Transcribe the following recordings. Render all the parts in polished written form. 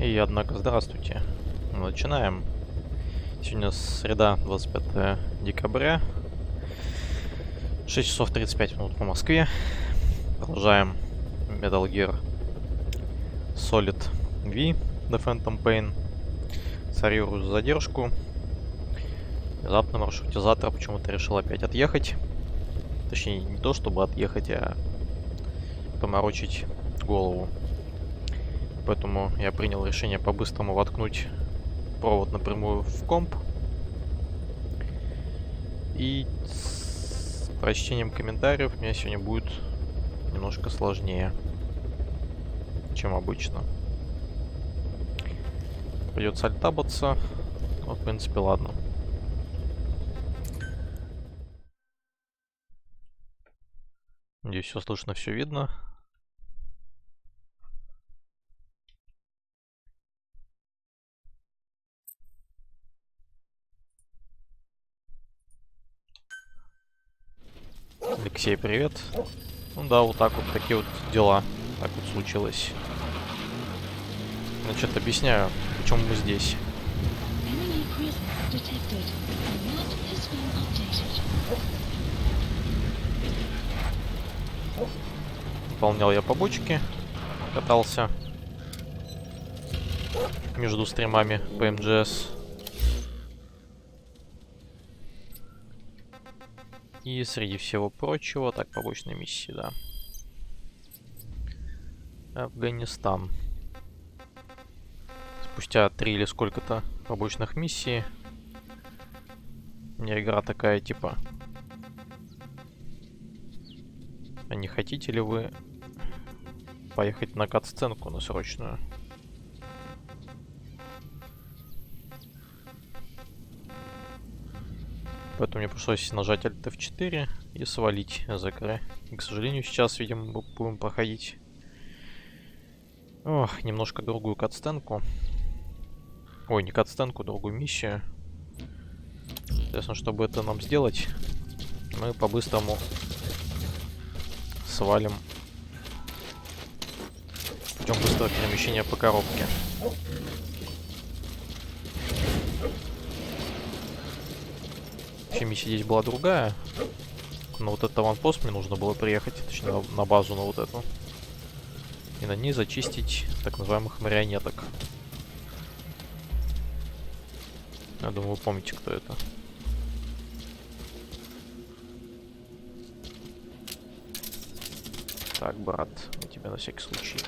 И однако, здравствуйте. Начинаем. Сегодня среда, 25 декабря. 6 часов 35 минут по Москве. Продолжаем Metal Gear Solid V The Phantom Pain. Царирую задержку. Внезапно маршрутизатор почему-то решил опять отъехать. Точнее, не то чтобы отъехать, а поморочить голову. Поэтому я принял решение по-быстрому воткнуть провод напрямую в комп. И с прочтением комментариев у меня сегодня будет немножко сложнее, чем обычно. Придется альтабаться. Но, в принципе, ладно. Надеюсь, все слышно, все видно. Алексей, привет. Ну да, вот так вот, такие вот дела. Так вот случилось. Значит, объясняю, почему мы здесь. Выполнял я побочки. Катался между стримами по МГС. И среди всего прочего, так, побочные миссии, да. Афганистан. Спустя 3 или сколько-то побочных миссий. У меня игра такая, типа... А не хотите ли вы поехать на кат-сценку на срочную? Поэтому мне пришлось нажать Alt F4 и свалить из игры. И, к сожалению, сейчас, видимо, мы будем проходить немножко другую кат-сценку. Ой, не кат-сценку, другую миссию. Соответственно, чтобы это нам сделать, мы по-быстрому свалим путем быстрого перемещения по коробке. Вообще миссия здесь была другая. На вот этот аванпост мне нужно было приехать, точнее на базу, на вот эту. И на ней зачистить так называемых марионеток. Я думаю, вы помните, кто это. Так, брат, я тебя на всякий случай.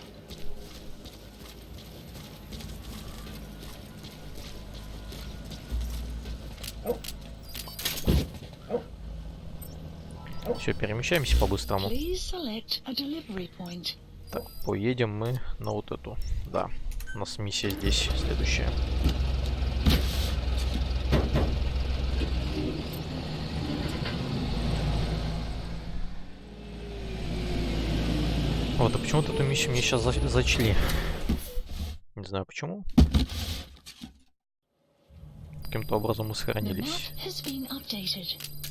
Все, перемещаемся по-быстрому. Так, поедем мы на вот эту. Да, у нас миссия здесь следующая. Вот, а почему-то эту миссию мне сейчас зачли. Не знаю почему. Каким-то образом мы сохранились.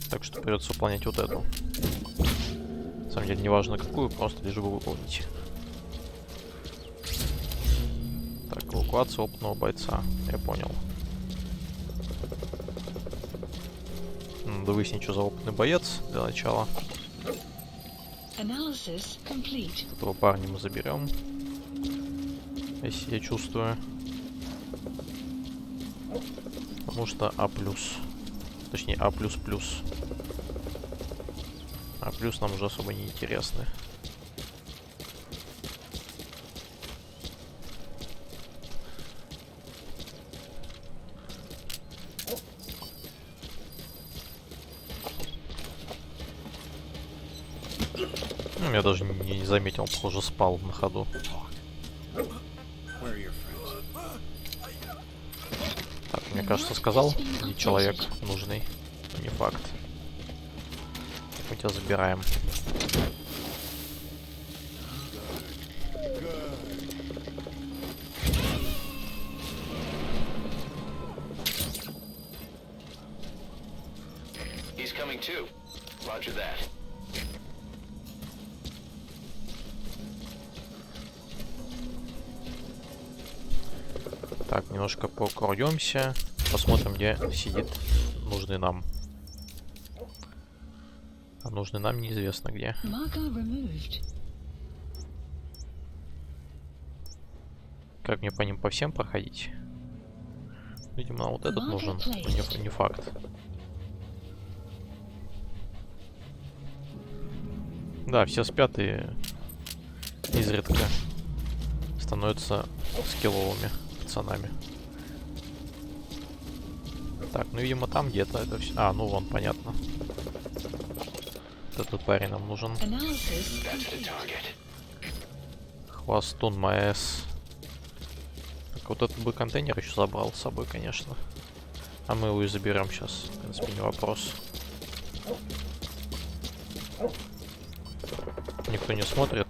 Так что придется выполнять вот эту. На самом деле, неважно какую, просто лишь бы выполнить. Так, эвакуация опытного бойца. Я понял. Надо выяснить, что за опытный боец для начала. Этого парня мы заберем. Если я чувствую. Потому что А+. Точнее, А++. А+, нам уже особо не интересны. Ну, я даже не заметил, похоже, спал на ходу. Так, мне кажется, сказал, не человек нужный, не факт. Мы тебя забираем. Так, немножко покрутимся. Посмотрим, где сидит нужный нам. А нужный нам неизвестно где. Как мне по ним по всем проходить? Видимо, вот этот нужен. Не факт. Да, все спят и изредка становятся скилловыми пацанами. Так, ну, видимо, там где-то это все. А, ну вон, понятно. Вот этот парень нам нужен. Хвостун МС. Так, вот этот бы контейнер еще забрал с собой, конечно. А мы его и заберем сейчас. В принципе, не вопрос. Никто не смотрит.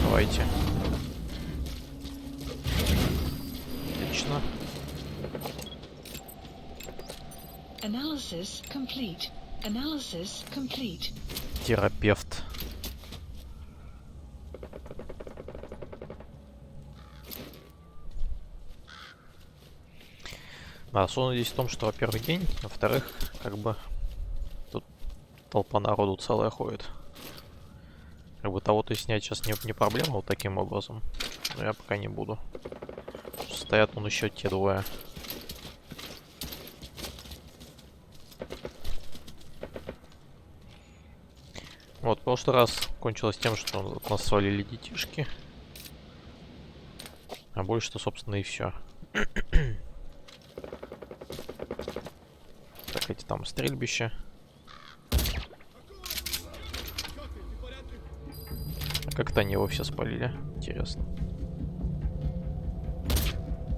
Давайте. Отлично. Терапевт. Да, сон здесь в том, что, во-первых, день, во-вторых, как бы тут толпа народу целая ходит. Как бы того-то снять сейчас не проблема вот таким образом. Но я пока не буду. Стоят вон еще те двое. Вот, в прошлый раз кончилось тем, что от нас свалили детишки. А больше-то, собственно, и все. Так, эти там стрельбища. А как-то они его все спалили. Интересно.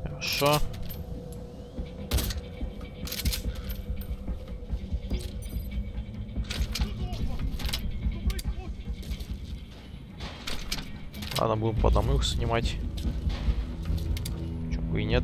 Хорошо. Ладно, будем по одному их снимать. Чё бы и нет.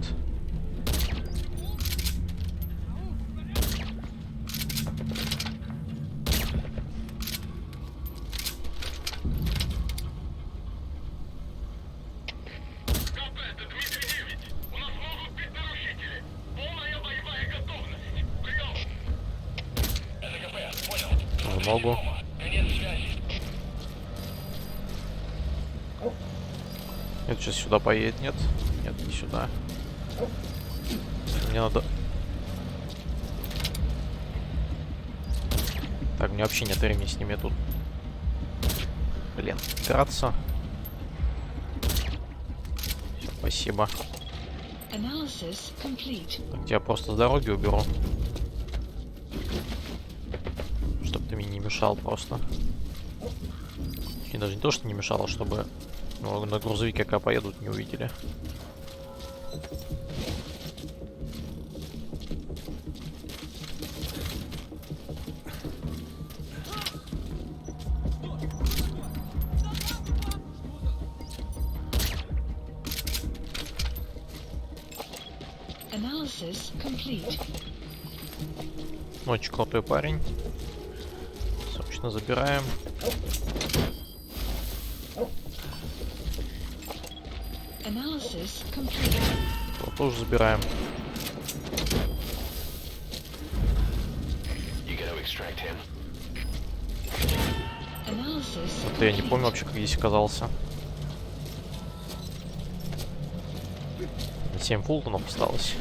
В ногу. Это сейчас сюда поедет, нет? Нет, не сюда. Мне надо... Так, мне вообще нет времени с ними тут. Блин, драться. Всё, спасибо. Так, тебя просто с дороги уберу. Чтобы ты мне не мешал просто. И даже не то, что не мешало, чтобы... Ну, на грузовике, когда поедут, не увидели. Очень крутой парень. Собственно, забираем. Его тоже забираем. Вот я не помню вообще, как здесь оказался. 7 фултонов осталось.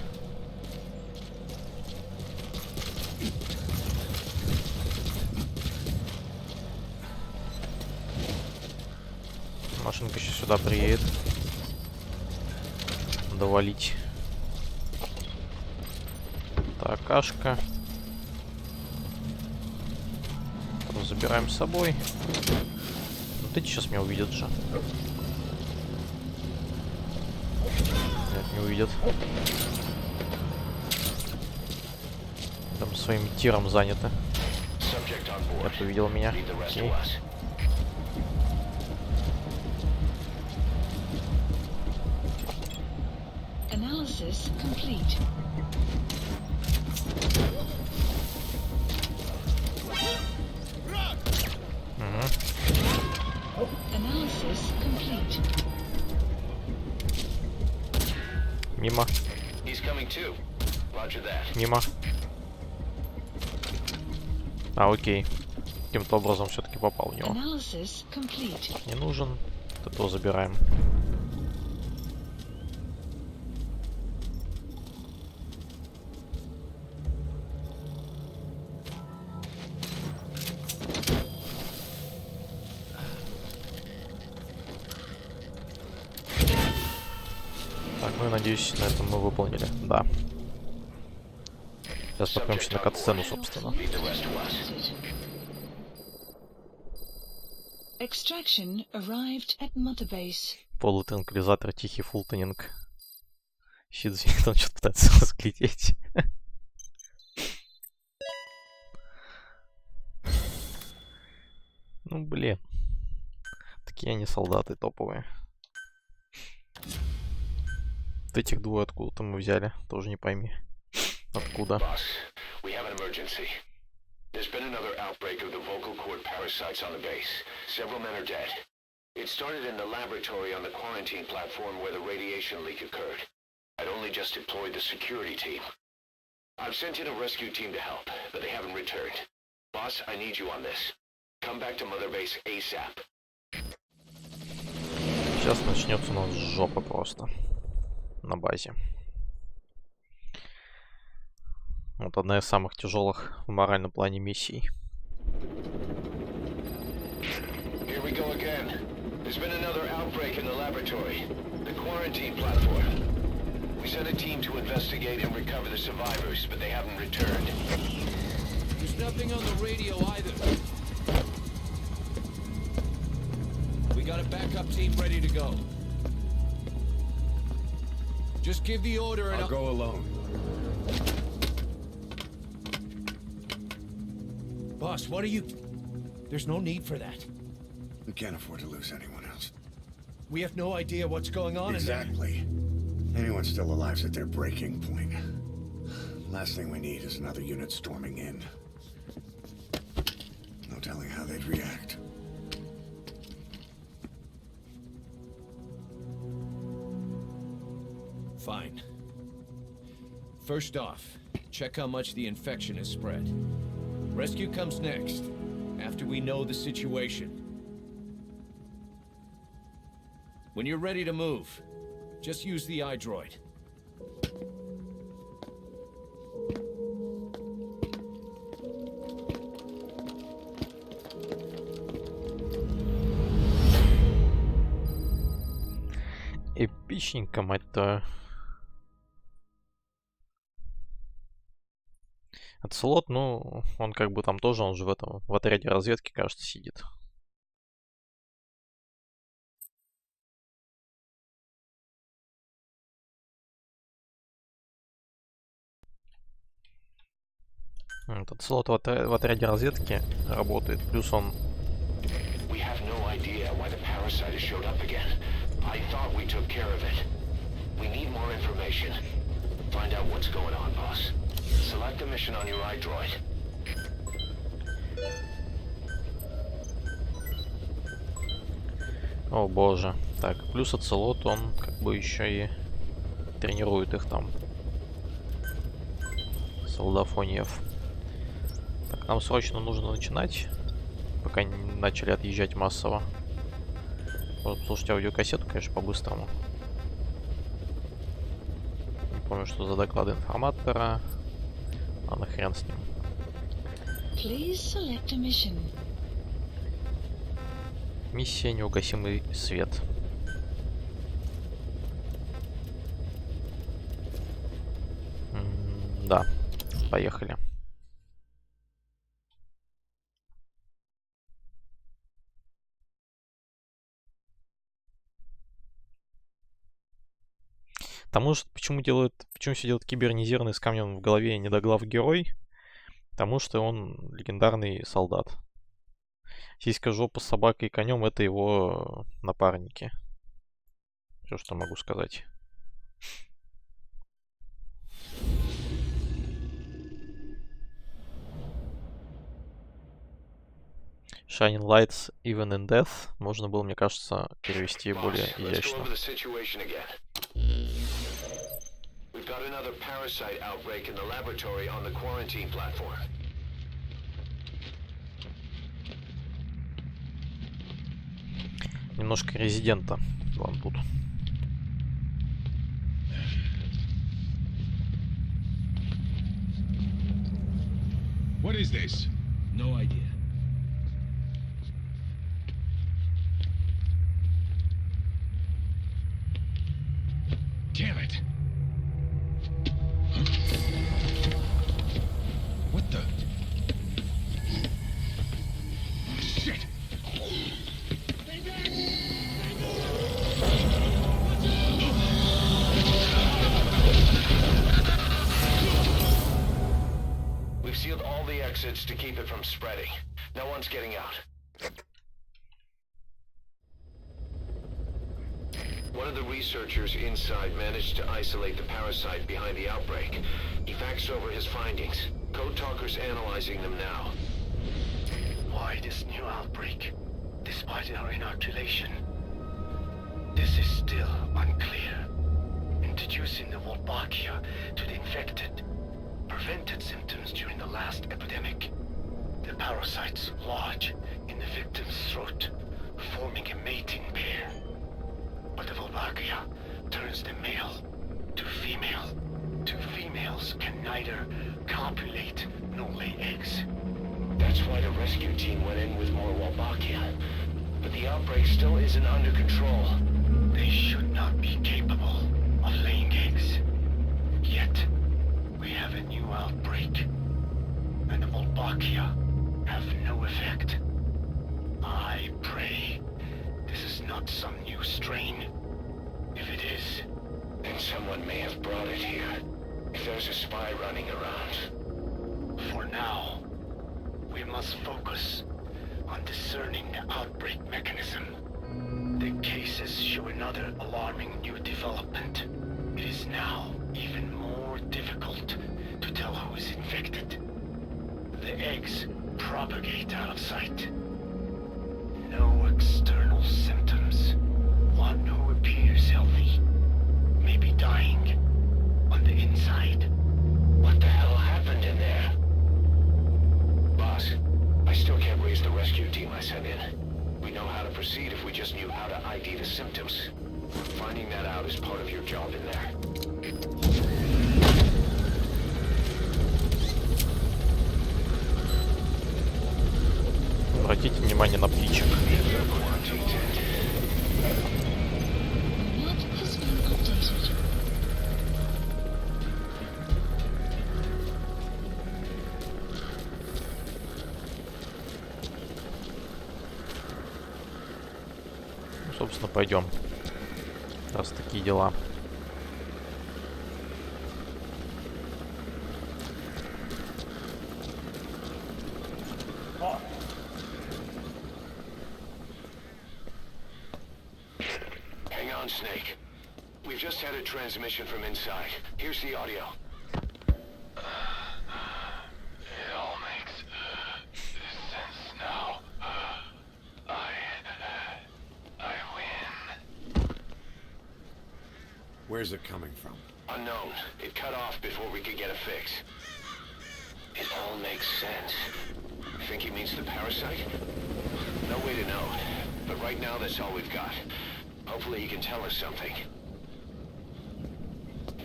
Машинка еще сюда приедет. Надо валить. Так, кашка. Забираем с собой. Вот эти сейчас меня увидят же. Нет, не увидят. Там своим тиром заняты. Нет, увидел меня. Окей. Мимо. Мимо. А, окей. Каким-то образом все-таки попал в него. Не нужен. Вот этого забираем. Так, ну и надеюсь, на этом мы выполнили. Да. Сейчас подпремся на кат-сцену, собственно. Полутранквилизатор, тихий фултонинг. Щит звенит, он что-то пытается разглядеть. Ну, блин. Такие они солдаты топовые. Вот этих двое откуда-то мы взяли, тоже не пойми. Откуда? There's been another outbreak of the vocal cord parasites on the base. Several men are dead. It started in the laboratory on the quarantine platform where the radiation leak occurred. I'd only just deployed the security team. I've sent in a rescue team to help, but they haven't returned. Boss, I need you on this. Come back to Mother Base ASAP. Сейчас начнется у нас жопа просто. На базе. Вот одна из самых тяжелых в моральном плане миссий. Here we go again. There's been another outbreak in the laboratory. The quarantine platform. We sent a team to investigate and recover the survivors, but they haven't returned. There's nothing on the radio either. We got a backup team ready to go. Just give the order and I'll go alone. Boss, what are you... There's no need for that. We can't afford to lose anyone else. We have no idea what's going on Exactly. Anyone still alive's at their breaking point. Last thing we need is another unit storming in. No telling how they'd react. Fine. First off, check how much the infection has spread. Rescue comes next, after we know the situation. When you're ready to move, just use the iDroid. Эпичненько, мать-то. Оцелот, ну, он как бы там тоже, он же в отряде разведки, кажется, сидит. Этот слот в отряде разведки работает, плюс он... О боже. Так, плюс оцелот, он как бы еще и тренирует их там. Солдафоньев. Так, нам срочно нужно начинать, пока не начали отъезжать массово. Можно послушать аудиокассету, конечно, по-быстрому. Не помню, что за доклады информатора. Ладно, хрен с ним. Миссия «Неугасимый свет». Да, поехали. Потому что почему все делают кибернизированный с камнем в голове и недоглав герой? Потому что он легендарный солдат. Сиська, жопа с собакой и конем — это его напарники. Все, что могу сказать. Shining Lights Even in Death можно было, мне кажется, перевести более изящно. We've got another parasite outbreak in the laboratory on the quarantine platform. Немножко резидента вам тут. What is this? No idea. Damn it! Huh? What the? Shit! We've sealed all the exits to keep it from spreading. No one's getting out. One of the researchers inside managed to isolate the parasite behind the outbreak. He faxed over his findings. Code Talker's analyzing them now. Why this new outbreak, despite our inoculation? This is still unclear. Introducing the Wolbachia to the infected prevented symptoms during the last epidemic. The parasites lodge in the victim's throat, forming a mating pair. But the Wolbachia turns the male to female. Two females can neither copulate nor lay eggs. That's why the rescue team went in with more Wolbachia. But the outbreak still isn't under control. They should not be capable of laying eggs. Yet, we have a new outbreak. And the Wolbachia have no effect. I pray this is not some new strain. If it is, then someone may have brought it here. If there's a spy running around. For now, we must focus on discerning the outbreak mechanism. The cases show another alarming new development. It is now even more difficult to tell who is infected. The eggs propagate out of sight. No external symptoms. One who appears healthy may be dying on the inside. What the hell happened in there? Boss, I still can't raise the rescue team I sent in. We know how to proceed if we just knew how to ID the symptoms. Finding that out is part of your job in there. Обратите внимание на птичек. Ну, собственно, пойдем. Раз такие дела. Hang on, Snake. We've just had a transmission from inside. Here's the audio. It all makes sense now. I win. Where's it coming from? Unknown. It cut off before we could get a fix. It all makes sense. I think he means the parasite? No way to know. But right now, that's all we've got. Hopefully he can tell us something.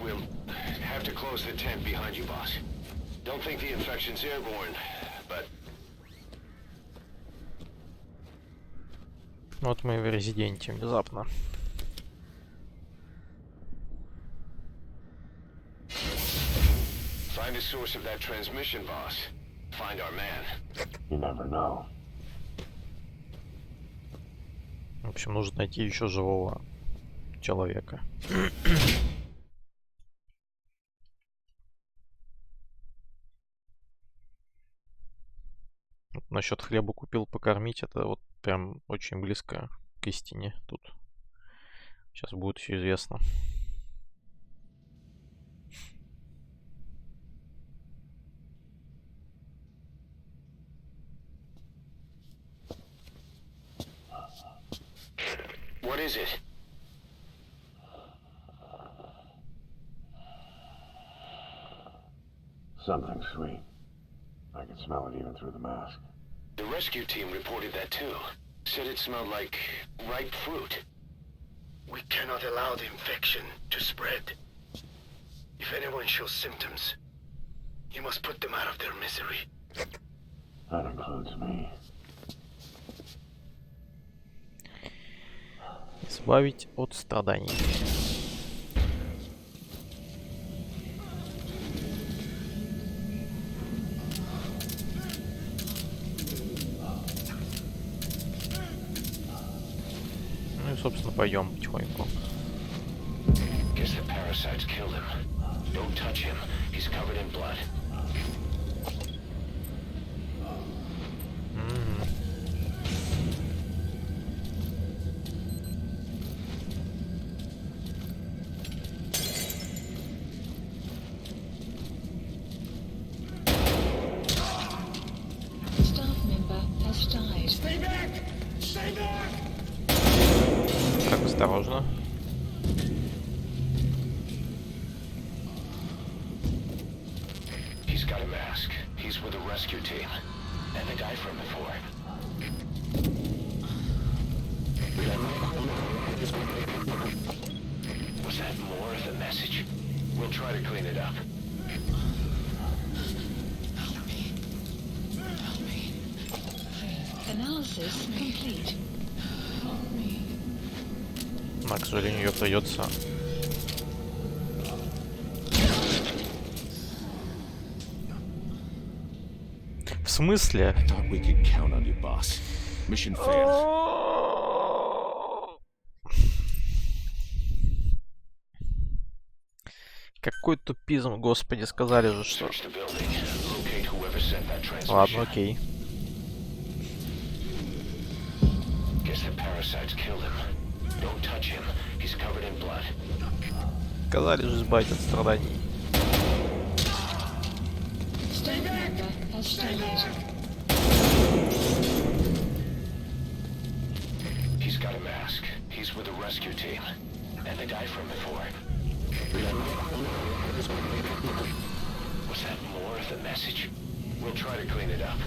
We'll have to close the tent behind you, boss. Don't think the infection's airborne, but... Вот мы в резиденте внезапно. Find the source of that transmission, boss. Find our man. You never know. В общем, нужно найти еще живого человека. Вот насчет хлеба купил покормить, это вот прям очень близко к истине тут. Сейчас будет все известно. What is it? Something sweet. I could smell it even through the mask. The rescue team reported that too. Said it smelled like ripe fruit. We cannot allow the infection to spread. If anyone shows symptoms, you must put them out of their misery. That includes me. Избавить от страданий. Ну и, собственно, пойдем потихоньку. Guess the parasites killed him. Don't touch him. He's covered in blood. Staff member has died. Stay back! Stay back! Так, осторожно. He's got a mask. He's with the rescue team. And the guy from before. Was that more of the message? We'll try to clean it up. Analysis complete. Но, к сожалению, ее придется. В смысле? Thought we could count on you, boss. Mission failed. Какой тупизм, господи, сказали же, что... Search the building. Locate whoever sent that transmission. Ладно, окей. Guess the parasites killed him. Don't touch him. He's covered in blood. Сказали же избавить от страданий. Staff member has died. He's got a mask. He's with the rescue team. And the guy from before. Was that more of the message? We'll try to clean it up.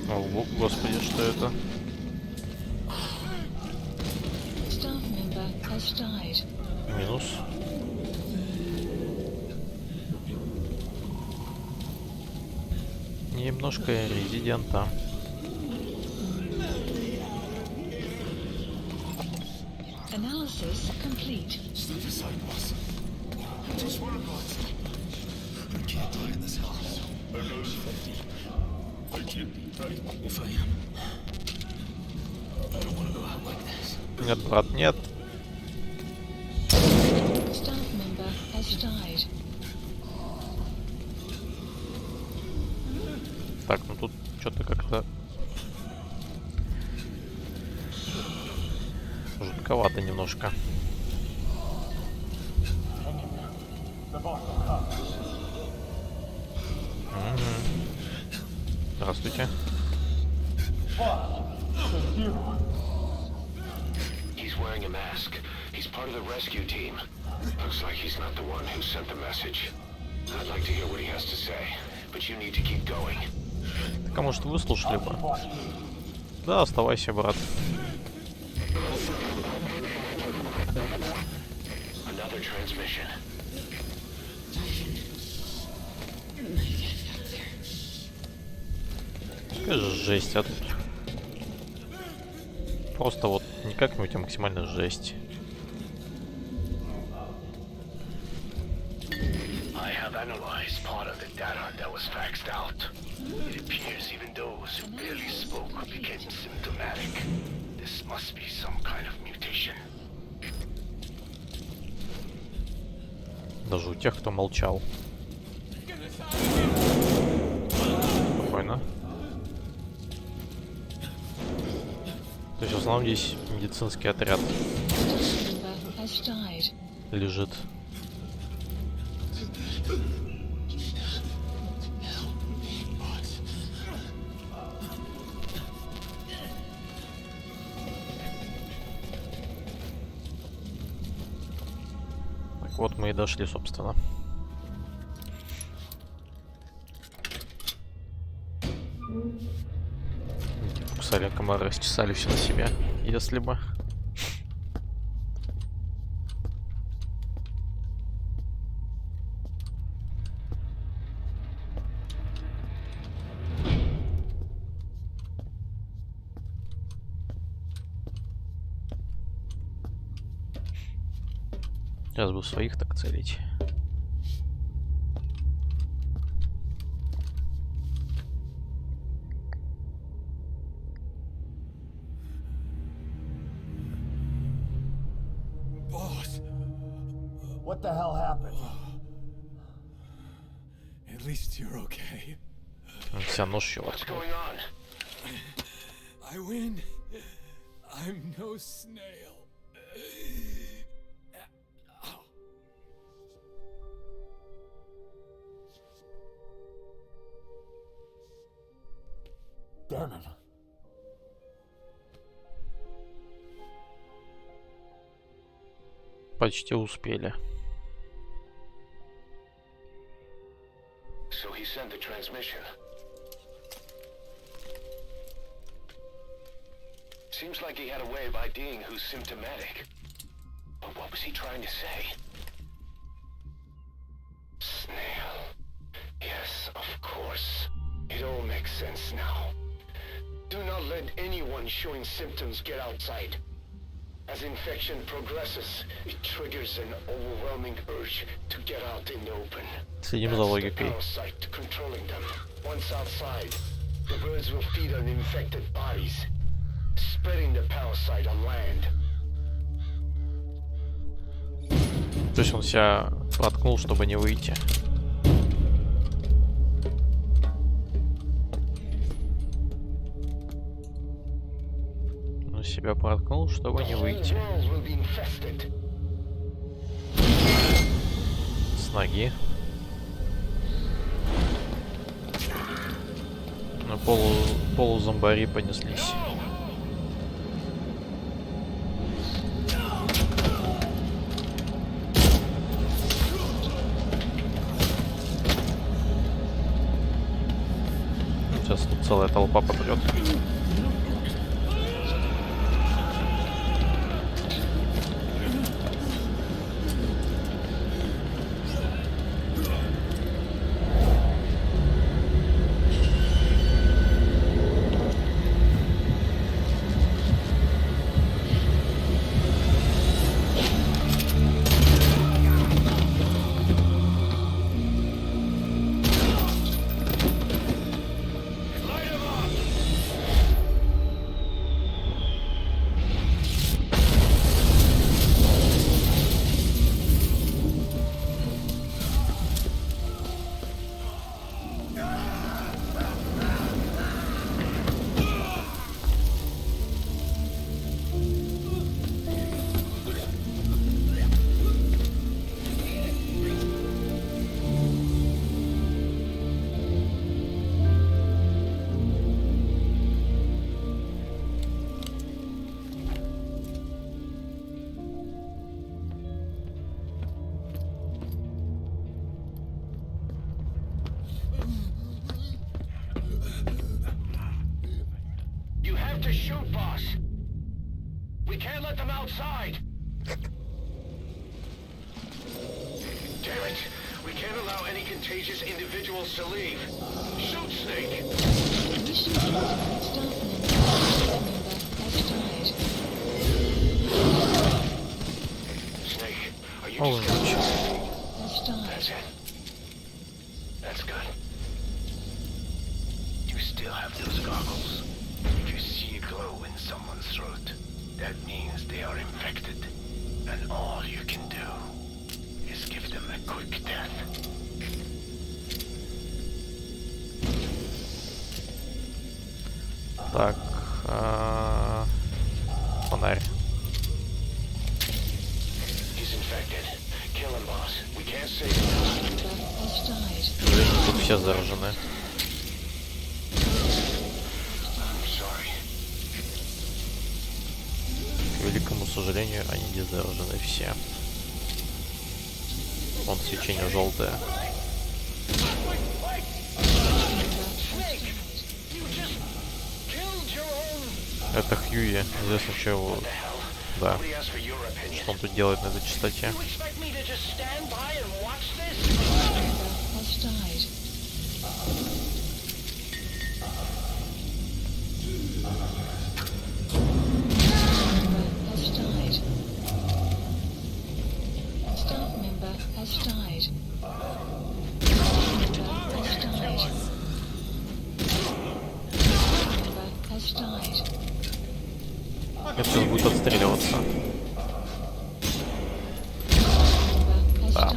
О, господи, что это? Staff member has died. Минус. Немножко резидента. Analysis complete. Step aside, boss. Just one boss. I can't die in this house. I know 50. I can't die if I am. I don't want to go out like this. Нет, брат, нет. Staff member has died. Так, ну тут что-то как-то жутковато немножко. Здравствуйте. He's wearing a mask. He's part of the rescue team. Looks like he's not the one who sent the message. I'd like to hear what he has to say, but you need to keep going. Так, а может, выслушали бы? Да, оставайся, брат. Another transmission. Какая же жесть, а тут? Просто вот не как-нибудь, а максимально жесть. I have analyzed part of the data that was faxed out. It appears even those who barely spoke became symptomatic. This must be some kind of mutation. Даже у тех, кто молчал. Спокойно. То есть в основном здесь медицинский отряд Staff member has died. лежит. Вот мы и дошли, собственно. Кусали комары, расчесали все на себе, если бы. Сейчас бы своих так целить. Boss, What the hell happened? at least you're okay. Вся нож его. What's going on? I win. I'm no snail. Damn it. Почти успели. So he sent the transmission. Seems like he had a way of IDing who's symptomatic. But what was he trying to say? Snail. Yes, of course. It all makes sense now. Do not let anyone showing symptoms get outside. As infection progresses, it triggers an overwhelming urge to get out in the open. Следим за That's the логикой. parasite controlling them. Once outside, the birds will feed on infected bodies, spreading the parasite on land. То есть он себя проткнул, чтобы не выйти. Он себя проткнул, чтобы The не whole выйти. world will be infested. С ноги. На полузомбари понеслись. Сейчас тут целая толпа попрет. You have to shoot, boss. We can't let them outside. Damn it. We can't allow any contagious individuals to leave. Shoot, Snake. Mission critical. Staff member has died. Snake, are you Oh, just gonna shoot? Has died. That's it. That's good. You still have those goggles. If you see a glow in someone's throat, that means they are infected. And all you can do is give them a quick death. Так, фонарь. He's infected. Kill him, boss. We can't save him. Member has died. Видно, тут все заражены. I'm sorry. К великому сожалению, они не заражены все. Вон свечение желтое. Это Хьюи, известно, что его... Да. Что он тут делает на этой частоте? Это сейчас будет отстреливаться. Да.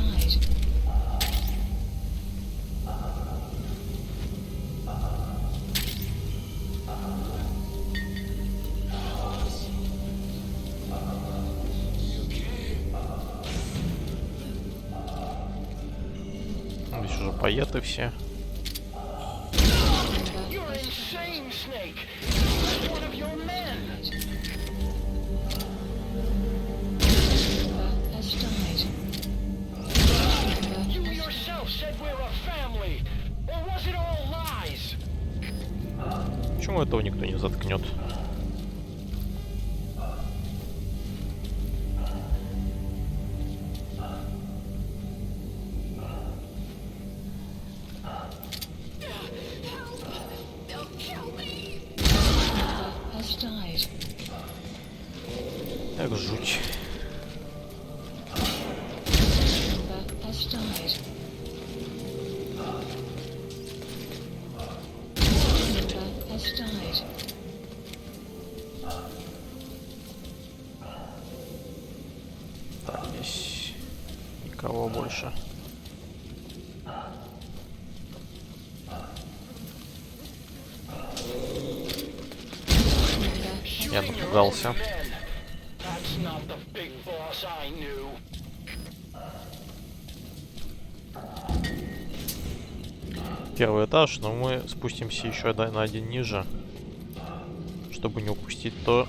Здесь уже поеты все. Почему этого никто не заткнет? Как жуть. Так, здесь никого больше. Я напугался. Первый этаж, но мы спустимся еще на один ниже, чтобы не упустить то,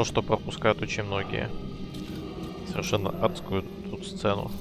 что пропускают очень многие. Совершенно адскую тут сцену.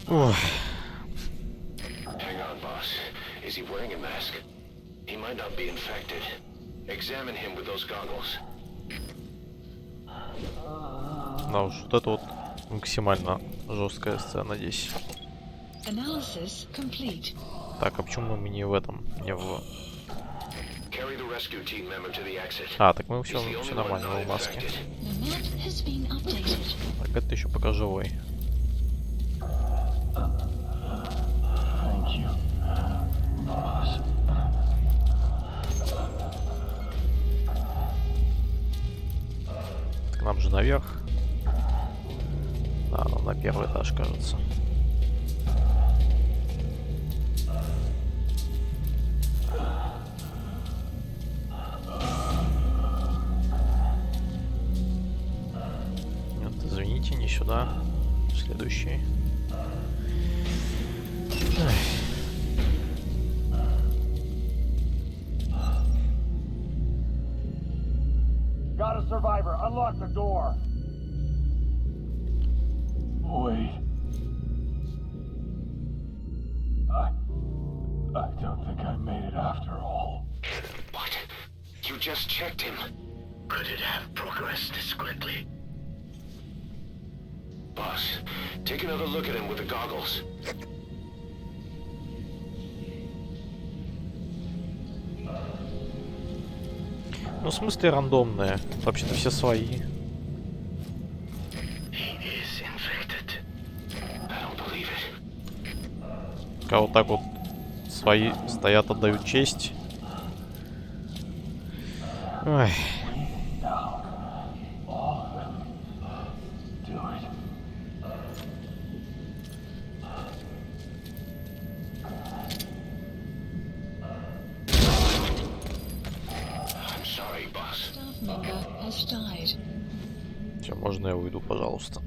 Ох. Hang on, boss. Is he wearing a mask? He might not be infected. Examine him with those goggles. Да уж, вот это вот максимально жесткая сцена здесь. Analysis complete. Так, а почему мы не в этом, не в... Carry the rescue team member to the exit. А, так мы все He's the only one нормально, not мы в маске. infected. The map has been updated. Так, это еще пока живой. Thank you, boss. К нам же наверх. Да, нам на первый этаж, кажется. Нет, извините, не сюда. Следующий. Эх. Got a survivor. Unlock the door. Wait. I don't think I made it after all. What? You just checked him. Could it have progressed this quickly? Boss, take another look at him with the goggles. Ну, в смысле рандомные. Вообще-то все свои. He is infected. I don't believe it. Когда вот так вот свои стоят, отдают честь. Ой. I'm sorry, boss. Staff member has died. Все, можно я уйду, пожалуйста.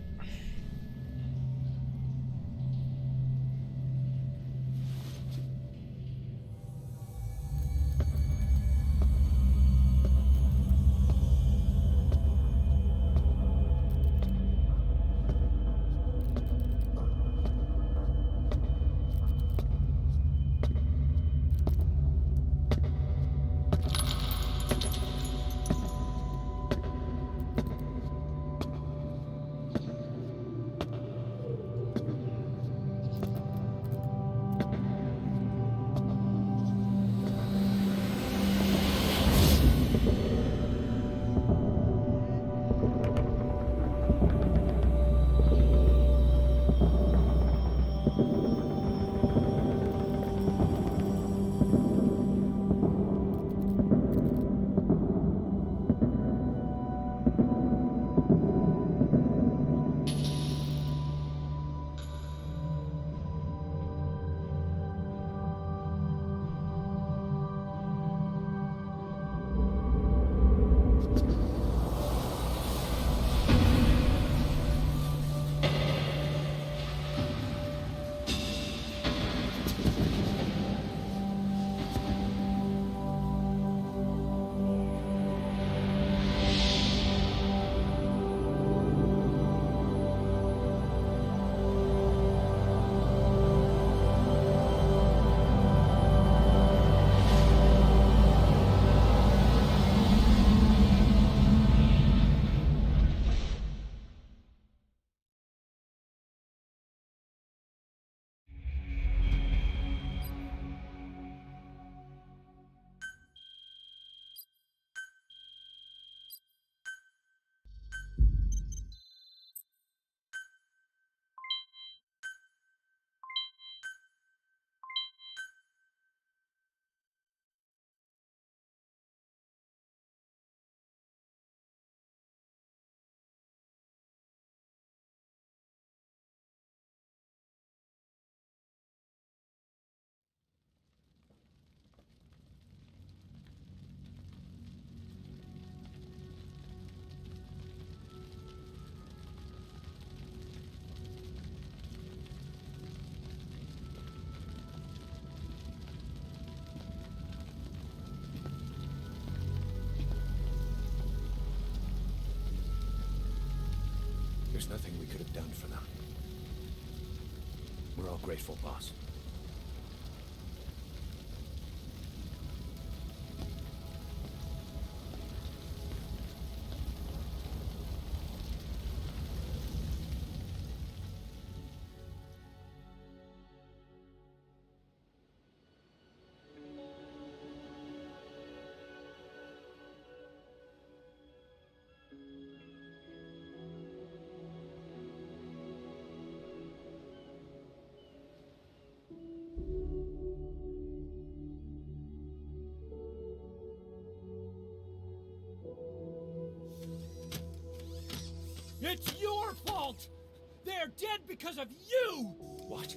There's nothing we could have done for them. We're all grateful, boss. It's your fault! They're dead because of you! What?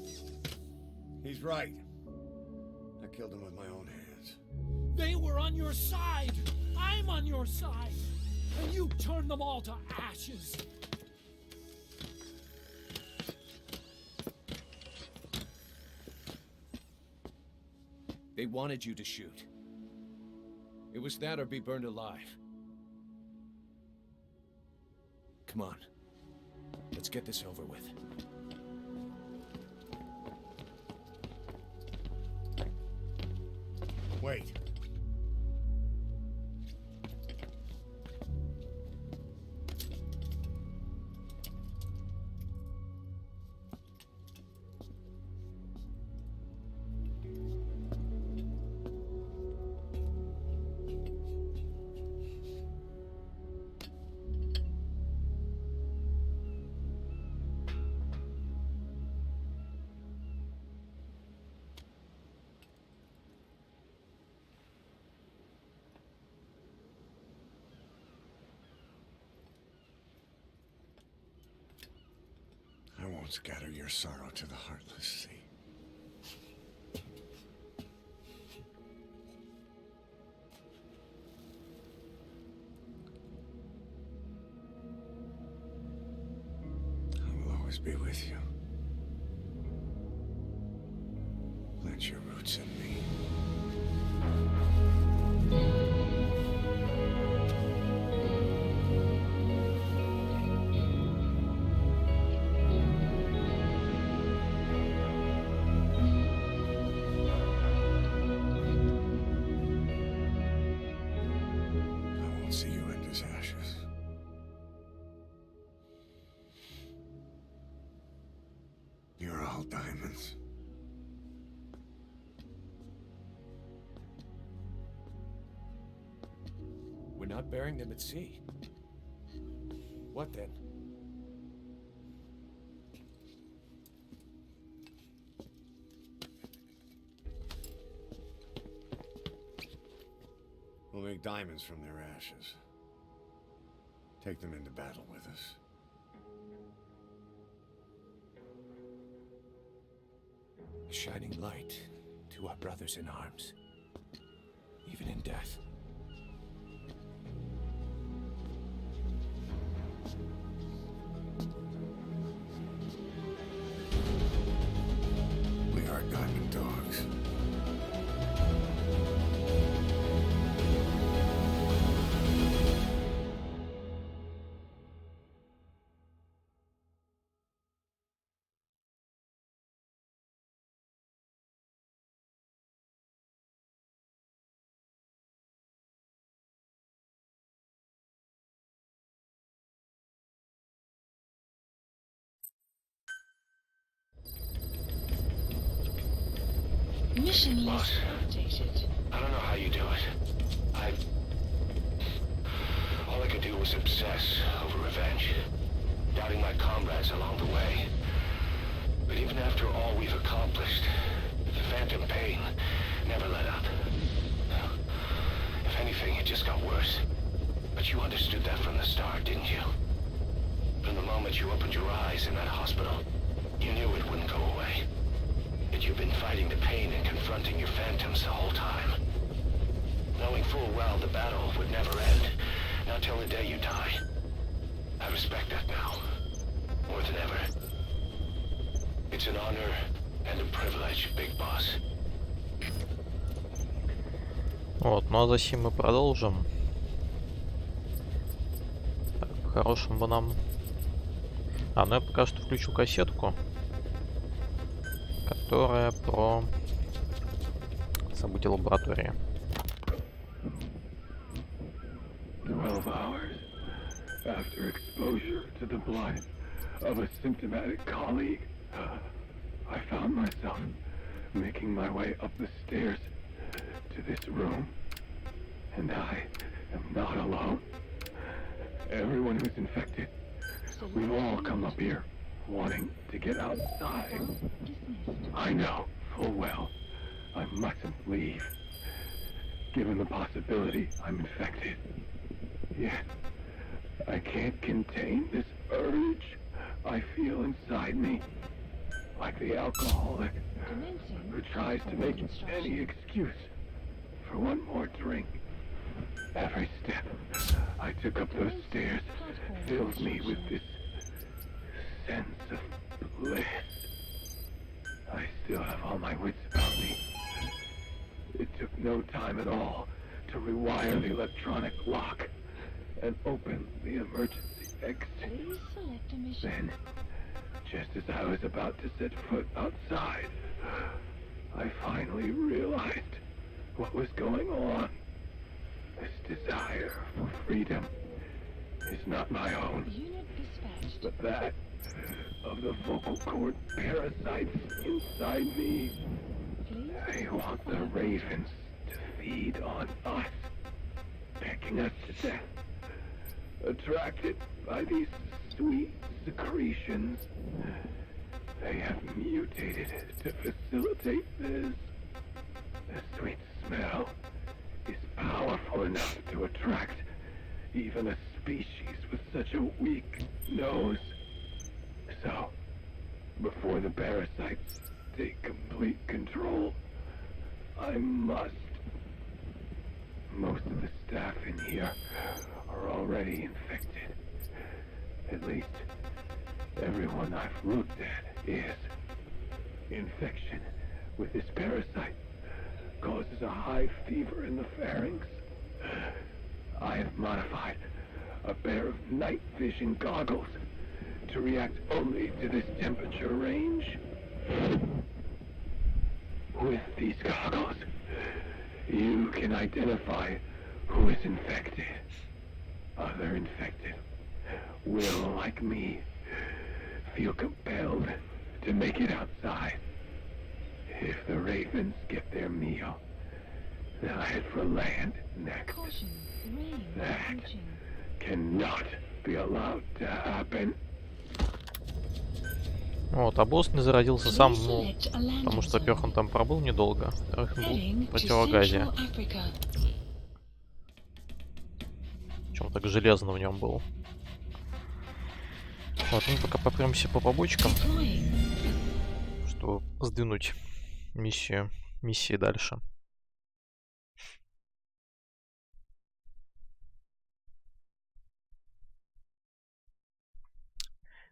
He's right. I killed him with my own hands. They were on your side! I'm on your side! And you turned them all to ashes! They wanted you to shoot. It was that or be burned alive. Come on. Let's get this over with. Wait. Don't scatter your sorrow to the heartless sea. I will always be with you. Plant your roots in me. I won't see you end as ashes. You're all diamonds. We're not burying them at sea. What then? We'll make diamonds from their ashes. Take them into battle with us. A shining light to our brothers in arms, even in death. We are diamond dogs. Mission Boss. list updated. I don't know how you do it. All I could do was obsess over revenge, doubting my comrades along the way. But even after all we've accomplished, the phantom pain never let up. If anything, it just got worse. But you understood that from the start, didn't you? From the moment you opened your eyes in that hospital, you knew it wouldn't go away. That you've been fighting the pain and confronting your phantoms the whole time. Knowing full well the battle would never end, not till the day you die. I respect that now, more than ever. It's an honor and a privilege, Big Boss. Вот, ну а затем мы продолжим. Так, по-хорошему бы нам... А, ну я пока что включу кассетку, которая про события лаборатории. 12 hours after exposure to the blood of a symptomatic colleague, I found myself making my way up the stairs to this room. And I am not alone. Everyone who's infected, we've all come up here wanting to get outside. I know full well I mustn't leave, given the possibility I'm infected. Yet, I can't contain this urge I feel inside me, like the alcoholic who tries to make any excuse for one more drink. Every step I took up those stairs filled me with this sense of bliss. I still have all my wits about me. It took no time at all to rewire the electronic lock and open the emergency exit. Please select a mission. Then, just as I was about to set foot outside, I finally realized what was going on. This desire for freedom is not my own, Unit dispatched. but that of the vocal cord parasites inside me. Please They want the ravens to feed on us, pecking us to death. Attracted by these sweet secretions, they have mutated to facilitate this. The sweet smell is powerful enough to attract even a species with such a weak nose. So, before the parasites take complete control. I must. Most of the staff in here are already infected. At least, everyone I've looked at is. Infection with this parasite causes a high fever in the pharynx. I have modified a pair of night vision goggles to react only to this temperature range. With these goggles, you can identify who is infected. Other infected will, like me, feel compelled to make it outside. If the ravens get their meal, they'll head for land next. Caution, rain That approaching. cannot be allowed to happen. Вот, а босс не заразился сам, ну, Select a landing потому что, во-первых, он там пробыл недолго, во-вторых, он был Heading в to противогазе. Central Africa. Чем так железно в нем был. Вот, мы пока попремся по побочкам, Deploying. чтобы сдвинуть миссии дальше.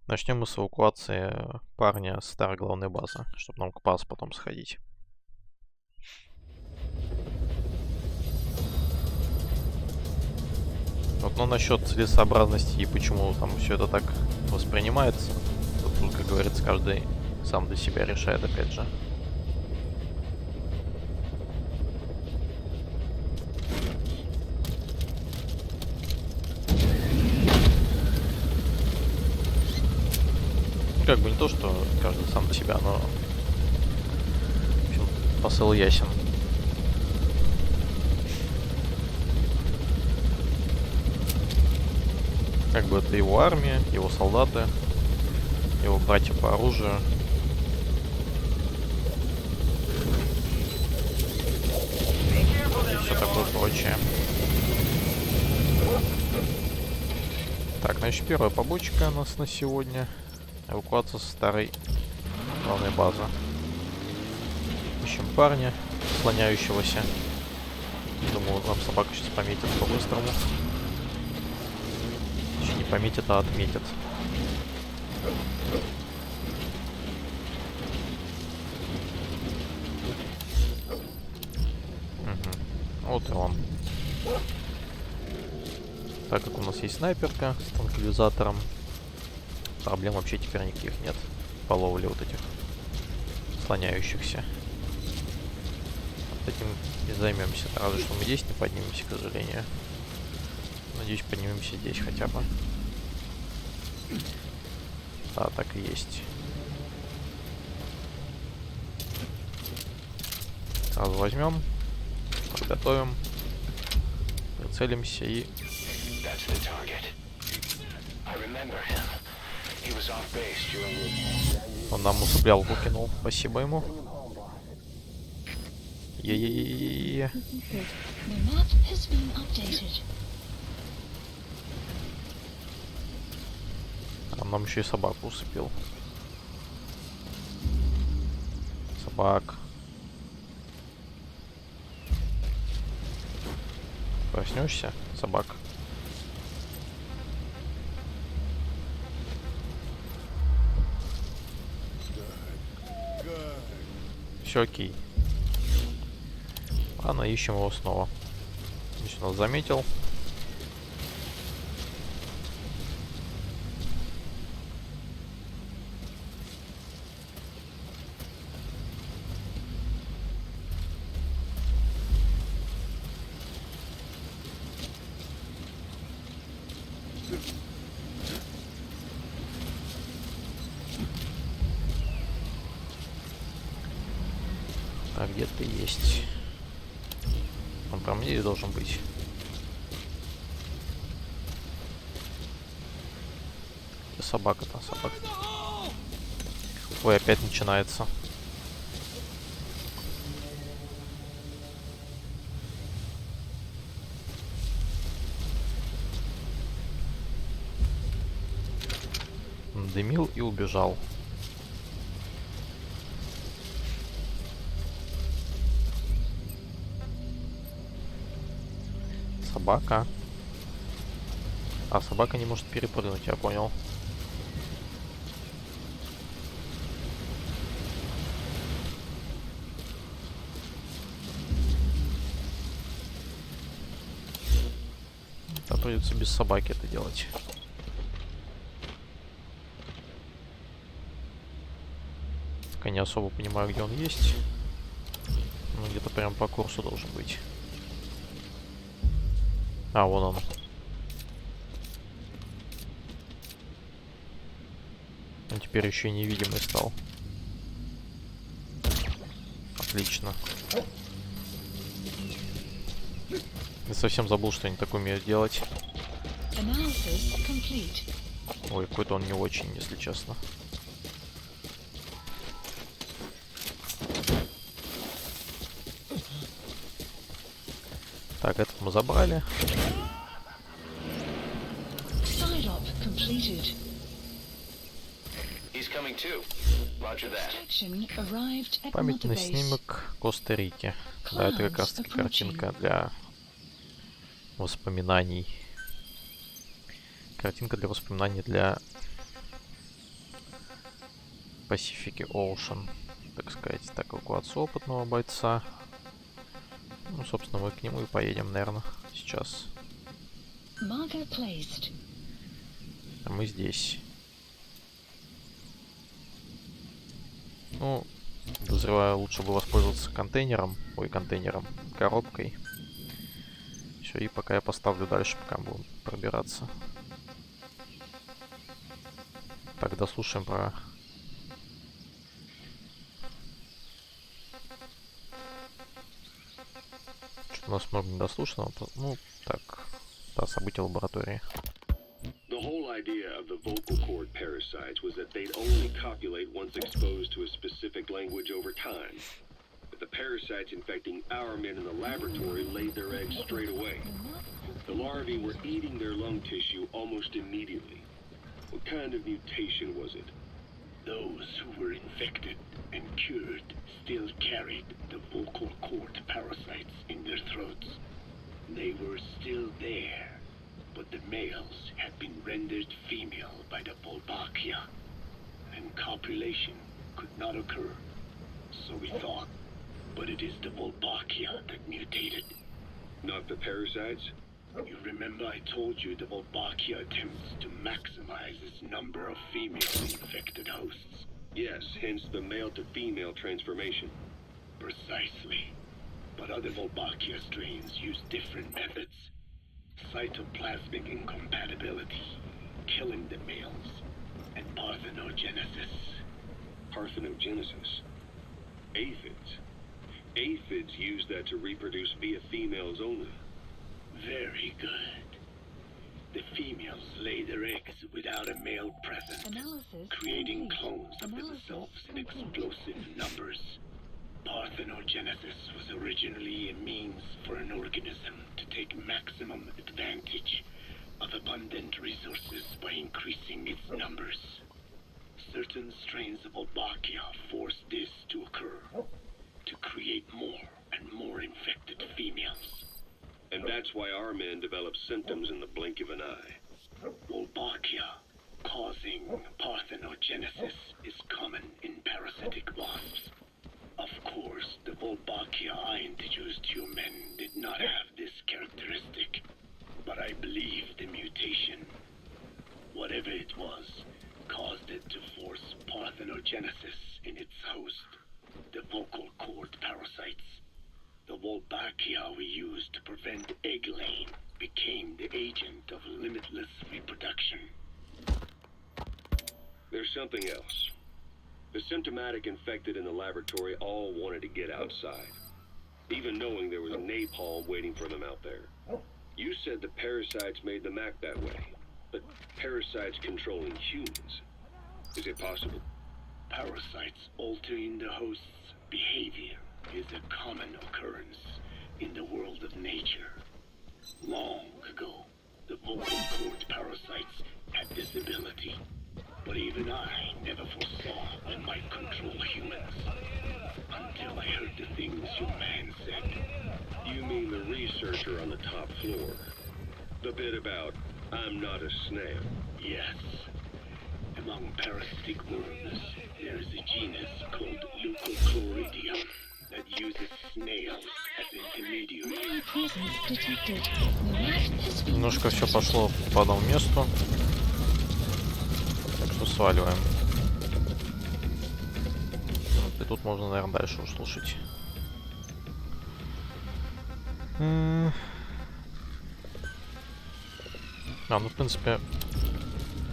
Начнем мы с эвакуации парня с старой главной базы, чтобы нам к пас потом сходить. Вот, но насчет целесообразности и почему там все это так воспринимается, тут, как говорится, каждый сам для себя решает, опять же. Ну, как бы не то, что каждый сам для себя, но в общем, посыл ясен. Как бы это его армия, его солдаты, его братья по оружию. И все такое прочее. Так, значит, первая побочка у нас на сегодня. Эвакуация со старой главной базы. Ищем парня, слоняющегося. Думаю, нам собака сейчас пометит по-быстрому. Не пометит, а отметит. Угу. Вот и он. Так как у нас есть снайперка с транквилизатором, проблем вообще теперь никаких нет по ловле вот этих слоняющихся. Этим и займемся. Разве что мы здесь не поднимемся, к сожалению. Надеюсь, поднимемся здесь хотя бы. Да, так и есть. Сразу возьмем, подготовим, прицелимся и... Он нам усыплялку кинул. Спасибо ему. Е-е-е-е-е. The map has been updated. Он нам еще и собаку усыпил. Собак. Проснешься, собак. Все окей. Ладно, ищем его снова. Здесь нас заметил. А где ты есть? Он по мне должен быть. Где собака-то? Собака. Ой, опять начинается. Дымил и убежал. собака. А собака не может перепрыгнуть, я понял. Да, придется без собаки это делать. Пока не особо понимаю, где он есть. Ну, где-то прям по курсу должен быть. А, вон он. Он теперь еще и невидимый стал. Отлично. Я совсем забыл, что они так умеют делать. Ой, какой-то он не очень, если честно. Так, этот мы забрали. Памятный снимок Коста-Рики. Да, это как раз таки картинка для воспоминаний. Картинка для воспоминаний для Pacific Ocean, так сказать. Так, эвакуация опытного бойца. Ну, собственно, мы к нему и поедем, наверное, сейчас. А мы здесь. Ну, подозреваю, лучше бы воспользоваться контейнером. Ой, контейнером. Коробкой. Все, и пока я поставлю дальше, пока будем пробираться. Так, дослушаем про... Что у нас много недослушанного. Ну, так. Да, события лаборатории. The whole idea of the vocal cord parasites was that they'd only copulate once exposed to a specific language over time. But the parasites infecting our men in the laboratory laid their eggs straight away. The larvae were eating their lung tissue almost immediately. What kind of mutation was it? Those who were infected and cured still carried the vocal cord parasites in their throats. They were still there, but the males had been rendered female by the Wolbachia, and copulation could not occur. So we thought, but it is the Wolbachia that mutated. Not the parasites? You remember I told you the Wolbachia attempts to maximize its number of female infected hosts? Yes, hence the male-to-female transformation. Precisely. But other Wolbachia strains use different methods. Cytoplasmic incompatibility, killing the males, and parthenogenesis. Parthenogenesis? Aphids? Aphids use that to reproduce via females only. Very good. The females lay their eggs without a male present, creating clones of themselves in explosive numbers. Parthenogenesis was originally a means for an organism to take maximum advantage of abundant resources by increasing its numbers. Certain strains of Wolbachia force this to occur, to create more and more infected females. And that's why our men develop symptoms in the blink of an eye. Wolbachia, causing parthenogenesis, is common in parasitic wasps. Of course, the Wolbachia I introduced to you men did not have this characteristic, but I believe the mutation, whatever it was, caused it to force parthenogenesis in its host, the vocal cord parasites. The Wolbachia we used to prevent egg laying became the agent of limitless reproduction. There's something else. The symptomatic infected in the laboratory all wanted to get outside, even knowing there was napalm waiting for them out there. You said the parasites made them act that way, but parasites controlling humans. Is it possible? Parasites altering the host's behavior is a common occurrence in the world of nature. Long ago, the vocal cord parasites had this ability, but even I never foresaw they might control humans. Until I heard the things your man said. You mean the researcher on the top floor? The bit about, I'm not a snail. Yes. Among parasitic worms, there is a genus called Leucochloridium that uses snails as intermediaries. Presence detected. The rat has been Немножко все пошло по одному месту. Так что сваливаем. Вот, и тут можно, наверное, дальше уж слушать. Ну, в принципе,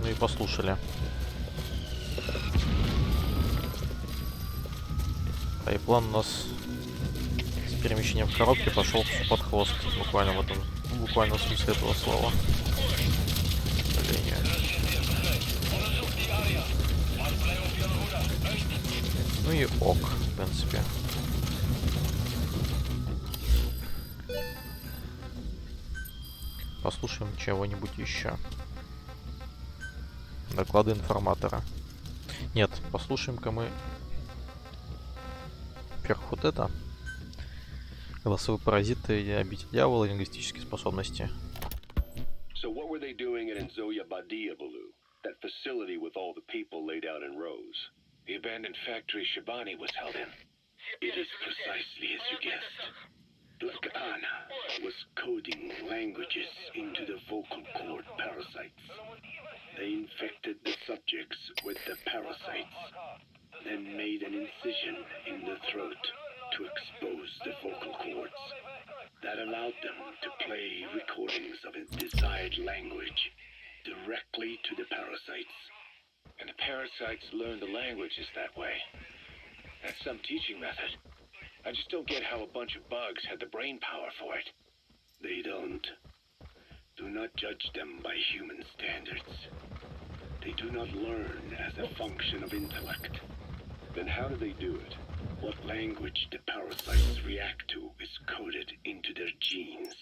мы и послушали. А и план у нас с перемещением в коробке пошел под хвост, буквально в этом, буквально в смысле этого слова. К сожалению. Ну и ок, в принципе. Послушаем чего-нибудь еще. Доклады информатора. Нет, послушаем-ка мы... Во-первых, вот это. Голосовые паразиты и обитель дьявола, лингвистические способности. So what were they doing at Nzoya Badia, Baloo? That facility with all the people laid out in rows. The abandoned factory Shabani was held in. It is precisely as you guessed. Black Anna was coding languages into the vocal cord parasites. They infected the subjects with the parasites, then made an incision in the throat to expose the vocal cords. That allowed them to play recordings of a desired language directly to the parasites. And the parasites learn the languages that way. That's some teaching method. I just don't get how a bunch of bugs had the brain power for it. They don't. Do not judge them by human standards. They do not learn as a function of intellect. Then how do they do it? What language the parasites react to is coded into their genes.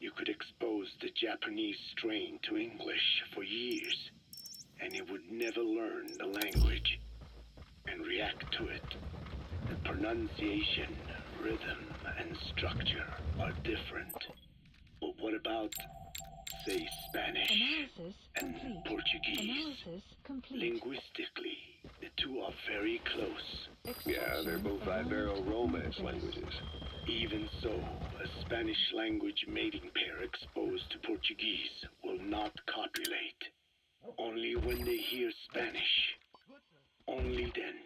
You could expose the Japanese strain to English for years, and it would never learn the language and react to it. The pronunciation, rhythm, and structure are different. But what about, say, Spanish and Portuguese? Linguistically, the two are very close. Yeah, they're both Ibero-Romance languages. Even so, a Spanish language mating pair exposed to Portuguese will not copulate. Only when they hear Spanish. Only then.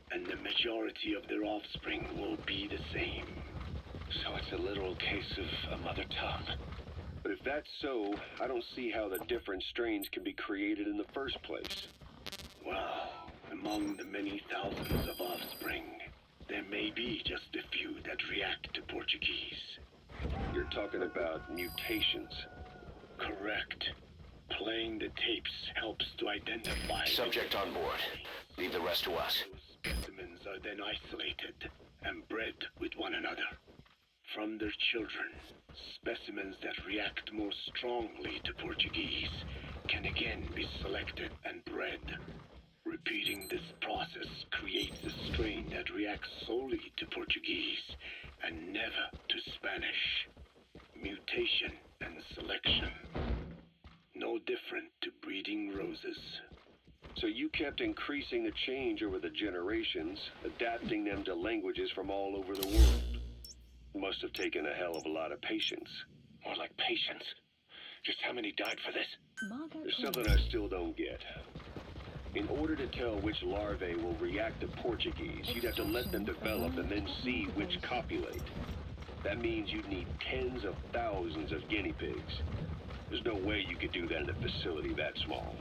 And the majority of their offspring will be the same. So it's a literal case of a mother tongue. But if that's so, I don't see how the different strains can be created in the first place. Well, among the many thousands of offspring, there may be just a few that react to Portuguese. You're talking about mutations. Correct. Playing the tapes helps to identify... Subject on board. Leave the rest to us. Those specimens are then isolated and bred with one another. From their children, specimens that react more strongly to Portuguese can again be selected and bred. Repeating this process creates a strain that reacts solely to Portuguese and never to Spanish. Mutation and selection. No different to breeding roses. So you kept increasing the change over the generations, adapting them to languages from all over the world. Must have taken a hell of a lot of patience. More like patience. Just how many died for this? There's something I still don't get. In order to tell which larvae will react to Portuguese, you'd have to let them develop and then see which copulate. That means you'd need tens of thousands of guinea pigs. There's no way you could do that in a facility that small.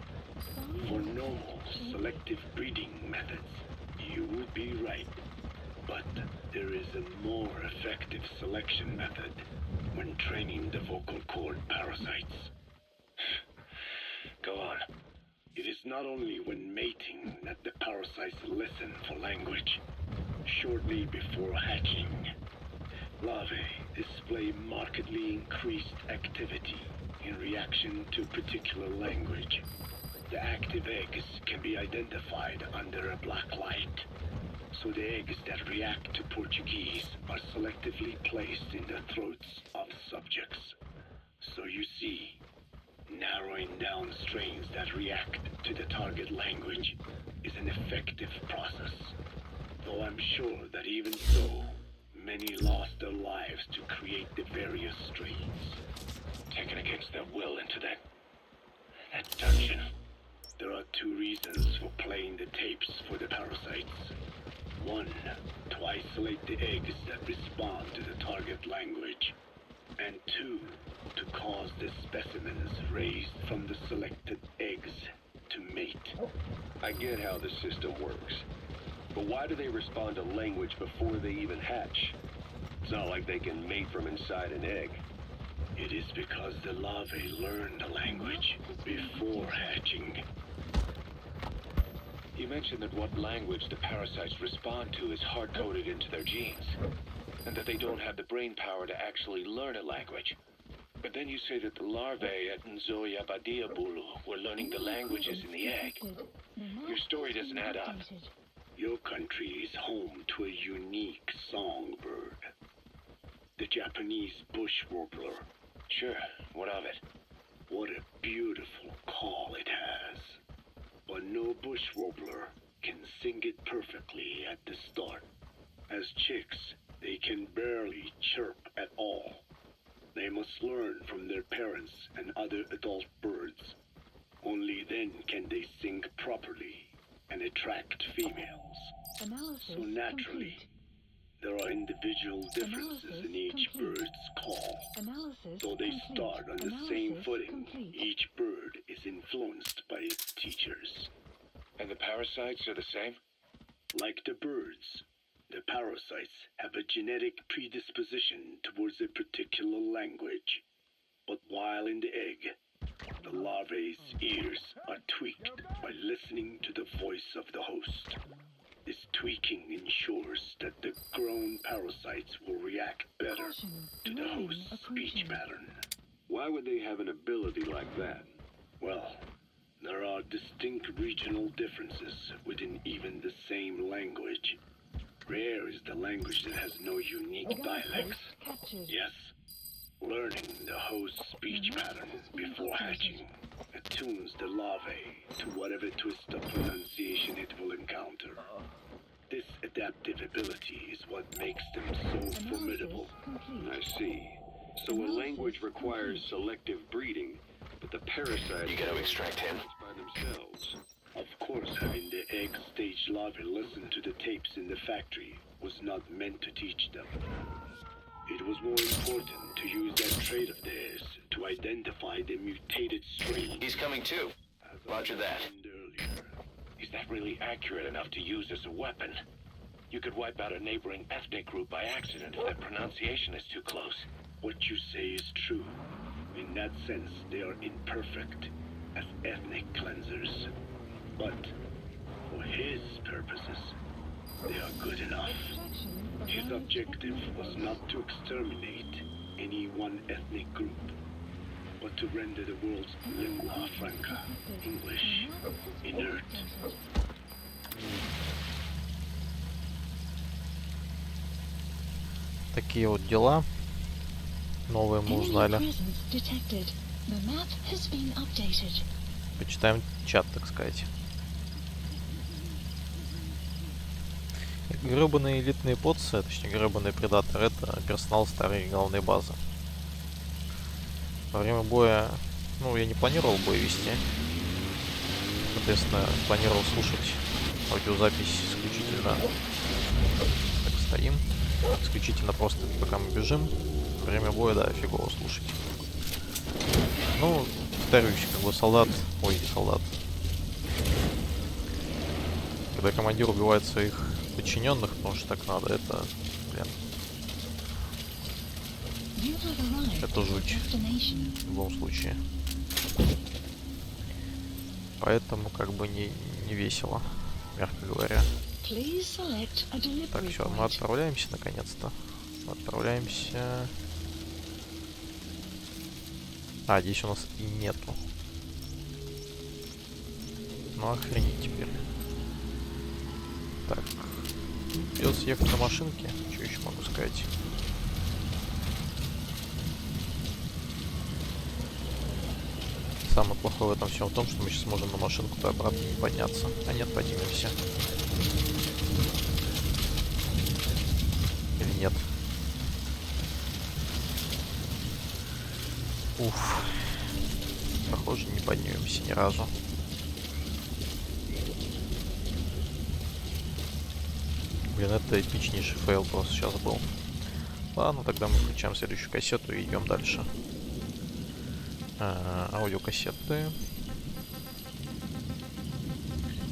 For normal selective breeding methods, you would be right. But there is a more effective selection method when training the vocal cord parasites. Go on. It is not only when mating that the parasites listen for language. Shortly before hatching, larvae display markedly increased activity in reaction to particular language. The active eggs can be identified under a black light, So the eggs that react to Portuguese are selectively placed in the throats of subjects. So you see, narrowing down strains that react to the target language is an effective process. Though I'm sure that even so, many lost their lives to create the various strains. Taken against their will into that dungeon. There are two reasons for playing the tapes for the parasites. One, to isolate the eggs that respond to the target language. And two, to cause the specimens raised from the selected eggs to mate. I get how the system works. But why do they respond to language before they even hatch? It's not like they can mate from inside an egg. It is because the larvae learn the language before hatching. You mentioned that what language the parasites respond to is hard-coded into their genes, and that they don't have the brain power to actually learn a language. But then you say that the larvae at Nzoia Badia Bulu were learning the languages in the egg. Your story doesn't add up. Your country is home to a unique songbird. The Japanese bush warbler. Sure, what of it? What a beautiful call it has. But no bush warbler can sing it perfectly at the start. As chicks, they can barely chirp at all. They must learn from their parents and other adult birds. Only then can they sing properly and attract females. So naturally, there are individual differences in each bird's call. Though they start on the same footing, each bird is influenced by its teachers. And the parasites are the same? Like the birds, the parasites have a genetic predisposition towards a particular language. But while in the egg, the larvae's ears are tweaked by listening to the voice of the host. This tweaking ensures that the grown parasites will react better to the host's speech pattern. Why would they have an ability like that? Well, there are distinct regional differences within even the same language. Rare is the language that has no unique dialects. Yes, learning the host's speech pattern before hatching attunes the larvae to whatever twist of pronunciation it will encounter. This adaptive ability is what makes them so formidable. I see. So a language requires selective breeding, but the parasites... You gotta extract him. ...by themselves. Of course, having the egg-stage larvae listen to the tapes in the factory was not meant to teach them. It was more important to use that trait of theirs to identify the mutated strain. He's coming too. Roger that. Is that really accurate enough to use as a weapon? You could wipe out a neighboring ethnic group by accident if their pronunciation is too close. What you say is true. In that sense, they are imperfect as ethnic cleansers. But for his purposes, they are good enough. His objective was not to exterminate any one ethnic group, but to render the world's lingua franca, English, inert. Такие вот дела. Новые мы узнали. Почитаем чат, так сказать. Гребаные элитные потсы, точнее гребаные предаторы, это персонал старой главной базы. Во время боя, ну, я не планировал бой вести. Соответственно, планировал слушать аудиозапись исключительно, так стоим, исключительно просто пока мы бежим. Во время боя, да, фигово слушать. Ну, повторюсь, как бы солдат, солдат. Когда командир убивает своих подчиненных, потому что так надо, это, блин, это жуть в любом случае. Поэтому как бы не весело, мягко говоря. Так, все, мы отправляемся наконец-то. Мы отправляемся. А, здесь у нас и нету. Ну охренеть теперь. Так, Придется ехать на машинке. Что еще могу сказать? Самое плохое в этом всем в том, что мы сейчас можем на машинку-то обратно не подняться. А нет, поднимемся. Или нет? Уф. Похоже, не поднимемся ни разу. Блин, это эпичнейший фейл просто сейчас был. Ладно, тогда мы включаем следующую кассету и идем дальше. Аудиокассеты.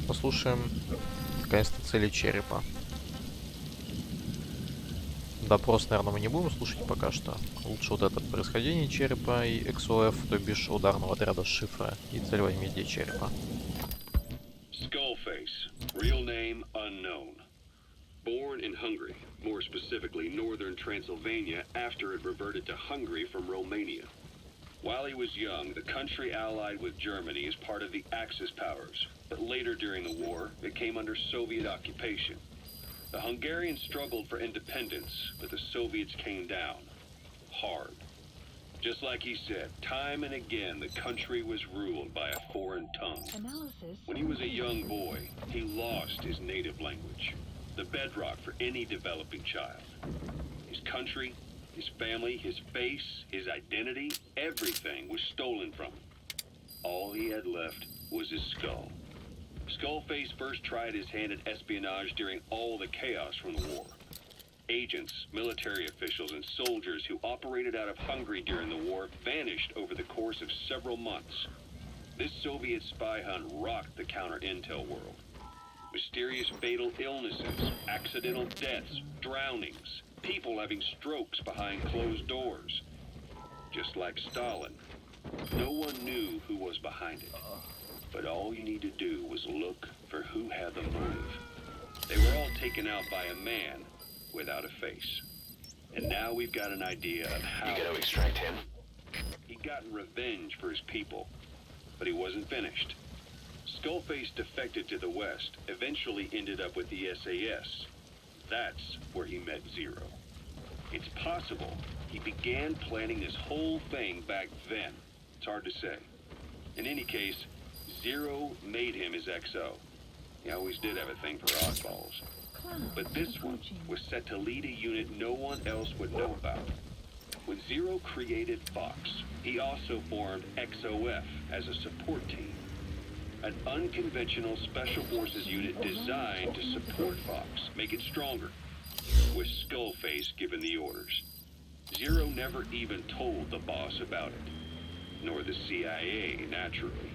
Послушаем наконец-то цели черепа. Допрос, наверное, мы не будем слушать пока что. Лучше вот это происхождение черепа и XOF, то бишь ударного отряда шифра и целевое медиа черепа. Skullface, real name unknown. Born in Hungary, more specifically northern Transylvania, after it reverted to Hungary from Romania. While he was young, the country allied with Germany as part of the Axis powers, but later during the war, it came under Soviet occupation. The Hungarians struggled for independence, but the Soviets came down hard. Just like he said, time and again the country was ruled by a foreign tongue. When he was a young boy, he lost his native language, the bedrock for any developing child. His country, his family, his face, his identity, everything was stolen from him. All he had left was his skull. Skullface first tried his hand at espionage during all the chaos from the war. Agents, military officials, and soldiers who operated out of Hungary during the war vanished over the course of several months. This Soviet spy hunt rocked the counter-intel world. Mysterious fatal illnesses, accidental deaths, drownings, people having strokes behind closed doors. Just like Stalin, no one knew who was behind it. But all you need to do was look for who had the motive. They were all taken out by a man without a face. And now we've got an idea of how... You gotta extract him. He'd gotten revenge for his people, but he wasn't finished. Skullface defected to the West, eventually ended up with the SAS. That's where he met Zero. It's possible he began planning this whole thing back then. It's hard to say. In any case, Zero made him his XO. He always did have a thing for oddballs. But this one was set to lead a unit no one else would know about. When Zero created Fox, he also formed XOF as a support team. An unconventional special forces unit designed to support Fox, make it stronger, with Skullface given the orders. Zero never even told the boss about it, nor the CIA, naturally.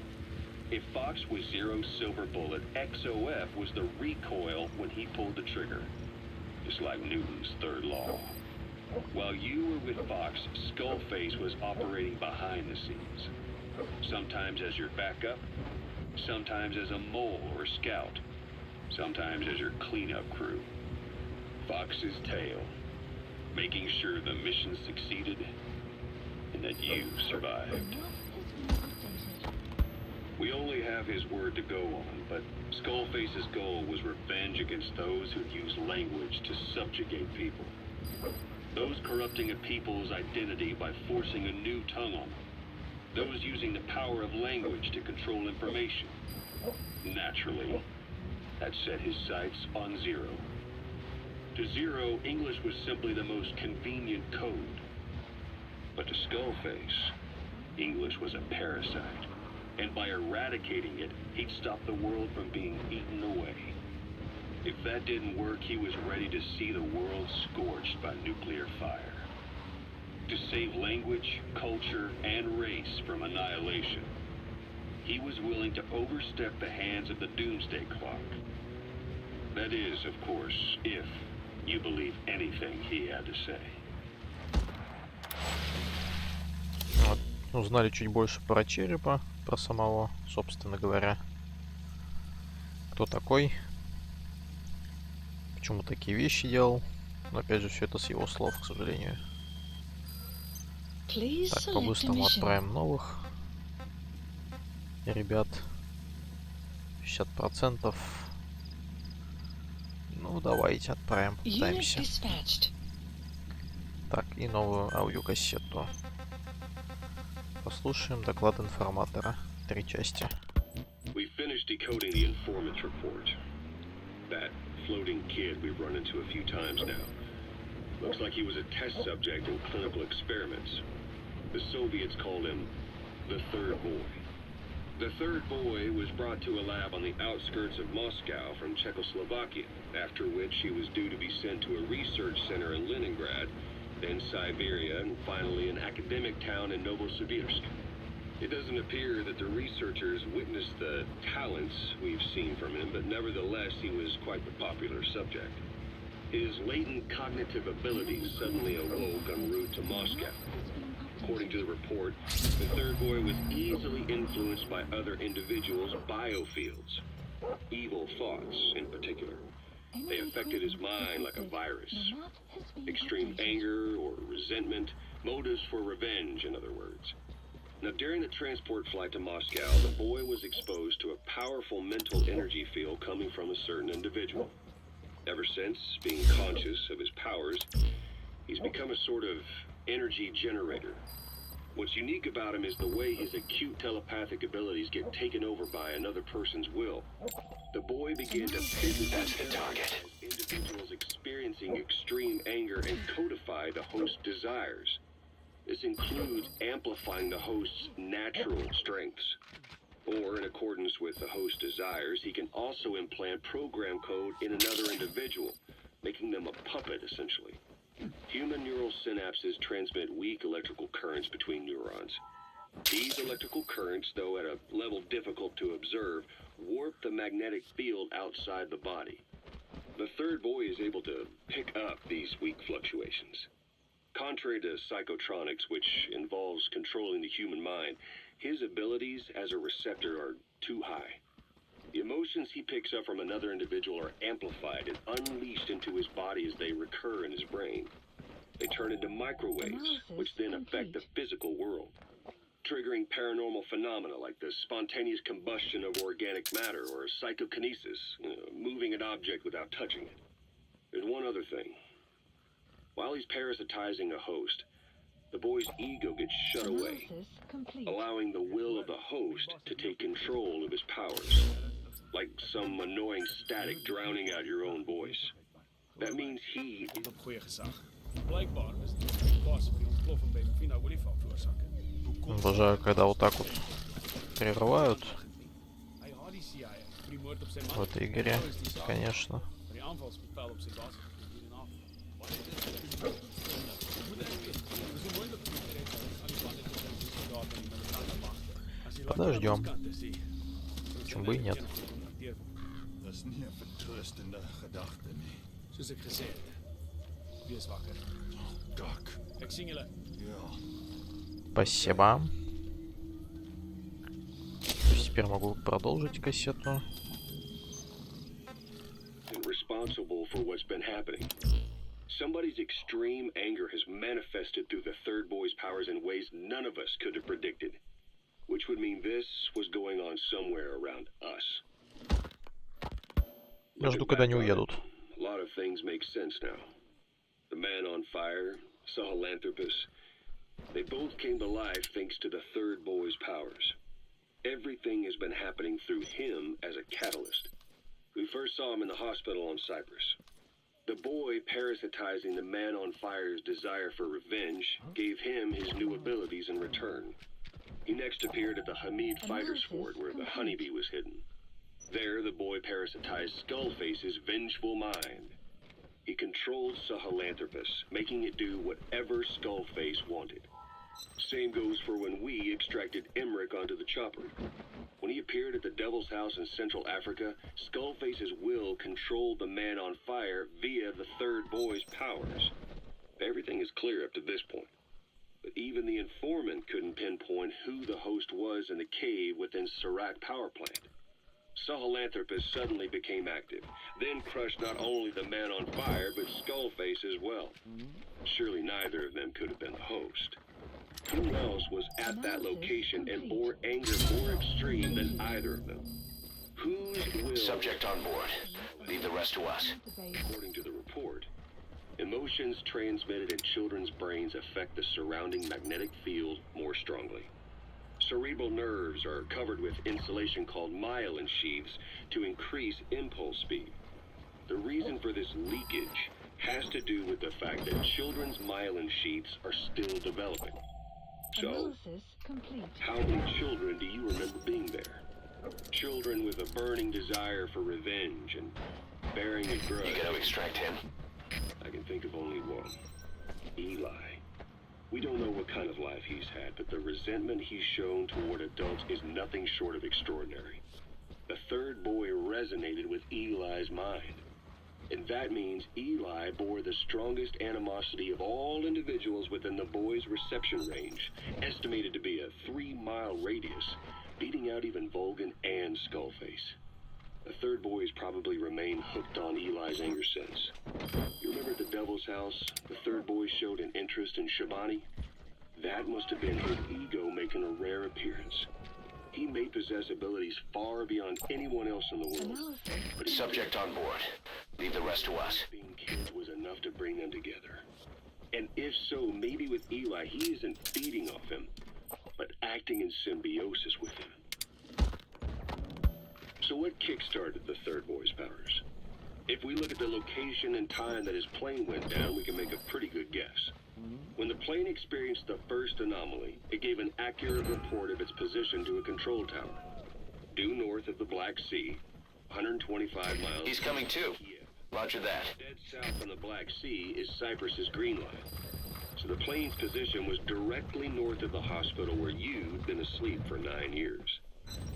If Fox was Zero's silver bullet, XOF was the recoil when he pulled the trigger, just like Newton's third law. While you were with Fox, Skullface was operating behind the scenes, sometimes as your backup, sometimes as a mole or scout, sometimes as your cleanup crew. Fox's tail, making sure the mission succeeded and that you survived. We only have his word to go on, but Skullface's goal was revenge against those who use language to subjugate people. Those corrupting a people's identity by forcing a new tongue on them. Those using the power of language to control information. Naturally, that set his sights on Zero. To Zero, English was simply the most convenient code. But to Skullface, English was a parasite. And by eradicating it, he'd stop the world from being eaten away. If that didn't work, he was ready to see the world scorched by nuclear fire. To save language, culture, and race from annihilation, he was willing to overstep the hands of the doomsday clock. That is, of course, if you believe anything he had to say. Вот. Узнали чуть больше про черепа, про самого, собственно говоря. Кто такой? Почему такие вещи делал? Но опять же, все это с его слов, к сожалению. Так, по-быстрому отправим новых ребят. 50%. Ну, Ну, давайте отправим, Unit пытаемся. dispatched. Так, и новую аудиокассету. Послушаем доклад информатора. 3 части. We finished decoding the informant's report. That floating kid we've run into a few times now. Looks like he was a test subject in clinical experiments. The Soviets called him the Third Boy. The Third Boy was brought to a lab on the outskirts of Moscow from Czechoslovakia, after which he was due to be sent to a research center in Leningrad, then Siberia, and finally an academic town in Novosibirsk. It doesn't appear that the researchers witnessed the talents we've seen from him, but nevertheless he was quite the popular subject. His latent cognitive abilities suddenly awoke en route to Moscow. According to the report, the Third Boy was easily influenced by other individuals' biofields. Evil thoughts, in particular. They affected his mind like a virus. Extreme anger or resentment, motives for revenge, in other words. Now, during the transport flight to Moscow, the boy was exposed to a powerful mental energy field coming from a certain individual. Ever since, being conscious of his powers, he's become a sort of energy generator. What's unique about him is the way his acute telepathic abilities get taken over by another person's will. The boy began to That's the target. individuals experiencing extreme anger and codify the host's desires. This includes amplifying the host's natural strengths. Or, in accordance with the host's desires, he can also implant program code in another individual, making them a puppet, essentially. Human neural synapses transmit weak electrical currents between neurons. These electrical currents, though at a level difficult to observe, warp the magnetic field outside the body. The Third Boy is able to pick up these weak fluctuations. Contrary to psychotronics, which involves controlling the human mind, his abilities as a receptor are too high. The emotions he picks up from another individual are amplified and unleashed into his body as they recur in his brain. They turn into microwaves, which then affect the physical world, triggering paranormal phenomena like the spontaneous combustion of organic matter or psychokinesis, moving an object without touching it. There's one other thing. While he's parasitizing a host, the boy's ego gets shut away, allowing the will of the host to take control of his powers, like some annoying static drowning out your own voice. That means he... Blijkbaar is het pas при ontploffing bij een Vina Wolifau veroorzaken. Обожаю, когда вот так вот прерывают Hij had die CIA voor die moord op zijn в man. этой игре, конечно. Van die aanvalsbevel op zijn basis goedenavond. Подождем. Почему бы и нет. Dat is niet een vertrustende gedachte, nee. Zoals ik gezegd heb. Wees wakker. Dak. Ik zing jullie. Ja. Спасибо. То есть теперь могу продолжить кассету. Responsible for what's been happening. Somebody's extreme anger has manifested through the Third Boy's powers in ways none of us could have predicted. Which would mean this was going on somewhere around us. Я жду, когда они уедут. A lot of things make sense now. The man on fire, Sahelanthropus, they both came to life thanks to the Third Boy's powers. Everything has been happening through him as a catalyst. We first saw him in the hospital on Cyprus. The boy parasitizing the man on fire's desire for revenge gave him his new abilities in return. He next appeared at the Hamid Fighters Fort where the honeybee was hidden. There, the boy parasitized Skullface's vengeful mind. He controlled Sahelanthropus, making it do whatever Skullface wanted. Same goes for when we extracted Emmerich onto the chopper. When he appeared at the Devil's House in Central Africa, Skullface's will controlled the man on fire via the Third Boy's powers. Everything is clear up to this point. But even the informant couldn't pinpoint who the host was in the cave within Serac power plant. Sahelanthropus suddenly became active, then crushed not only the man on fire, but Skullface as well. Surely neither of them could have been the host. Who else was at that location and bore anger more extreme than either of them? Whose will... Subject on board. Leave the rest to us. According to the report, emotions transmitted in children's brains affect the surrounding magnetic field more strongly. Cerebral nerves are covered with insulation called myelin sheaths to increase impulse speed. The reason for this leakage has to do with the fact that children's myelin sheaths are still developing. So, how many children do you remember being there? Children with a burning desire for revenge and bearing a grudge. You gotta extract him. I can think of only one. Eli. We don't know what kind of life he's had, but the resentment he's shown toward adults is nothing short of extraordinary. The third boy resonated with Eli's mind. And that means Eli bore the strongest animosity of all individuals within the boy's reception range, estimated to be a 3-mile radius, beating out even Volgan and Skullface. The third boy has probably remained hooked on Eli's anger since. You remember at the Devil's House, the third boy showed an interest in Shabani? That must have been his ego making a rare appearance. He may possess abilities far beyond anyone else in the world. But subject on board. Leave the rest to us. Being killed was enough to bring them together. And if so, maybe with Eli, he isn't feeding off him, but acting in symbiosis with him. So what kickstarted the third boy's powers? If we look at the location and time that his plane went down, we can make a pretty good guess. When the plane experienced the first anomaly, it gave an accurate report of its position to a control tower. Due north of the Black Sea, 125 miles... He's coming too. Roger that. Dead south on the Black Sea is Cyprus's Green Line. So the plane's position was directly north of the hospital where you'd been asleep for 9 years.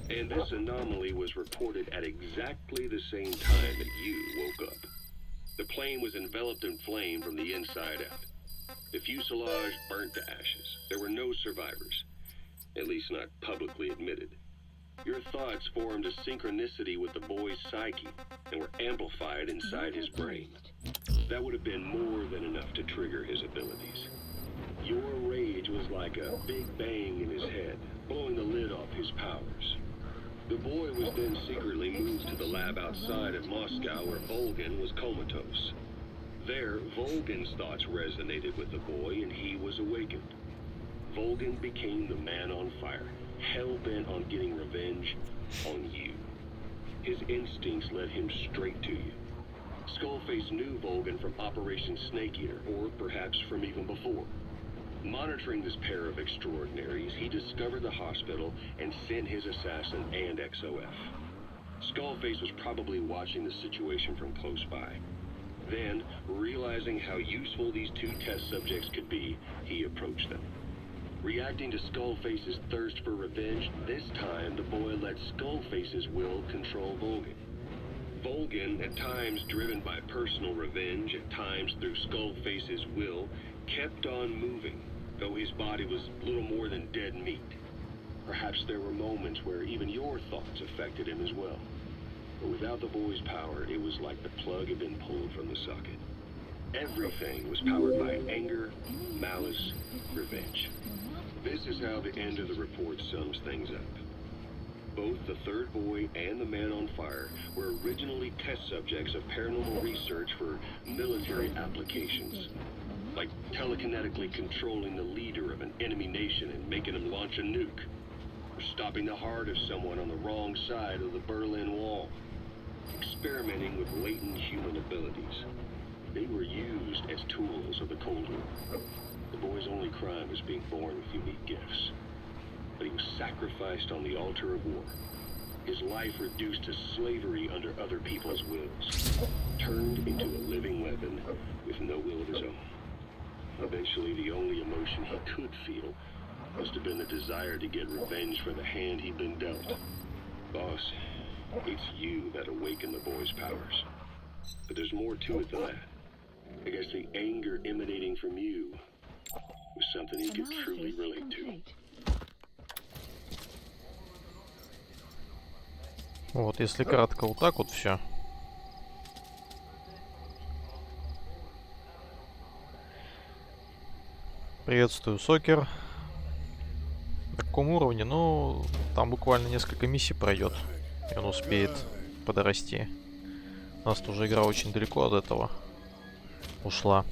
And this anomaly was reported at exactly the same time that you woke up. The plane was enveloped in flame from the inside out. The fuselage burnt to ashes. There were no survivors, at least not publicly admitted. Your thoughts formed a synchronicity with the boy's psyche and were amplified inside his brain. That would have been more than enough to trigger his abilities. Your rage was like a big bang in his head, blowing the lid off his powers. The boy was then secretly moved to the lab outside of Moscow where Volgan was comatose. There, Volgan's thoughts resonated with the boy and he was awakened. Volgan became the man on fire, hell-bent on getting revenge on you. His instincts led him straight to you. Skullface knew Volgan from Operation Snake Eater, or perhaps from even before. Monitoring this pair of extraordinaries, he discovered the hospital and sent his assassin and XOF. Skullface was probably watching the situation from close by. Then, realizing how useful these two test subjects could be, he approached them. Reacting to Skullface's thirst for revenge, this time the boy let Skullface's will control Volgan. Volgan, at times driven by personal revenge, at times through Skullface's will, kept on moving, though his body was little more than dead meat. Perhaps there were moments where even your thoughts affected him as well. But without the boy's power, it was like the plug had been pulled from the socket. Everything was powered by anger, malice, revenge. This is how the end of the report sums things up. Both the third boy and the man on fire were originally test subjects of paranormal research for military applications, like telekinetically controlling the leader of an enemy nation and making him launch a nuke, or stopping the heart of someone on the wrong side of the Berlin Wall, experimenting with latent human abilities. They were used as tools of the Cold War. The boy's only crime was being born with unique gifts. But he was sacrificed on the altar of war. His life reduced to slavery under other people's wills. Turned into a living weapon with no will of his own. Eventually, the only emotion he could feel must have been the desire to get revenge for the hand he'd been dealt. Boss, it's you that awakened the boy's powers. But there's more to it than that. I guess the anger emanating from you was something he could truly relate to. Вот, если кратко, вот так вот все. Приветствую, Сокер. На каком уровне? Ну, там буквально несколько миссий пройдет, и он успеет подрасти. У нас уже игра очень далеко от этого ушла.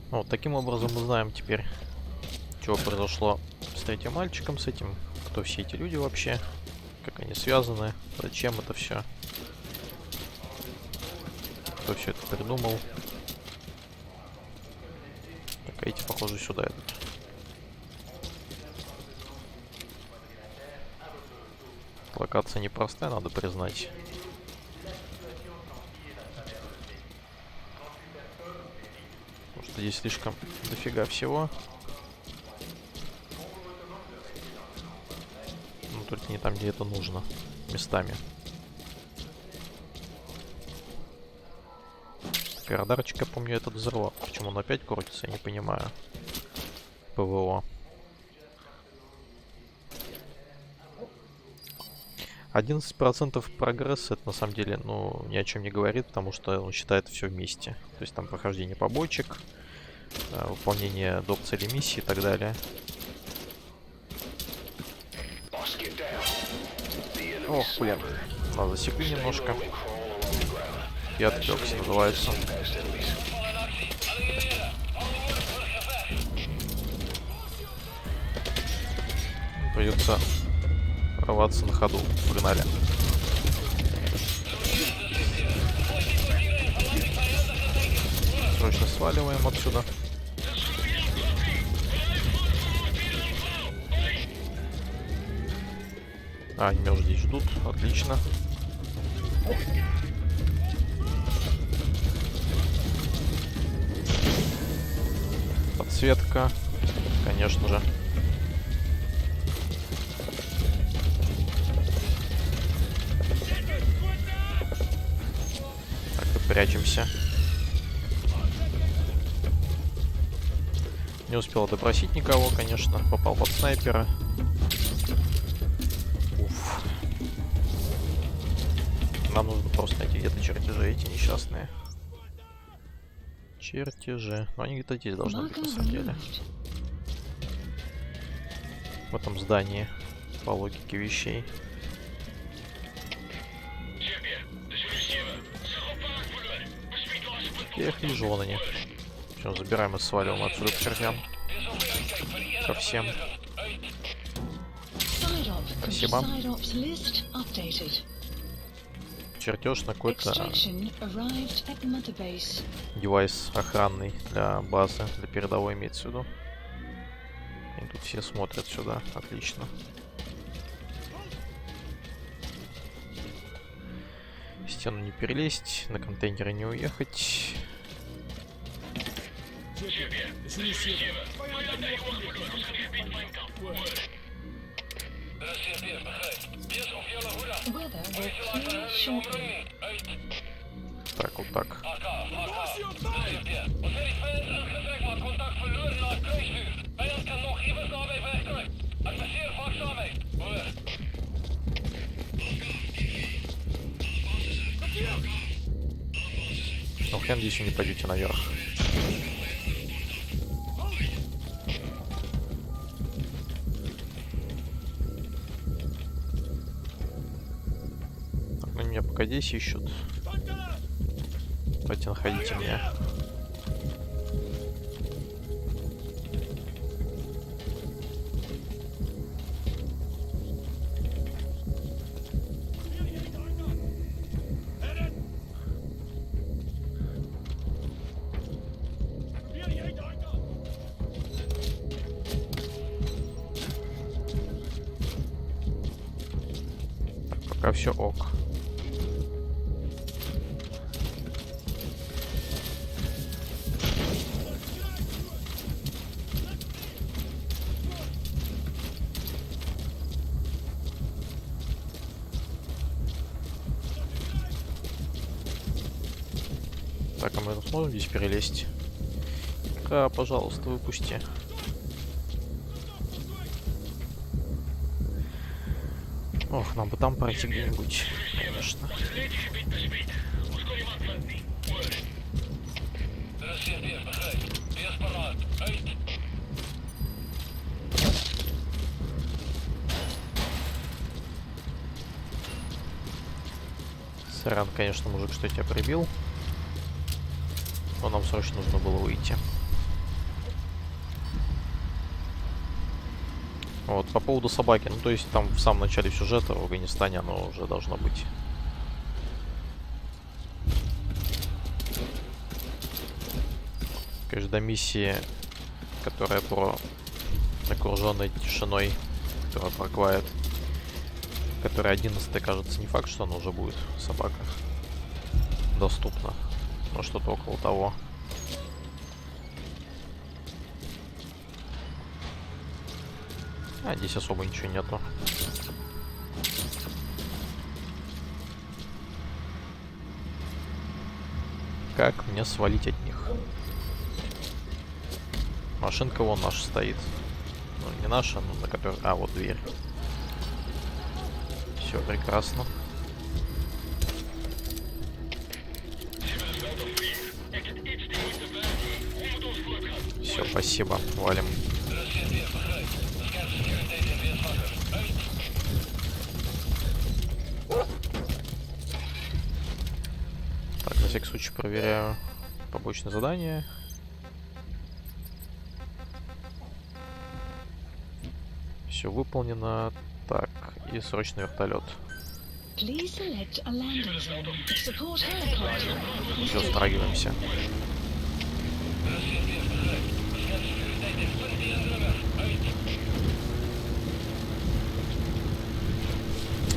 Вот таким образом мы знаем теперь, что произошло с третьим мальчиком, с этим, кто все эти люди вообще, как они связаны, зачем это все, кто все это придумал. Так, а эти, похоже, сюда идут. Локация непростая, надо признать. Потому что здесь слишком дофига всего. Ну, только не там, где это нужно. Местами. Радарчик, я помню, этот взорвал. Почему он опять крутится, я не понимаю. ПВО. 11% прогресса, это на самом деле, ну, ни о чем не говорит, потому что он считает все вместе. То есть там прохождение побочек, выполнение доп. Целей миссии и так далее. Ох, блин, нас засекли немножко. И отвлекся, называется. Придется рваться на ходу. Погнали. Срочно сваливаем отсюда. А, они меня уже здесь ждут. Отлично. Подсветка. Конечно же. Прячемся. Не успел допросить никого, конечно. Попал под снайпера. Уф. Нам нужно просто найти где-то чертежи эти несчастные. Чертежи. Но они где-то здесь должны быть, на самом деле. В этом здании. По логике вещей. Я их вижу, вон они. Все, забираем и сваливаем отсюда к чертям. Ко всем. Спасибо. Чертеж на какой-то девайс охранный для базы, для передовой имеется в виду. И тут все смотрят сюда. Отлично. Стену не перелезть, на контейнеры не уехать. Так, вот так. Ну хрен здесь еще не пойдете наверх. Так, ну меня пока здесь ищут. Давайте находите меня. Пока все ок. Так, а мы сможем здесь перелезть? Да, пожалуйста, выпусти. Ох, нам бы там пройти где-нибудь, конечно. Сорян, конечно, мужик, что я тебя прибил. Но нам срочно нужно было выйти. Вот, по поводу собаки. Ну, то есть там в самом начале сюжета в Афганистане оно уже должно быть. Конечно, до миссии, которая про окруженной тишиной, которая проквает, которая 11, кажется, не факт, что она уже будет собака доступна. Но что-то около того. А здесь особо ничего нету. Как мне свалить от них? Машинка вон наша стоит. Ну, не наша, но на которой... А, вот дверь. Все прекрасно. Все, спасибо. Валим. Так, на всякий случай проверяю побочное задание. Все выполнено. Так, и срочный вертолет. Все, страгиваемся.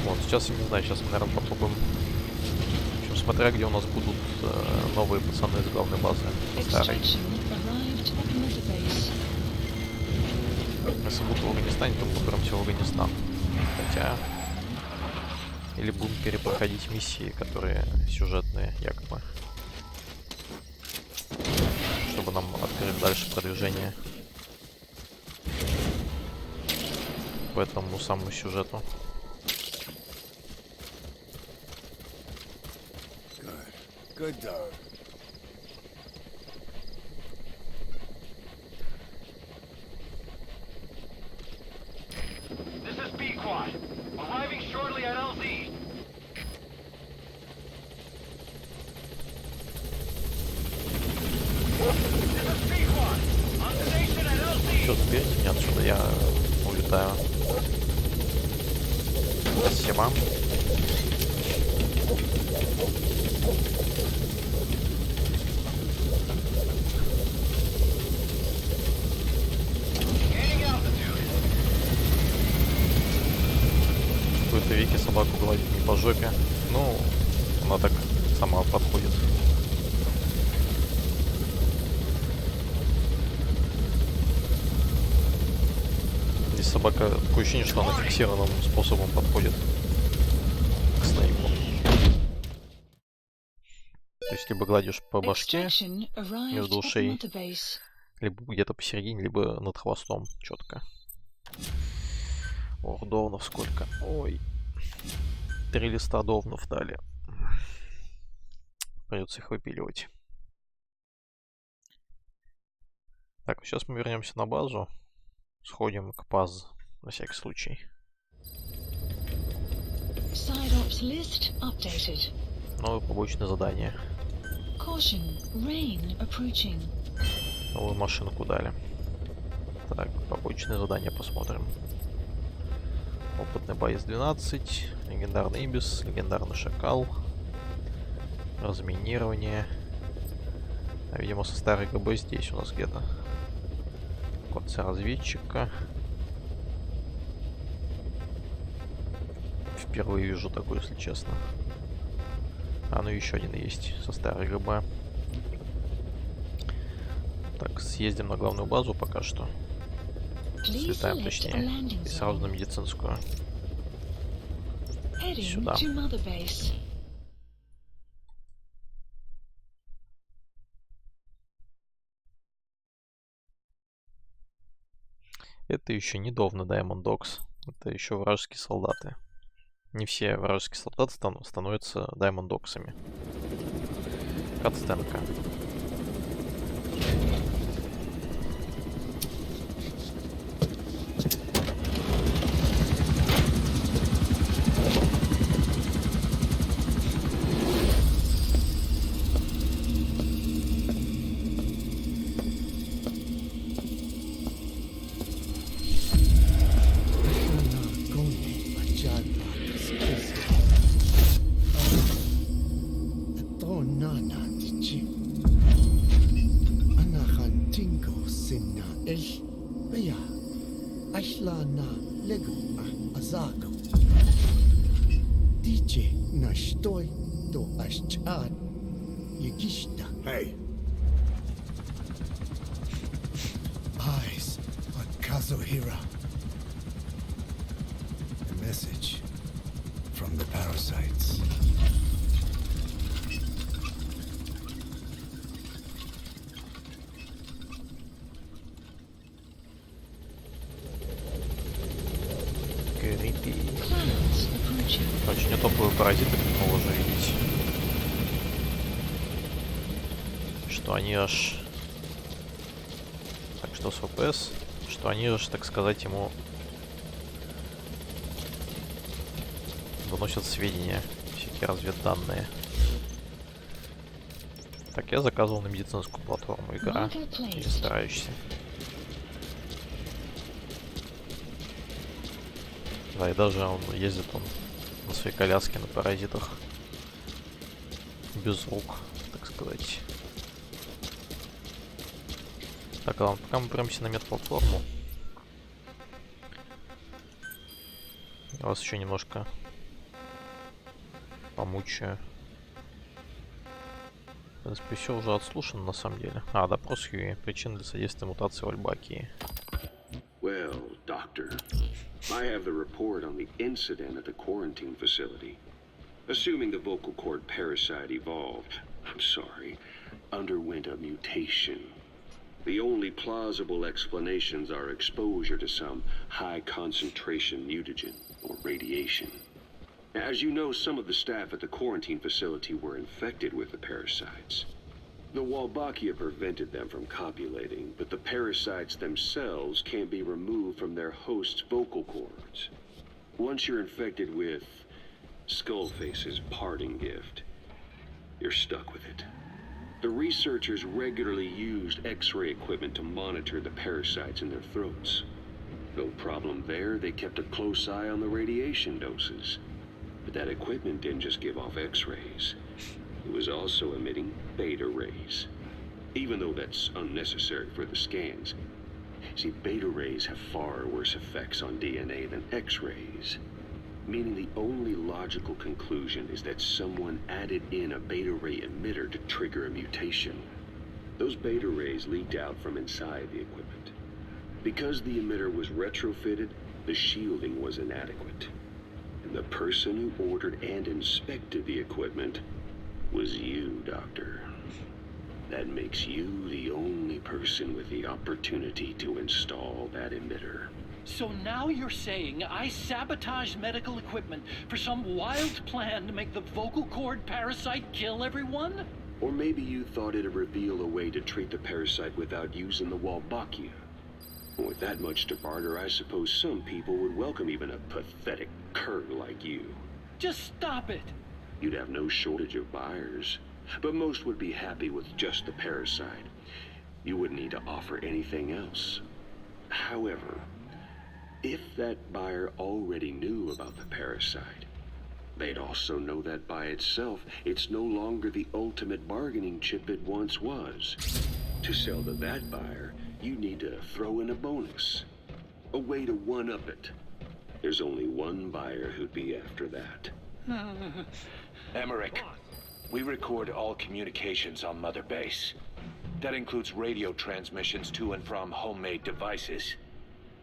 Вот, сейчас я не знаю, сейчас мы, наверное, попробуем. В общем, смотря где у нас будут новые пацаны из главной базы. Старые. Если будут в Афганистане, то мы выберемся в Афганистан. Хотя... Или будем перепроходить миссии, которые сюжетные, якобы. Чтобы нам открыть дальше продвижение по этому самому сюжету. Good dog. This is B-Quad. Arriving shortly at LZ. This is B-Quad. On station at LZ. Все, заберите меня отсюда, я улетаю. Спасибо. Какой-то Вики собаку гладит не по жопе. Ну, она так сама подходит. Здесь собака, такое ощущение, что она фиксированным способом подходит к снейпу. То есть либо гладишь по башке между ушей, либо где-то посередине, либо над хвостом четко. Ох, довнов сколько. Ой. 3 листа довнов дали. Придется их выпиливать. Так, сейчас мы вернемся на базу. Сходим к ПАЗ на всякий случай. Новое побочное задание. Новую машинку дали. Так, побочное задание посмотрим. Опытный боец 12, легендарный Ибис, легендарный Шакал, разминирование. А, видимо, со старой ГБ здесь у нас где-то. Кодцы разведчика. Впервые вижу такое, если честно. А, ну еще один есть со старой ГБ. Так, съездим на главную базу пока что. Слетаем, точнее, и сразу на медицинскую. Сюда. Это еще не Довна Diamond Dogs. Это еще вражеские солдаты. Не все вражеские солдаты становятся Diamond Dogs'ами. Катстенка. nana tichi. Anahan tingo sinna ish. Baya. Ashla na legu azago. DJ nashtoy do ashchad. Yigishta. Hey. Eyes on Kazuhira. A message from the parasites. Очень топовые паразиты, как мы уже видите. Что они аж... Так, что с ВПС? Что они аж, так сказать, ему... выносят сведения, всякие разведданные. Так, я заказывал на медицинскую платформу игра. Или старающийся. Да, и даже он ездит на своей коляске на паразитах. Без рук, так сказать. Так, ладно, пока мы прямся на медплатформу. Я вас еще немножко помучаю. В принципе, все уже отслушано на самом деле. А, допрос Хьюи. Причины для содействия мутации в Альбакии. Well, Doctor, I have the report on the incident at the quarantine facility. Assuming the vocal cord parasite underwent a mutation. The only plausible explanations are exposure to some high-concentration mutagen or radiation. As you know, some of the staff at the quarantine facility were infected with the parasites. The Wolbachia prevented them from copulating, but the parasites themselves can't be removed from their host's vocal cords. Once you're infected with Skullface's parting gift, you're stuck with it. The researchers regularly used X-ray equipment to monitor the parasites in their throats. No problem there, they kept a close eye on the radiation doses. But that equipment didn't just give off X-rays. It was also emitting beta rays. Even though that's unnecessary for the scans. See, beta rays have far worse effects on DNA than X-rays. Meaning the only logical conclusion is that someone added in a beta ray emitter to trigger a mutation. Those beta rays leaked out from inside the equipment. Because the emitter was retrofitted, the shielding was inadequate. And the person who ordered and inspected the equipment was you, Doctor. That makes you the only person with the opportunity to install that emitter. So now you're saying I sabotaged medical equipment for some wild plan to make the vocal cord parasite kill everyone? Or maybe you thought it'd reveal a way to treat the parasite without using the Wolbachia. With that much to barter, I suppose some people would welcome even a pathetic cur like you. Just stop it! You'd have no shortage of buyers, but most would be happy with just the parasite. You wouldn't need to offer anything else. However, if that buyer already knew about the parasite, they'd also know that by itself, it's no longer the ultimate bargaining chip it once was. To sell to that buyer, you need to throw in a bonus. A way to one-up it. There's only one buyer who'd be after that. Emmerich, we record all communications on Mother Base. That includes radio transmissions to and from homemade devices.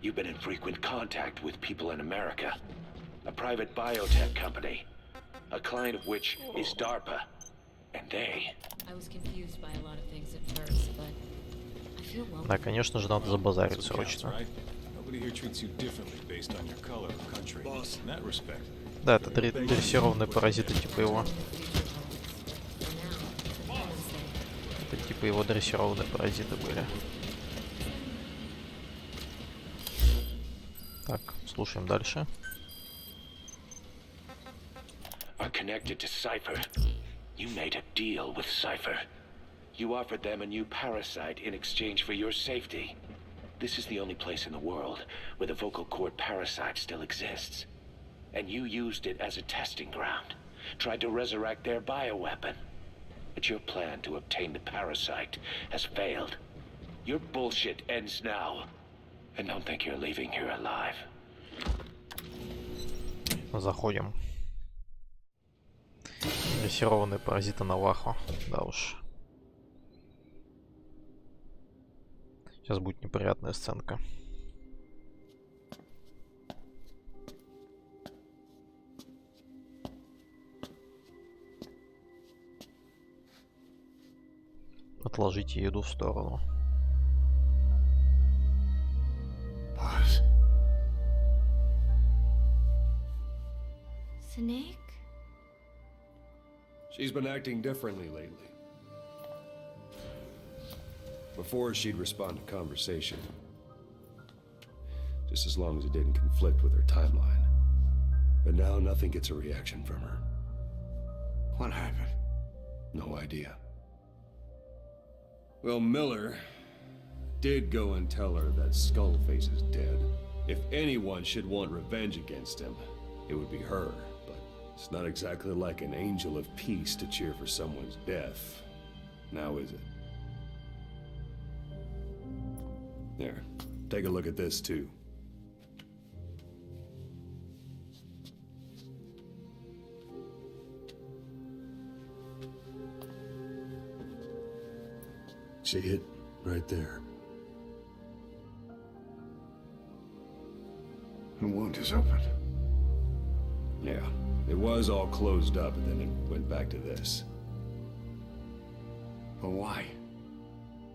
You've been in frequent contact with people in America. A private biotech company. A client of which is DARPA. And they... I was confused by a lot of things at first, but I feel well. Да, конечно же, надо забазарить срочно. Да, это дрессированные паразиты типа его. Это типа его дрессированные паразиты были. Так, слушаем дальше. Are connected to Cypher. You made a deal with Cypher. You offered them a new parasite in exchange for your safety. This is the only place in the world where the vocal cord parasite still exists. And you used it as a testing ground. Tried to resurrect their bioweapon. But your plan to obtain the parasite has failed. Your bullshit ends now. And don't think you're leaving here alive. Заходим. Дрессированные паразиты Навахо. Да уж. Сейчас будет неприятная сценка. Отложите еду в сторону. Snake? She's been acting differently lately. Before, she'd respond to conversation. Just as long as it didn't conflict with her timeline. But now nothing gets a reaction from her. What happened? No idea. Well, Miller did go and tell her that Skullface is dead. If anyone should want revenge against him, it would be her. But it's not exactly like an angel of peace to cheer for someone's death. Now is it? There. Take a look at this, too. See it? Right there. The wound is open. Yeah. It was all closed up, and then it went back to this. But why?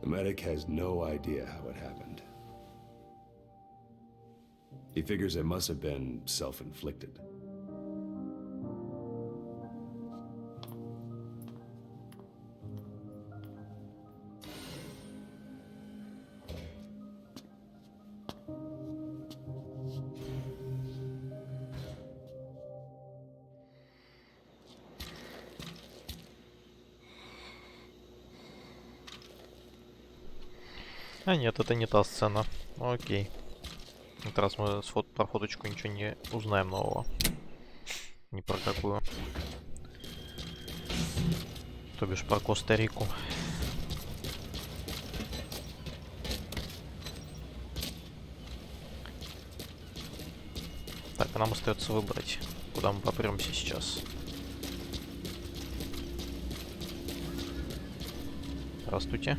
The medic has no idea how it happened. He figures it must have been self-inflicted. А нет, это не та сцена. Окей. В этот раз мы про фоточку ничего не узнаем нового. Ни про какую. То бишь про Коста-Рику. Так, а нам остается выбрать, куда мы попремся сейчас. Здравствуйте.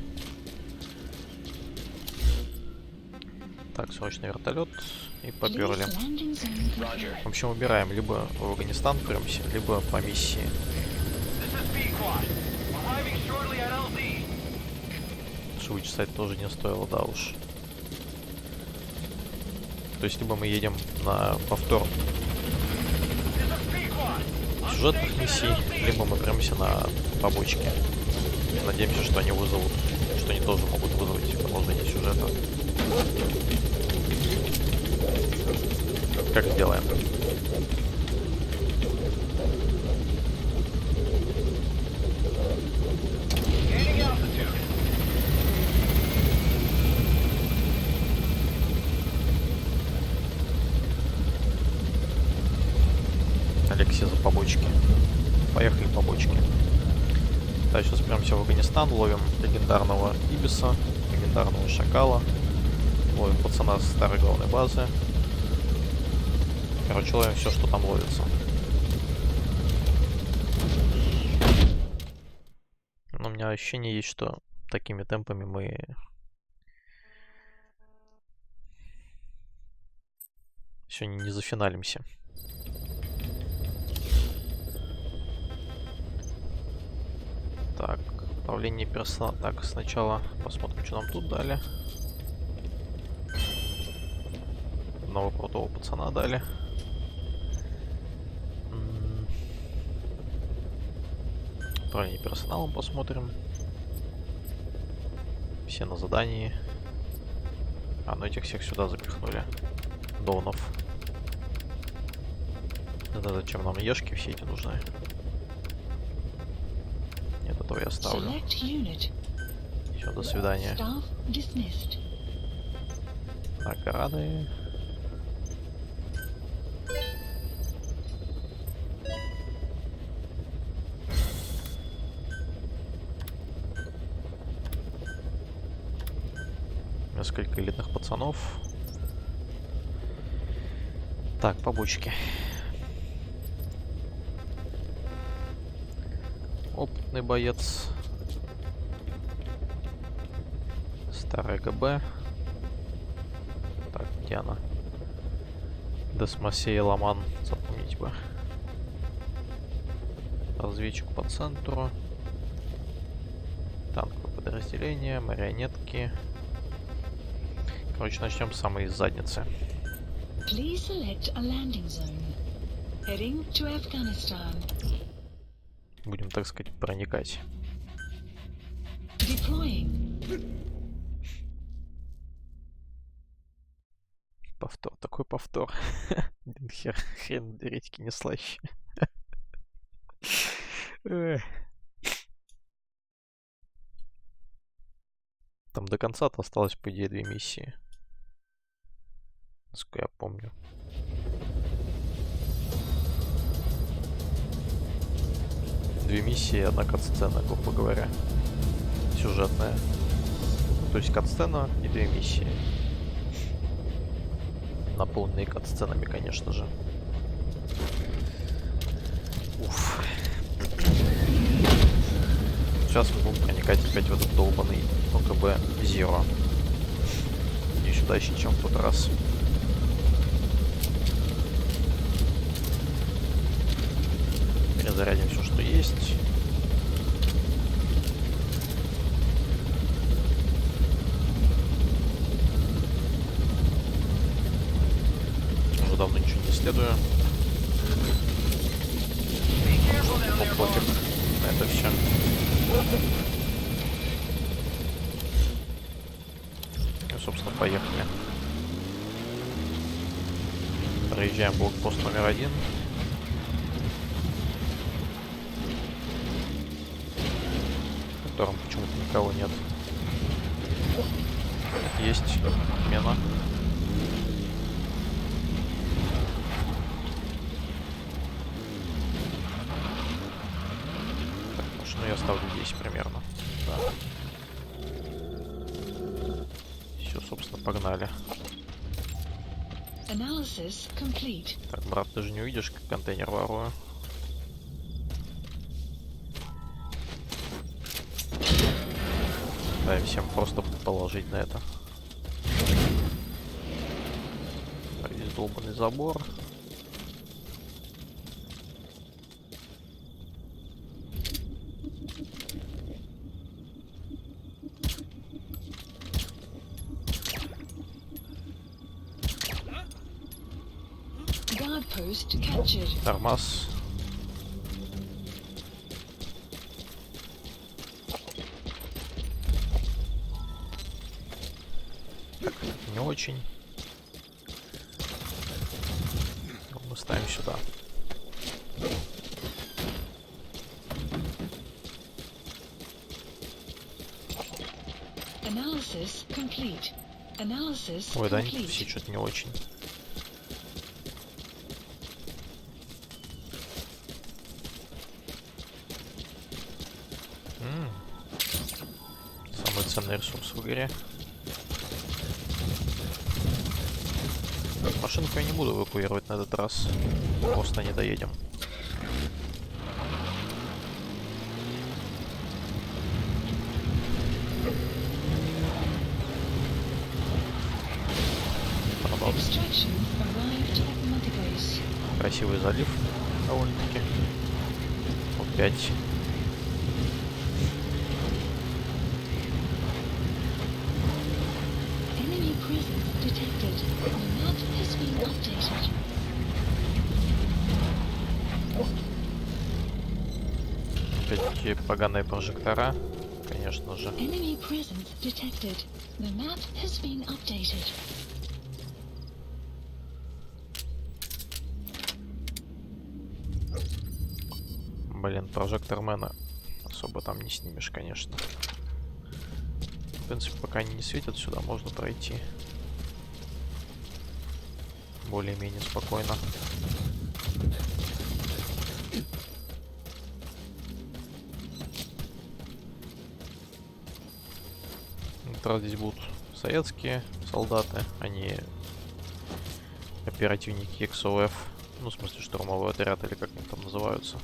Так, срочный вертолет и поперли. В общем, выбираем, либо в Афганистан премся, либо по миссии. Швы чесать тоже не стоило, да уж. То есть, либо мы едем на повтор сюжетных миссий, либо мы премся на побочки. Надеемся, что они вызовут, что они тоже могут вызвать продолжение сюжета. Как сделаем? Алексей за побочки. Поехали побочки. Да, сейчас прямся в Афганистан, ловим легендарного Ибиса, легендарного Шакала. Ловим пацана с старой главной базы. Короче, ловим все, что там ловится. Но у меня ощущение есть, что такими темпами мы сегодня не зафиналимся. Так, управление персонала. Так, сначала посмотрим, что нам тут дали. Одного крутого пацана дали. Управление персоналом посмотрим. Все на задании. А, ну этих всех сюда запихнули. Донов. Это зачем нам ешки все эти нужны? Нет, этого я оставлю. Все, до свидания. Так, рады. Несколько элитных пацанов. Так, побочки. Опытный боец. Старая ГБ. Так, где она? Десмосей Ламан. Запомнить бы. Разведчик по центру. Танковое подразделение. Марионетки. Короче, начнем с самой задницы. Please select a landing zone. Heading to Afghanistan. Будем, так сказать, проникать. Deploying. Повтор, такой повтор. Хрен редьки не слаще. Там до конца-то осталось, по идее, 2 миссии. Насколько я помню. Две миссии и 1 катсцена, грубо говоря. Сюжетная. То есть катсцена и 2 миссии. Наполненные катсценами, конечно же. Уф. Сейчас мы будем проникать опять в этот долбанный ОКБ Zero. Еще дальше, чем в тот раз. Перезарядим все, что есть. Уже давно ничего не исследую. Пофиг на это все. И, собственно, поехали. Проезжаем блокпост номер 1. В котором почему-то никого нет. Есть мина. Так, машину я ставлю здесь примерно. Да. Все, собственно, погнали. Так, брат, ты же не увидишь, как контейнер ворую. Да, всем просто положить на это. Так, здесь долбанный забор. Тормоз. Так, не очень. Мы ставим сюда. Ой, да, все что-то не очень. Самый ценный ресурс в игре. Машинку я не буду эвакуировать на этот раз. Просто не доедем. Красивый залив довольно-таки. Опять. Опять эти поганые прожектора, конечно же. Блин, прожектормена особо там не снимешь, конечно. В принципе, пока они не светят сюда, можно пройти более-менее спокойно. Вот раз здесь будут советские солдаты, они оперативники XOF. Ну, в смысле, штурмовой отряд, или как они там называются.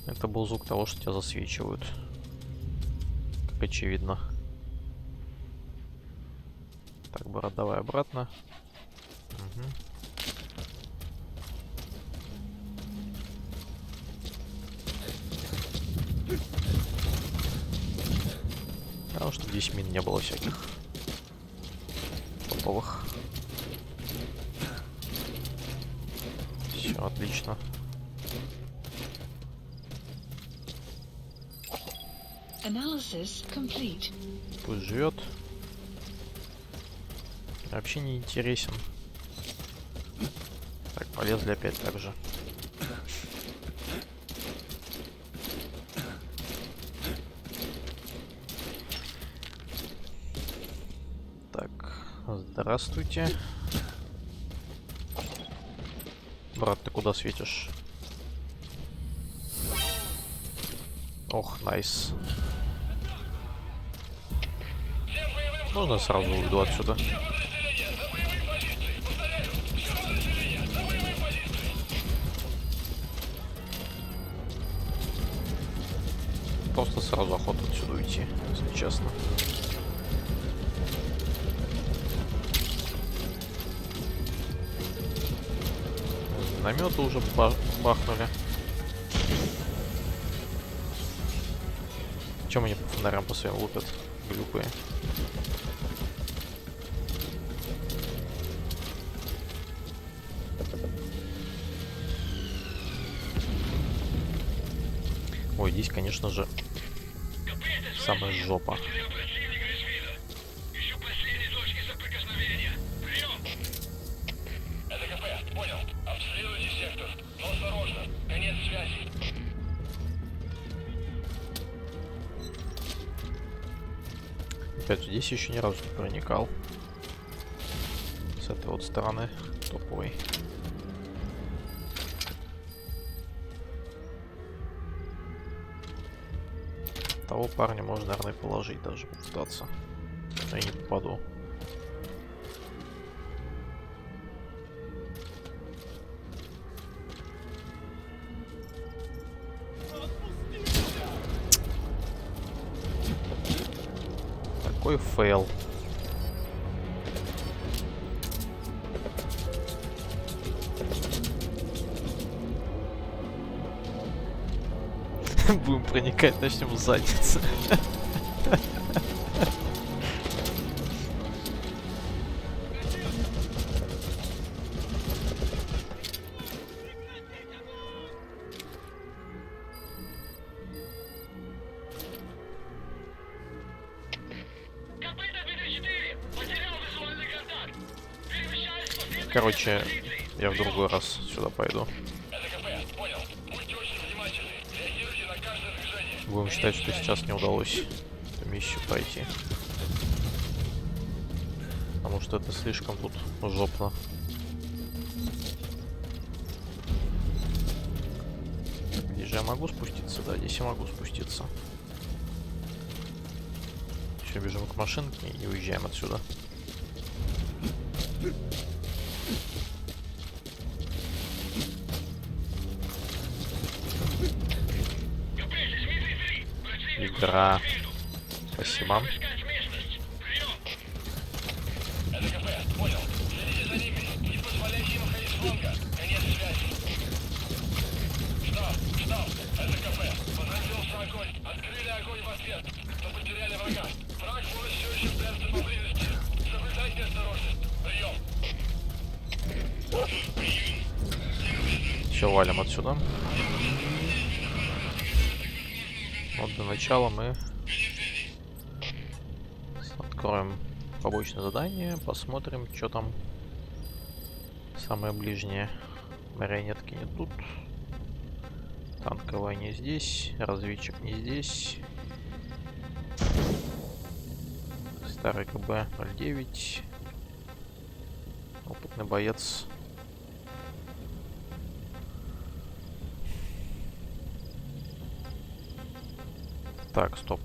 Это был звук того, что тебя засвечивают. Как очевидно. Так, брат, давай обратно. Угу. Потому что здесь мин не было всяких топовых. Все отлично. Analysis complete. Пусть живет. Вообще не интересен. Так, полезли опять так же. Так, здравствуйте. Брат, ты куда светишь? Ох, найс. Можно сразу уйду отсюда. Просто сразу охота отсюда уйти, если честно. Наметы уже бахнули. Чем они по фонарям по своим лупят? Глюпые. Ой, здесь, конечно же, самая жопа. Опять здесь еще ни разу не проникал. С этой вот стороны топовой. Того парня можно, наверное, положить даже, попытаться. Но я не попаду. Такой фейл. Будем проникать, начнем с задницы. Короче, я в другой раз сюда пойду. Будем считать, что сейчас не удалось эту миссию пройти. Потому что это слишком тут жопно. Здесь же я могу спуститься? Да, здесь я могу спуститься. Все, бежим к машинке и уезжаем отсюда. Игра. Спасибо. Все, валим отсюда. Вот для начала мы откроем побочное задание, посмотрим, что там самое ближнее. Марионетки не тут. Танковая не здесь. Разведчик не здесь. Старый КБ 09. Опытный боец. Так, стоп.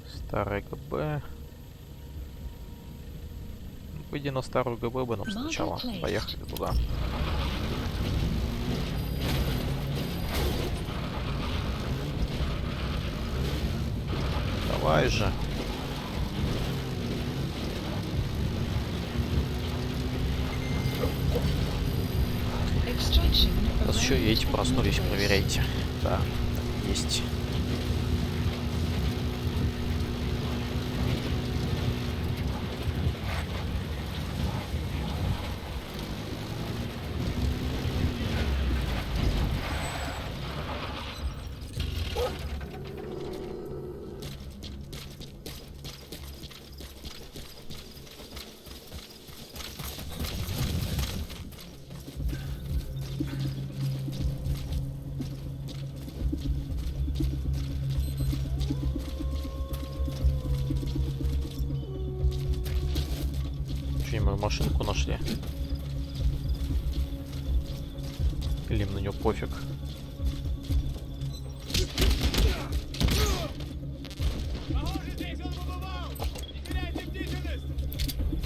Старый ГБ. Выйди на старую ГБ бы нам сначала. Поехали туда. Давай же. Сейчас еще и эти проснулись, проверяйте. Да, так есть. Мы машинку нашли. Или им на нее пофиг.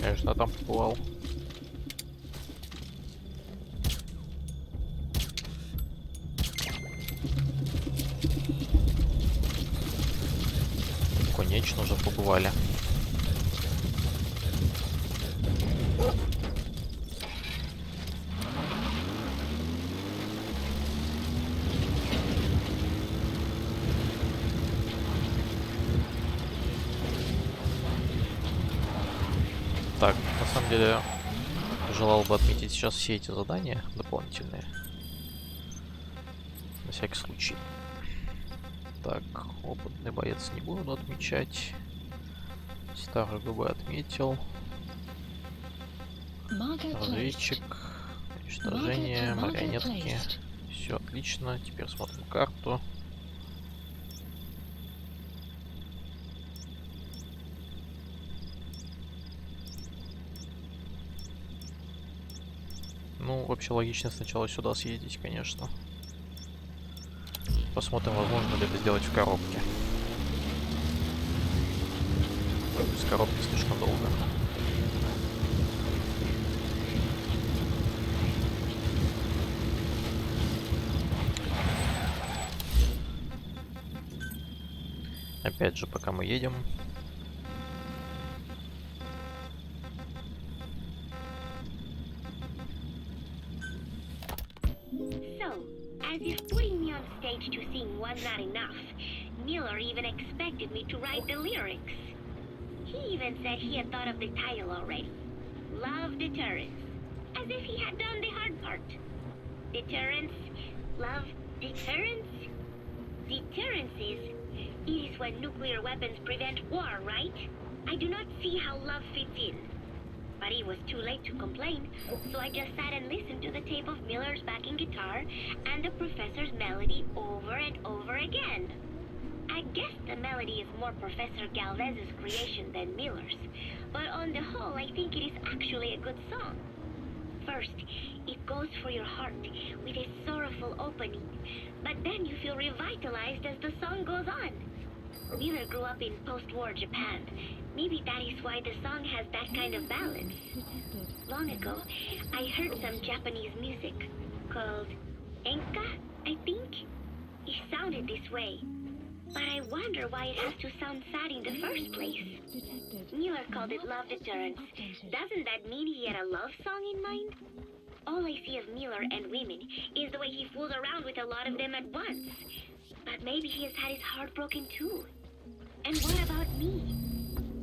Конечно, там побывал. Конечно же побывали. Так, на самом деле, желал бы отметить сейчас все эти задания дополнительные. На всякий случай. Так, опытный боец не буду отмечать. Старый ГБ отметил. Разведчик. Уничтожение, марионетки. Все отлично. Теперь смотрим карту. Ну, вообще логично сначала сюда съездить, конечно. Посмотрим, возможно ли это сделать в коробке. Без коробки слишком долго. Опять же, пока мы едем. As if putting me on stage to sing was not enough, Miller even expected me to write the lyrics. He even said he had thought of the title already. Love Deterrence. As if he had done the hard part. Deterrence? Love? Deterrence? Deterrence is... It is when nuclear weapons prevent war, right? I do not see how love fits in. But it was too late to complain, so I just sat and listened to the tape of Miller's backing guitar and the professor's melody over and over again. I guess the melody is more Professor Galvez's creation than Miller's, but on the whole I think it is actually a good song. First, it goes for your heart with a sorrowful opening, but then you feel revitalized as the song goes on. Miller grew up in post-war Japan. Maybe that is why the song has that kind of balance. Long ago, I heard some Japanese music called enka, I think. It sounded this way. But I wonder why it has to sound sad in the first place. Miller called it love deterrence. Doesn't that mean he had a love song in mind? All I see of Miller and women is the way he fools around with a lot of them at once. But maybe he has had his heart broken too. And what about me?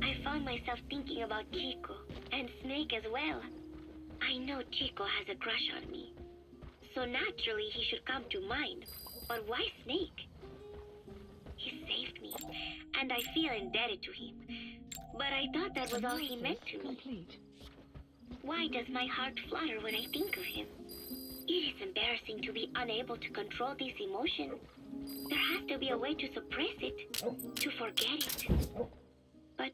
I found myself thinking about Chico and Snake as well. I know Chico has a crush on me. So naturally he should come to mind. But why Snake? He saved me, and I feel indebted to him. But I thought that was all he meant to me. Why does my heart flutter when I think of him? It is embarrassing to be unable to control this emotion. There has to be a way to suppress it, to forget it. But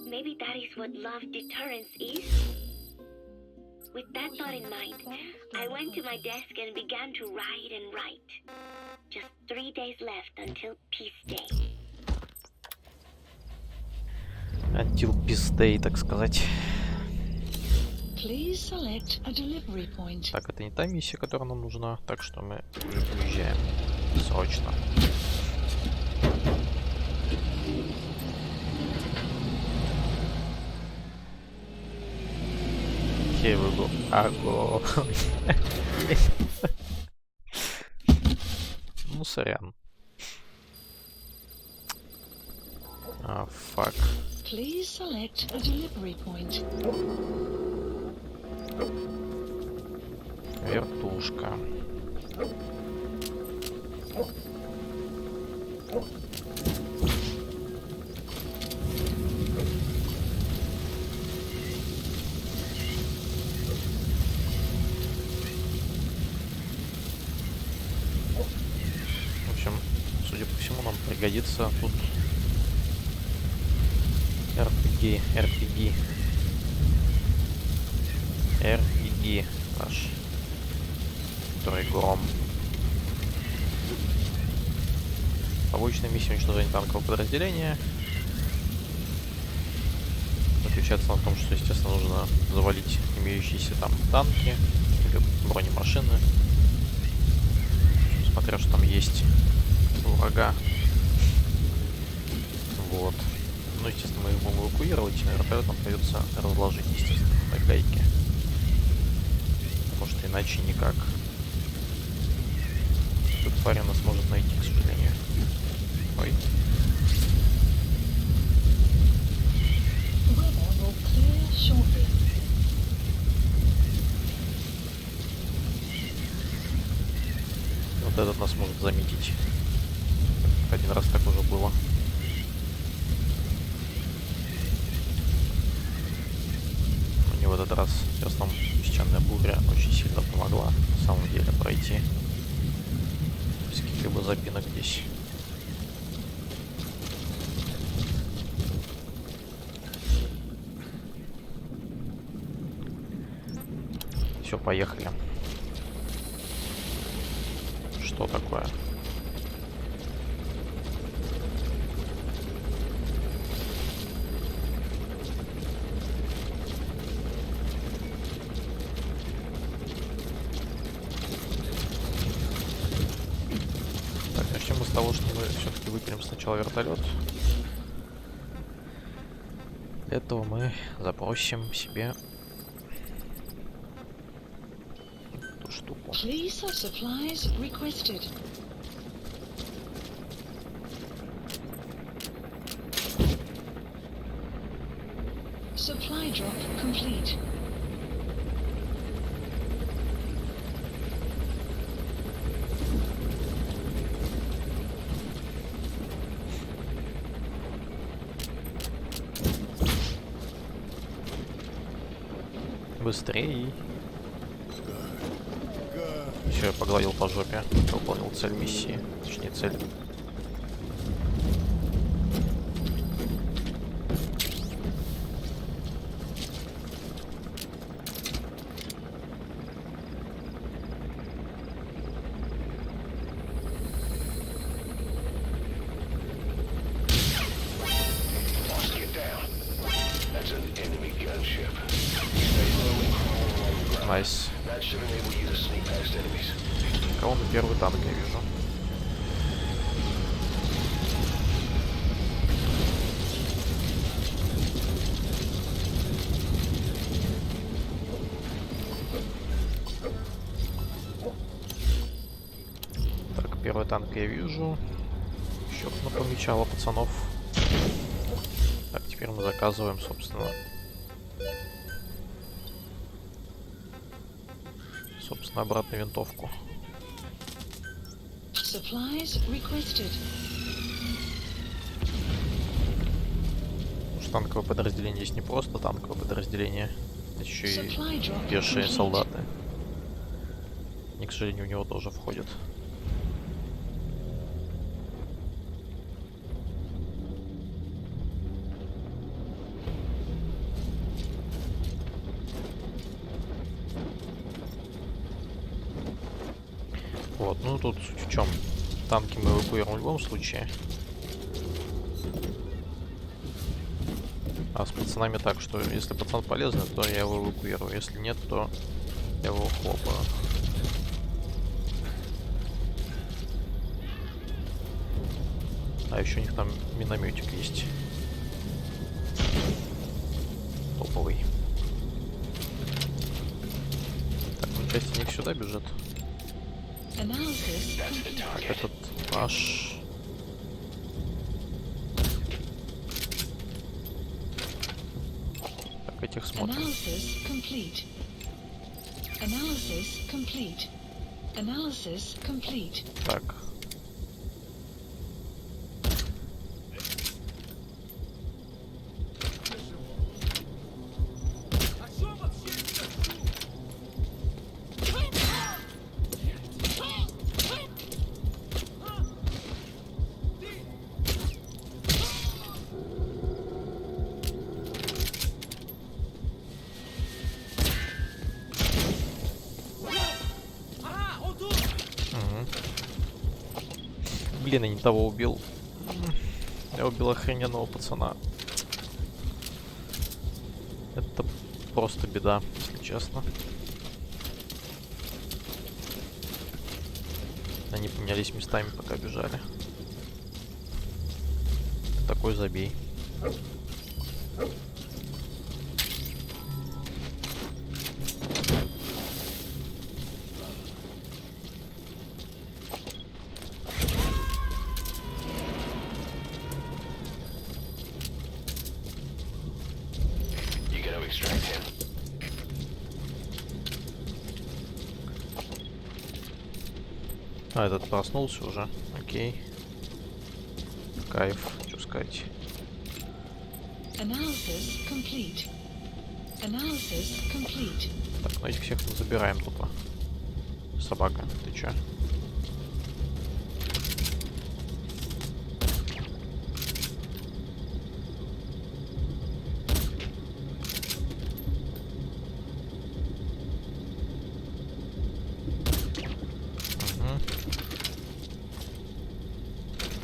maybe that is what love deterrence is? With that thought in mind, I went to my desk and began to write and write. Just 3 days left until Peace Day. Until Peace Day, так сказать. Please select a delivery point. Так, это не та миссия, которая нам нужна, так что мы уезжаем срочно. Here we go. Аго. Ну, сорян. А, фак. Please select a delivery point. Вертушка. В общем, судя по всему, нам пригодится тут RPG наш, который гром. Побочная миссия уничтожения танкового подразделения заключается в том, что, естественно, нужно завалить имеющиеся там танки или бронемашины, смотря что там есть у врага. Вот. Ну, естественно, мы их будем эвакуировать, и вертолет нам придется разложить, естественно, на гайки. Потому что иначе никак. Тут парень нас может найти, к сожалению. Ой. Вот этот нас может заметить. Один раз так уже было. Но не в этот раз. Сейчас нам песчаная буря очень сильно помогла на самом деле пройти. Без каких-либо запинок здесь. Все, поехали. Что такое? Так, начнем мы с того, что мы все-таки выберем сначала вертолет. Для этого мы запросим себе эту штуку. Please have supplies requested. Supply drop complete. Быстрее. Все, я погладил по жопе. Выполнил цель миссии. Точнее, цель. Найс. Кого на первый танк я вижу? Так, первый танк я вижу. Еще одно помечало пацанов. Так, теперь мы заказываем, собственно, обратную винтовку. Supplies requested. Потому что танковое подразделение здесь не просто танковое подразделение, здесь еще и пешие солдаты. Они, к сожалению, в него тоже входят. Вот, ну тут суть в чем. Танки мы эвакуируем в любом случае. А с пацанами так, что если пацан полезный, то я его эвакуирую. Если нет, то я его хлопаю. А еще у них там минометик есть. Топовый. Так, ну часть из них сюда бежит. Так, этот наш. Так, этих смотрим. Так. Блин, я не того убил. Я убил охрененного пацана. Это просто беда, если честно. Они поменялись местами, пока бежали. Такой забей. А, этот проснулся уже. Окей. Кайф, что сказать. Так, ну этих всех мы забираем тупо. Собака, ты чё?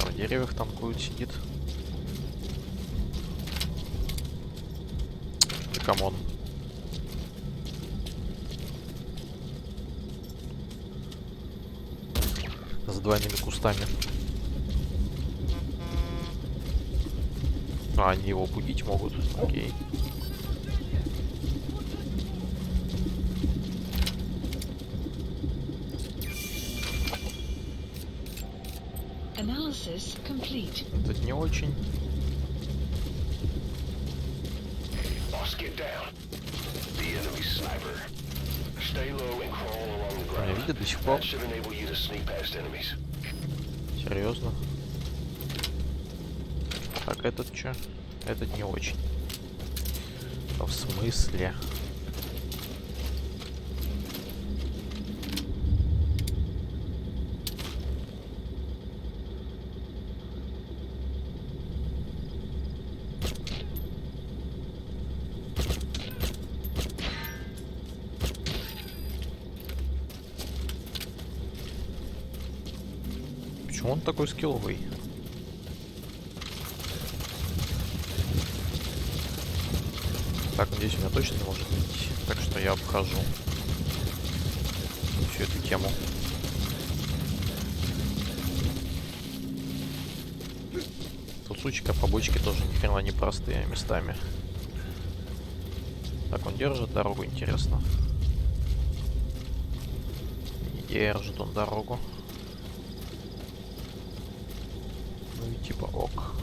В деревьях танкует, сидит. Да камон. С двойными кустами. А, они его будить могут. Окей. Это не очень. Меня видят до сих пор. Серьезно? Так, этот чё? Этот не очень. А в смысле? Почему он такой скилловый? Так, надеюсь, меня точно не может видеть. Так что я обхожу всю эту тему. Тут сучка, побочки тоже ни хрена не простые местами. Так, он держит дорогу, интересно. Не держит он дорогу. Ну и типа ок.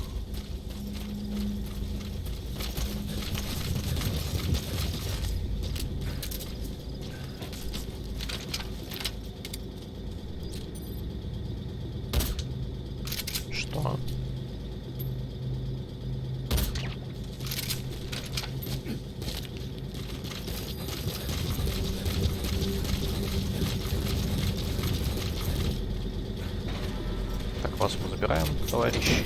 Что? Так, вас мы забираем, товарищ.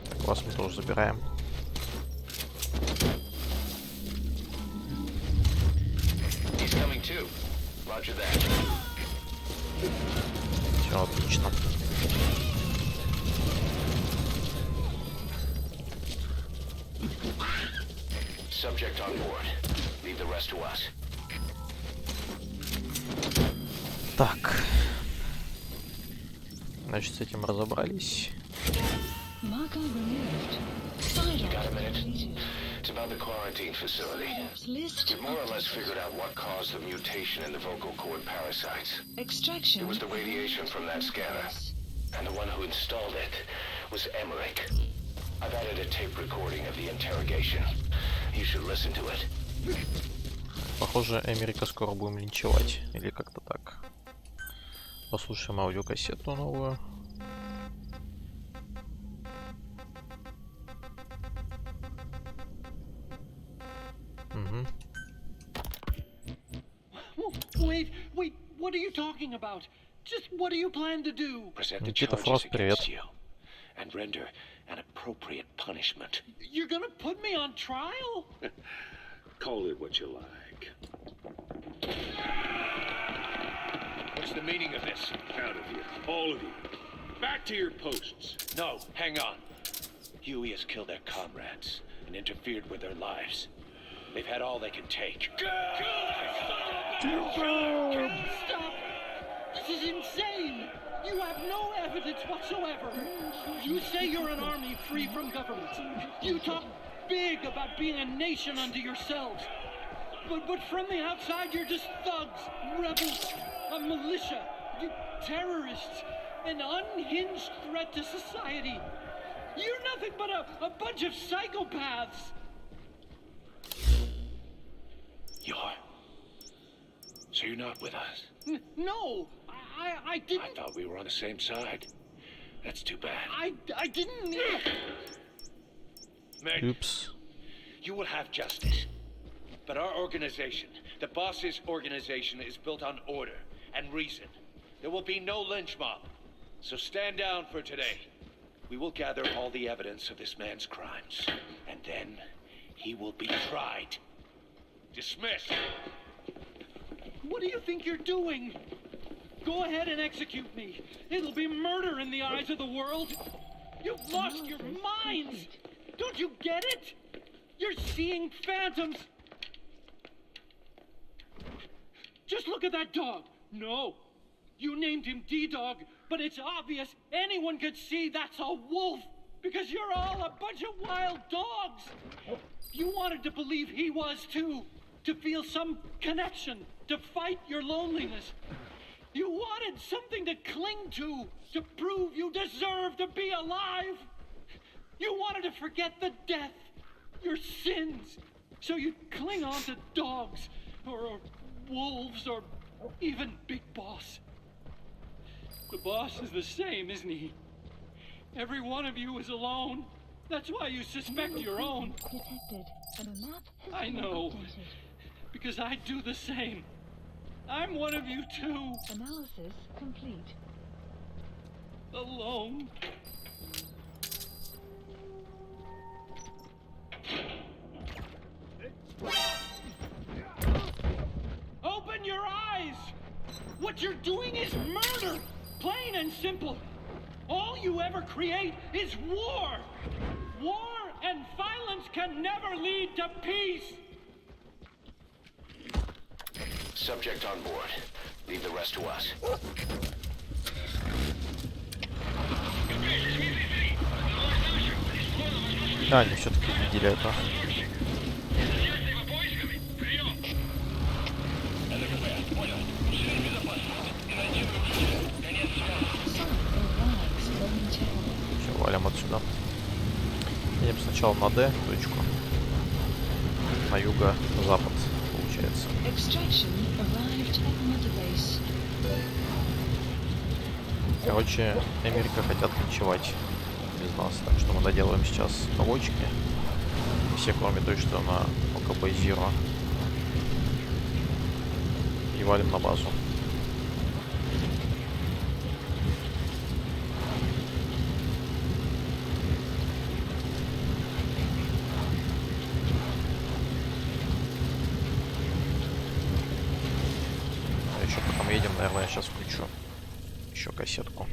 Так, вас мы тоже забираем. Roger that. Все отлично. Subject on board. Leave the rest to us. Так. Значит, с этим разобрались. Marker removed. You got a minute? It's about the quarantine facility. We've more or less figured out what caused the mutation in the vocal cord parasites. Extraction. It was the radiation from that scanner. And the one who installed it was Emmerich. I've added a tape recording of the interrogation. You should listen to it. Похоже, Америка скоро будем линчевать. Или как-то так. Послушаем аудиокассету новую. Угу. Wait, what are you talking about? Just what do you plan to do? Present the Никита charges Фрост, привет. against you and render an appropriate punishment. You're gonna put me on trial? Call it what you like. What's the meaning of this? Out of here. All of you. Back to your posts. No, hang on. Huey has killed their comrades and interfered with their lives. They've had all they can take. Stop! This is insane! You have no evidence whatsoever. You say you're an army free from government. You talk big about being a nation unto yourselves. But from the outside, you're just thugs, rebels, a militia, terrorists, an unhinged threat to society. You're nothing but a bunch of psychopaths. So you're not with us? No, I didn't. I thought we were on the same side. That's too bad. I didn't mean. Meg, Oops. you will have justice. But our organization, the boss's organization, is built on order and reason. There will be no lynch mob. So stand down for today. We will gather all the evidence of this man's crimes. And then he will be tried. Dismissed. What do you think you're doing? Go ahead and execute me. It'll be murder in the eyes of the world. You've lost your minds. Don't you get it? You're seeing phantoms. Just look at that dog. No, you named him D-Dog, but it's obvious anyone could see that's a wolf because you're all a bunch of wild dogs. You wanted to believe he was too, to feel some connection, to fight your loneliness. You wanted something to cling to prove you deserve to be alive. You wanted to forget the death, your sins, so you'd cling on to dogs, or wolves, or even Big Boss. The boss is the same, isn't he? Every one of you is alone. That's why you suspect your own. Detected. And a map has I been know. updated. Because I do the same. I'm one of you too. Analysis complete. Alone. Open your eyes! What you're doing is murder! Plain and simple. All you ever create is war! War and violence can never lead to peace! Subject on board. Leave the rest to us. Да, они все-таки видели это. Все, валим отсюда. Едем сначала на D точку. На юго-запад, получается. Короче, Америка хотят линчевать без нас, так что мы доделаем сейчас кавочки. Все, кроме той, что на ОКБ Zero. И валим на базу. Наверное, я сейчас включу еще кассетку.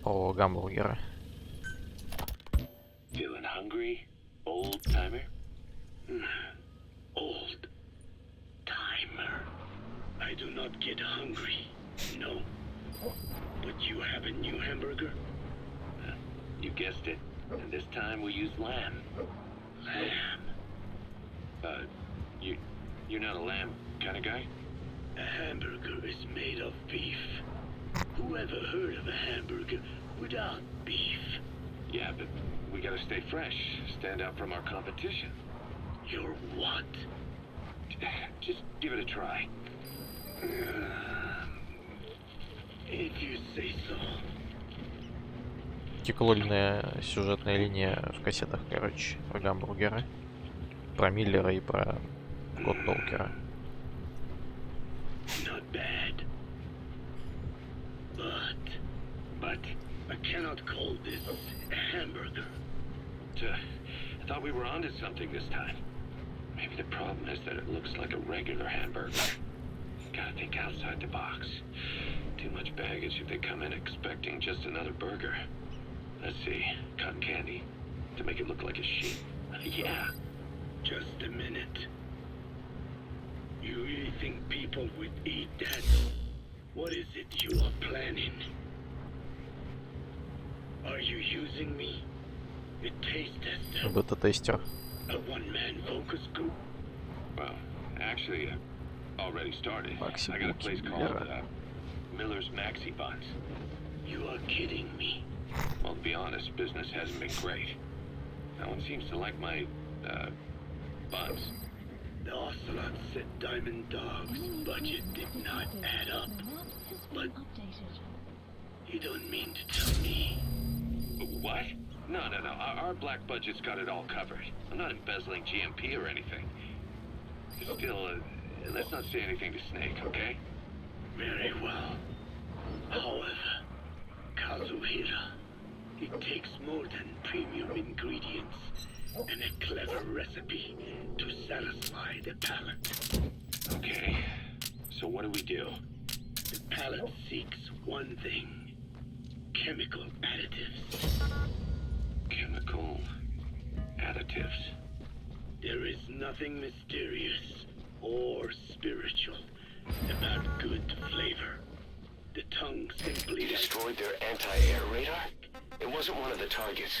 Про гамбургеры. Feeling hungry, old timer? Old timer. I do not get hungry, no. But you have a new hamburger? You guessed it. And this time we use lamb. Lamb? You're not a lamb kind of guy? A hamburger is made of beef. Who ever heard of a hamburger without beef? Yeah, but we gotta stay fresh, stand out from our competition. You're what? Just give it a try. If you say so. Текольная сюжетная линия в кассетах, короче, про гамбургеры, про Миллера и про Код Толкера. Not bad. But I cannot call this a hamburger. I thought we were onto something this time. Maybe the problem is that it looks like a regular hamburger. Gotta think outside the box. Too much baggage if they come in expecting just another burger. Let's see, cotton candy to make it look like a sheep. Yeah. Just a minute. You really think people would eat that? What is it you are planning? Are you using me? A taste tester? Бета-тестер. A one-man focus group? Well, actually, already started. I got a place called Miller's Maxi Buns. You are kidding me. Well, to be honest, business hasn't been great. No one seems to like my, buns. The Ocelot said Diamond Dog's budget did not add up. But you don't mean to tell me. What? No. Our black budget's got it all covered. I'm not embezzling GMP or anything. Still, let's not say anything to Snake, okay? Very well. However, Kazuhira, it takes more than premium ingredients and a clever recipe to satisfy the palate. Okay, so what do? The palate seeks one thing: chemical additives. Chemical additives? There is nothing mysterious or spiritual about good flavor. The tongue simply destroyed their anti-air radar? It wasn't one of the targets,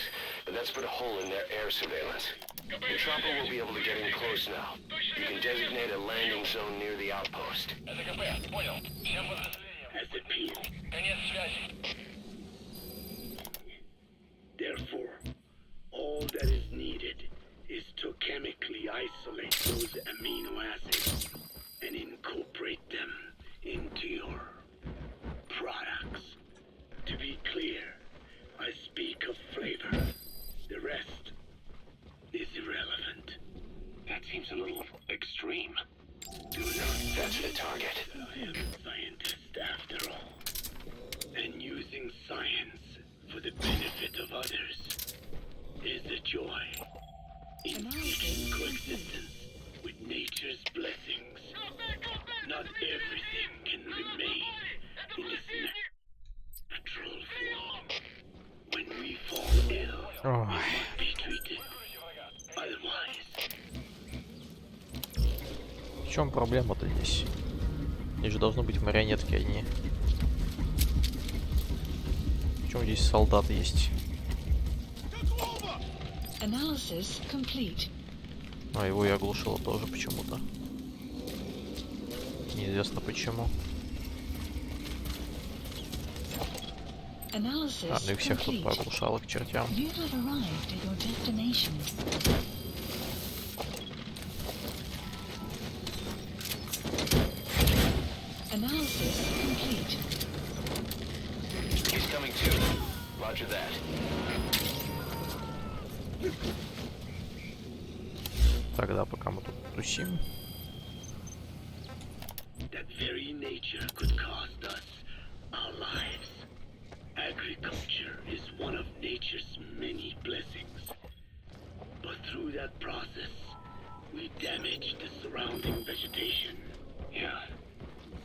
but that's put a hole in their air surveillance. The chopper will be able to get in close now. You can designate a landing zone near the outpost. As a P. Therefore, all that is needed is to chemically isolate those amino acids and incorporate them into your products. To be clear, I speak of flavor. The rest is irrelevant. That seems a little extreme. Do not touch the target. I am a scientist after all. And using science for the benefit of others is a joy. In seeking coexistence with nature's blessings. Not everything can remain in its natural form. When we fall ill, we must be treated. Otherwise. В чем проблема-то здесь? Здесь же должны быть марионетки одни. Почему здесь солдаты есть? Analysis complete. А его и оглушило тоже почему-то. Неизвестно почему. А, ну и всех тут пооглушало к чертям. You have arrived at your destination. Analysis complete. He's coming too. Roger that. Тогда пока мы тут тусим. That very nature could cost us our lives. Agriculture is one of nature's many blessings. But through that process, We damage the surrounding vegetation. Yeah.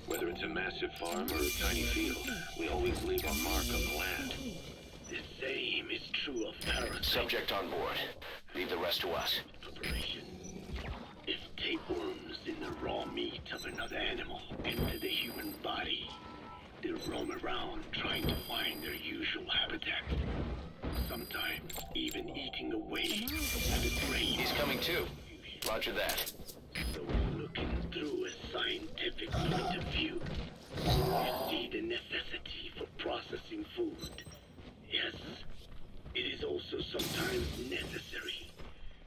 Whether it's a massive farm or a tiny field, we always leave our mark on the land. The same is true of parasites. Subject on board. Leave the rest to us. Operation. If tapeworms in the raw meat of another animal enter the human body, they roam around trying to find their usual habitat. Sometimes even eating away at a brain. He's coming too. Roger that. So looking through a scientific point of view, you see the necessity for processing food. Yes, it is also sometimes necessary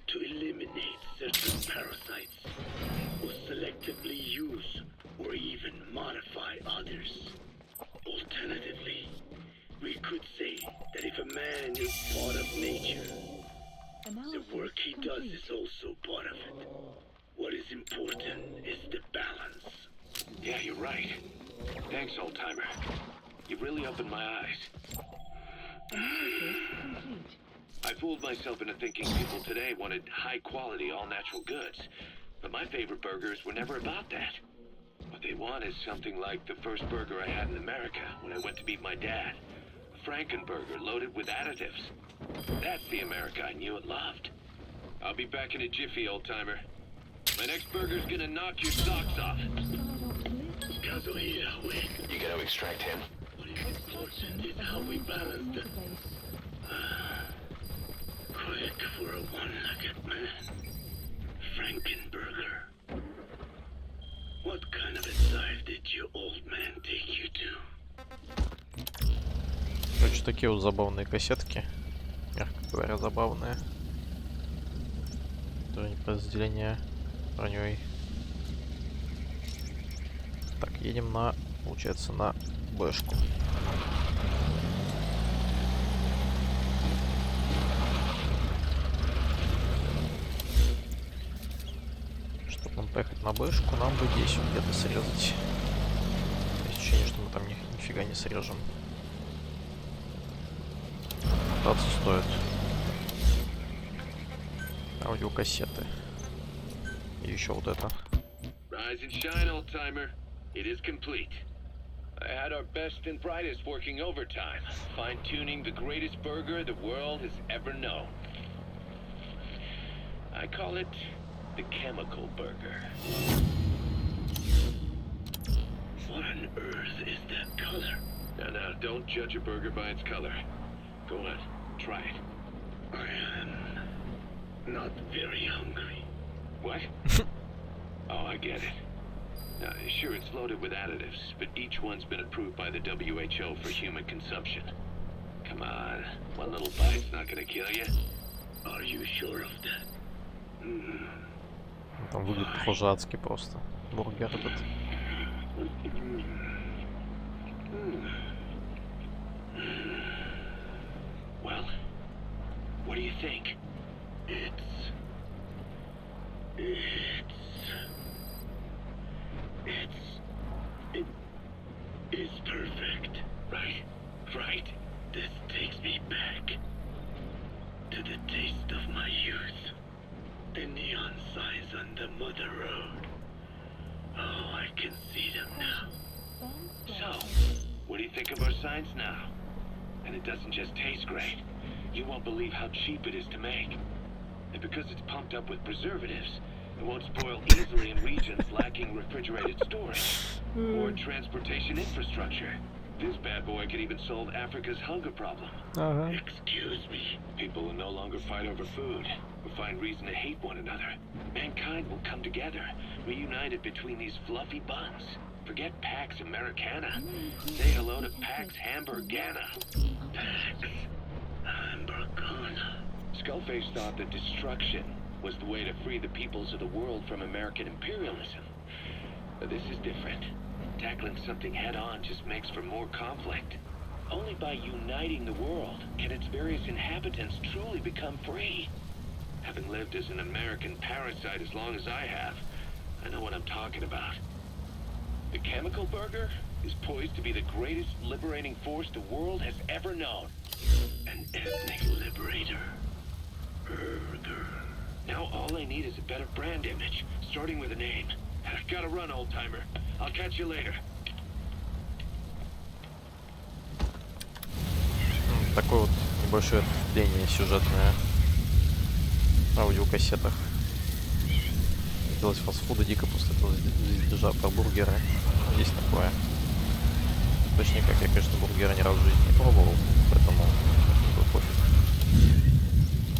to eliminate certain parasites, or selectively use or even modify others. Alternatively, we could say that if a man is part of nature, the work he does is also part of it. What is important is the balance. Yeah, you're right. Thanks, old-timer. You've really opened my eyes. I fooled myself into thinking people today wanted high-quality, all-natural goods. But my favorite burgers were never about that. What they want is something like the first burger I had in America when I went to meet my dad. A Frankenburger loaded with additives. That's the America I knew and loved. I'll be back in a jiffy, old-timer. My next burger's gonna knock your socks off. You gotta extract him. What is important is how we balance the... Quick for a one-legged man. Frankenburger. What kind of a dive did your old man take you to? Короче, такие вот забавные кассетки. Мягко говоря, забавные. Тоже подразделение броней. Так, едем на, получается, на Бэшку. Чтобы нам поехать на Бэшку, нам бы здесь вот где-то срезать. Есть ощущение, что мы там нифига не срежем. Пытаться стоит. Аудиокассеты. И еще вот это. Rise and shine, old-timer. It is complete. I had our best and brightest working overtime, fine-tuning the greatest burger the world has ever known. I call it the chemical burger. What on earth is that color? Now, don't judge a burger by its color. Go on, try it. I am not very hungry. What? Oh, I get it. Now, sure, it's loaded with additives, but each one's been approved by the WHO for human consumption. Come on, one little bite's not gonna kill you. Are you sure of that? Там выглядит похоже адски просто. Бургер этот. Well, what do you think? It's perfect. Right. This takes me back to the taste of my youth. The neon signs on the Mother Road. Oh, I can see them now. So, what do you think of our signs now? And it doesn't just taste great. You won't believe how cheap it is to make. And because it's pumped up with preservatives, it won't spoil easily in regions lacking refrigerated storage or transportation infrastructure. This bad boy could even solve Africa's hunger problem. Excuse me. People will no longer fight over food or find reason to hate one another. Mankind will come together, reunited between these fluffy buns. Forget Pax Americana. Say hello to Pax Hamburgana. Pax Hamburgana. Skullface thought that destruction was the way to free the peoples of the world from American imperialism. But this is different. Tackling something head-on just makes for more conflict. Only by uniting the world can its various inhabitants truly become free. Having lived as an American parasite as long as I have, I know what I'm talking about. The chemical burger is poised to be the greatest liberating force the world has ever known. An ethnic liberator. Burger. Now all I need is a better brand image, starting with a name. I've got to run, old timer. I'll catch you later. Такое вот небольшое отступление сюжетное на аудиокассетах. Хотелось фастфуда дико после этого движа про бургеры. Есть такое. Точнее, как я, конечно, бургера ни разу в жизни не пробовал, поэтому пофиг.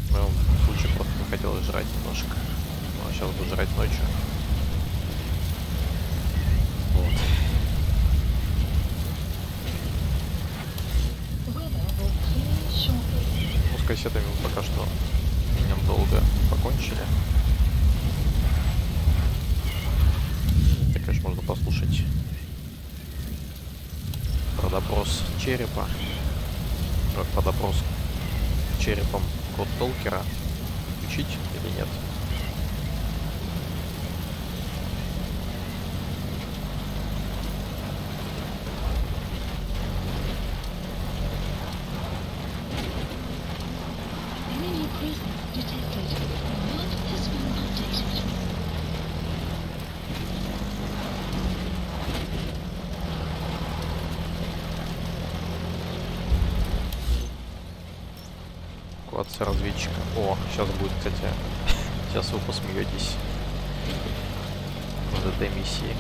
В моем случае просто хотелось жрать немножко. Ну, а сейчас буду жрать ночью. Вот. Ну, с кассетами мы пока что недолго покончили. Так, конечно, можно послушать про допрос черепа. Про допрос черепом код Толкера. Учить или нет? Разведчика. О, сейчас будет, кстати. Сейчас вы посмеетесь над этой миссией.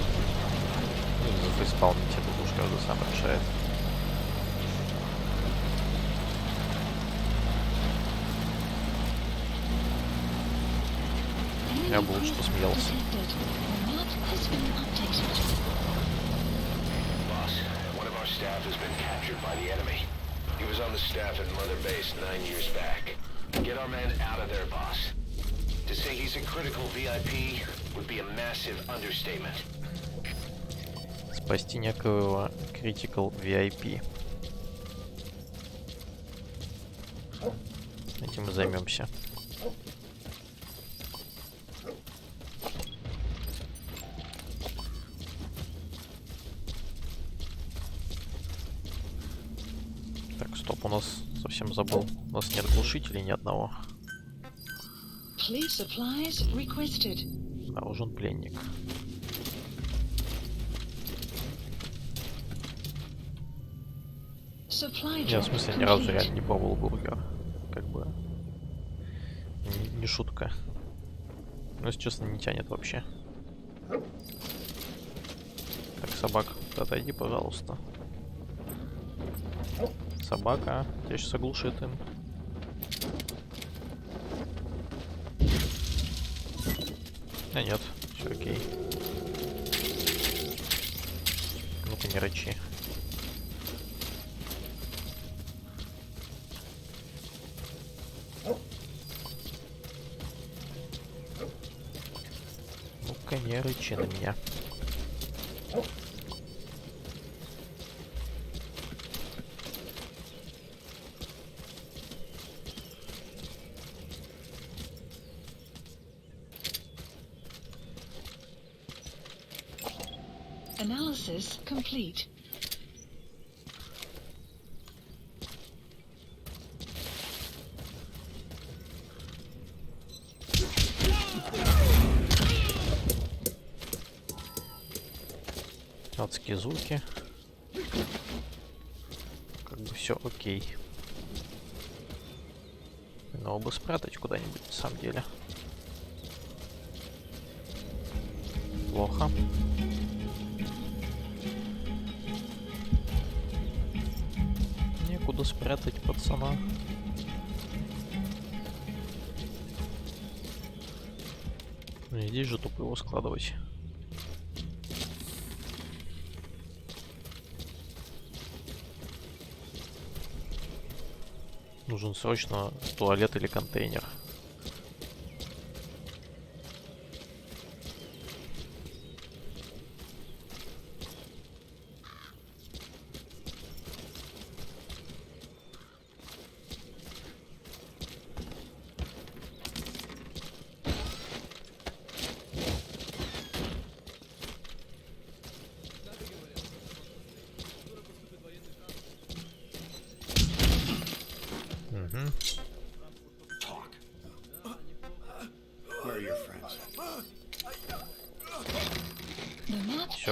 Исполнить это уж каждый сам решает. Я бы лучше посмеялся. He was on the staff at Mother Base 9 years back. Get our man out of there, boss. To say he's a critical VIP would be a massive understatement. Спасти некоего Critical VIP. Этим мы займемся. Стоп, у нас совсем забыл. У нас нет глушителей ни одного. Обнаружен пленник. Я в смысле ни разу реально не пробовал бургер. Как бы не шутка. Но если честно, не тянет вообще. Так, собака, отойди, пожалуйста. Собака, тебя сейчас оглушит им. А нет, все окей. Ну-ка, не рычи. Ну-ка, не рычи на меня. Analysis complete. Адские звуки. Как бы все окей. Надо бы спрятать куда-нибудь на самом деле. Плохо. Некуда спрятать пацана. Ну, здесь же тупо его складывать. Нужен срочно туалет или контейнер.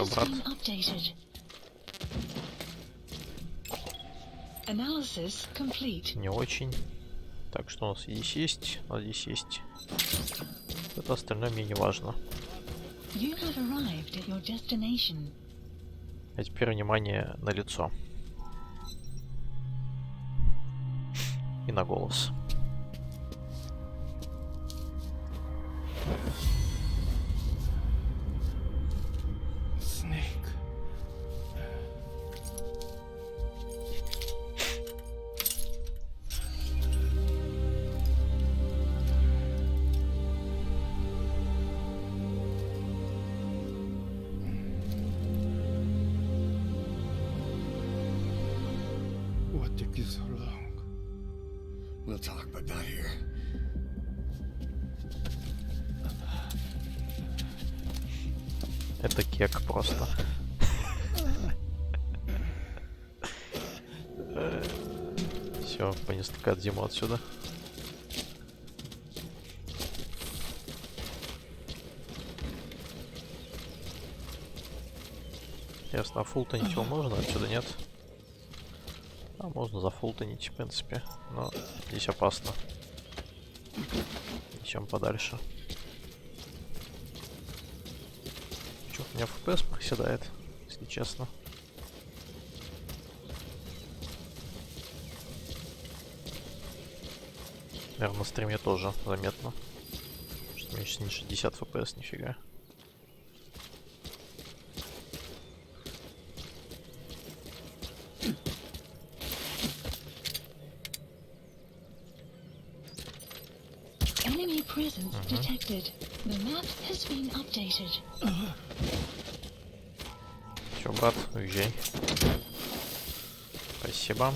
Чё, брат? Analysis complete. Не очень. Так, что у нас здесь есть? А здесь есть. Это остальное мне не важно. You have arrived at your destination. А теперь внимание на лицо. И на голос. Snake. What took you so long? We'll talk, but not here. Это кек просто. Все, понесли Кадзиму отсюда. Ясно, а фултонить его можно, отсюда нет. А можно зафултонить, в принципе. Но здесь опасно. Идем подальше. Чё, у меня FPS проседает, если честно. Наверное, на стриме тоже заметно. Что у меня сейчас не 60 FPS, нифига. Enemy presence detected. The map has been updated. Чё, брат, уезжай. Спасибо.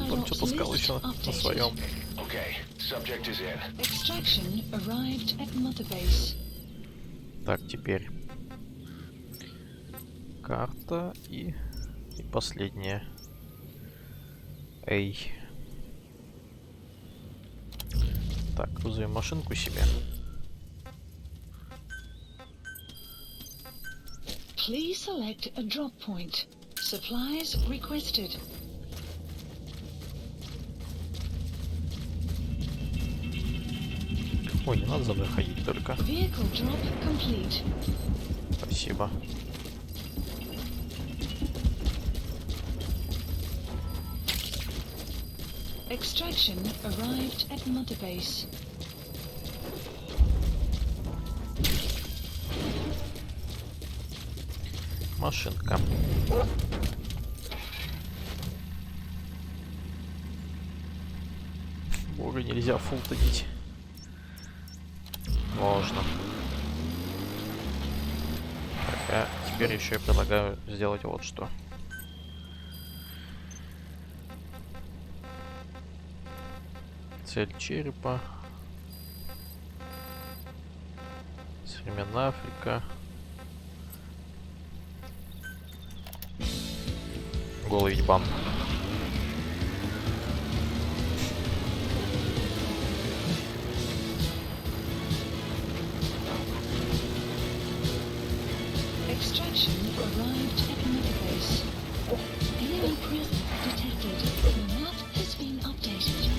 Он что-то сказал еще на своем. Extraction arrived at Mother Base. Так, теперь карта и последняя. Эй. Так, вызовем машинку себе. Please select a drop point. Supplies requested. Ой, не надо за мной ходить только. Vehicle drop complete. Спасибо. Extraction arrived at Mother Base. Машинка. Бога, нельзя фултонить. Можно. Так, а теперь еще я предлагаю сделать вот что. Цель черепа. Современная Африка. Голый ебан. Extraction arrived at Mother Base. Enemy presence detected. The map has been updated.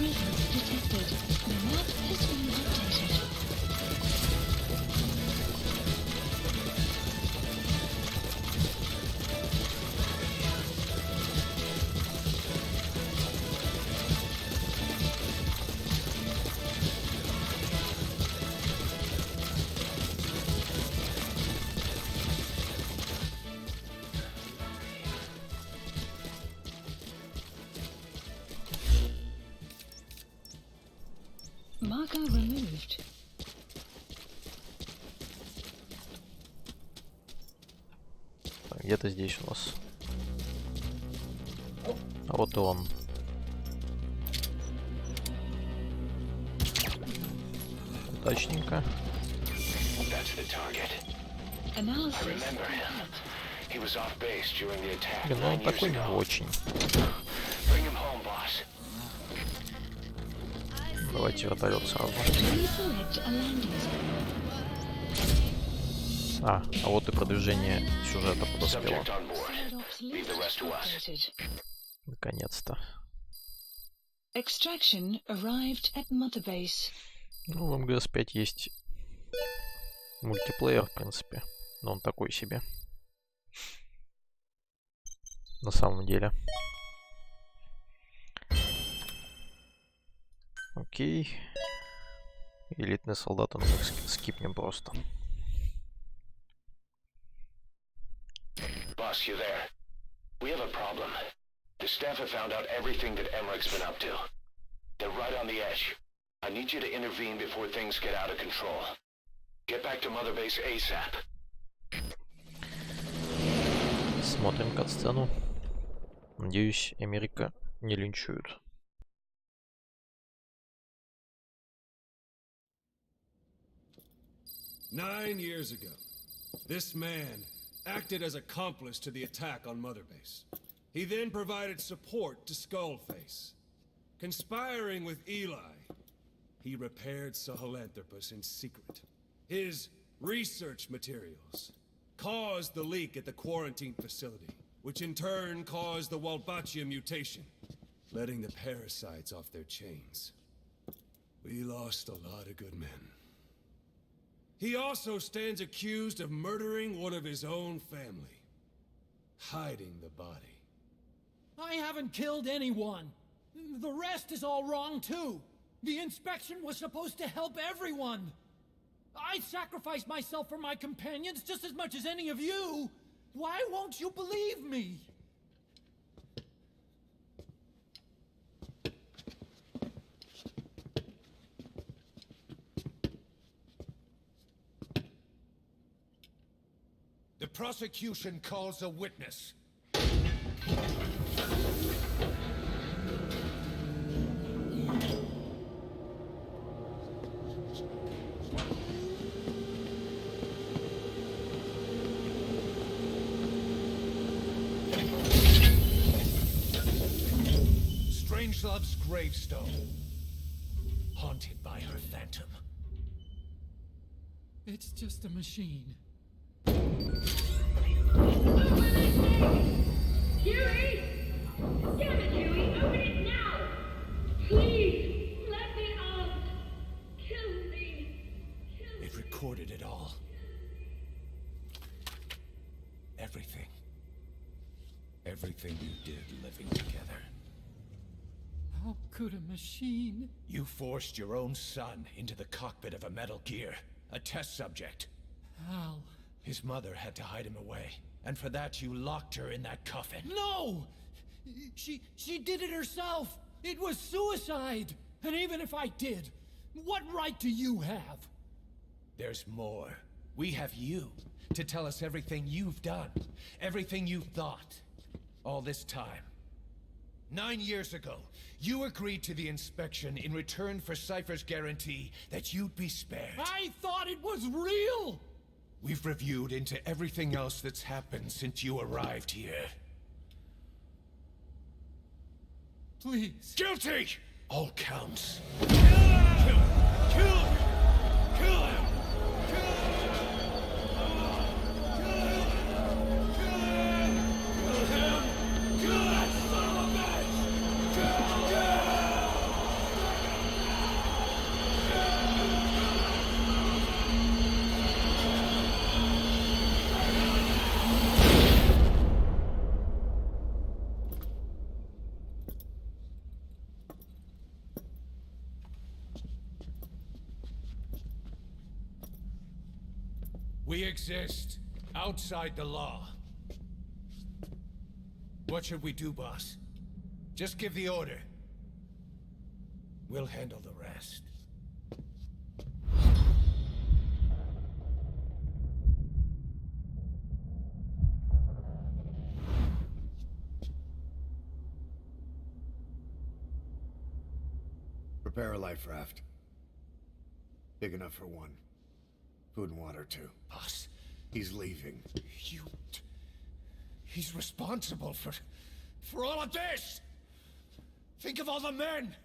presence detected. The map has been updated. Marker removed. Так, где-то здесь у нас. А вот и он. Удачненько. That's the target. I remember him. He was off base during the attack Блин, ну он 9 years такой не ago. очень. Bring him home, boss. Давайте вертолет сразу. А вот и продвижение сюжета подоспело. Subject on board. Leave the rest to us. Наконец-то. Extraction arrived at Mother Base. Ну, в МГС-5 есть мультиплеер, в принципе. Но он такой себе. На самом деле. Окей. Элитные солдаты, ну мы скипнем просто. Boss, you there? We have a problem. The staff have found out everything that Emmerich's been up to. They're right on the edge. I need you to intervene before things get out of control. Get back to Mother Base ASAP. Смотрим кат-сцену. Надеюсь, Америка не линчуют. Nine years ago, this man acted as accomplice to the attack on Mother Base. He then provided support to Skullface. Conspiring with Eli, he repaired Sahelanthropus in secret. His research materials caused the leak at the quarantine facility, which in turn caused the Walbachia mutation, letting the parasites off their chains. We lost a lot of good men. He also stands accused of murdering one of his own family, hiding the body. I haven't killed anyone. The rest is all wrong, too. The inspection was supposed to help everyone. I sacrificed myself for my companions just as much as any of you. Why won't you believe me? The prosecution calls a witness. Strangelove's gravestone, haunted by her phantom. It's just a machine. Huey! Damn it, Huey! Open it now! Please! Let me out! Kill me! It recorded it all. Everything. Everything you did living together. How could a machine? You forced your own son into the cockpit of a Metal Gear, a test subject. How? His mother had to hide him away, and for that you locked her in that coffin. No! She did it herself! It was suicide! And even if I did, what right do you have? There's more. We have you to tell us everything you've done, everything you've thought, all this time. 9 years ago, you agreed to the inspection in return for Cypher's guarantee that you'd be spared. I thought it was real! We've reviewed into everything else that's happened since you arrived here. Please. Guilty! All counts. Kill him! Kill him! Kill him! We exist outside the law. What should we do, boss? Just give the order. We'll handle the rest. Prepare a life raft. Big enough for one. Food and water, too. Boss, he's leaving. He's responsible for all of this! Think of all the men!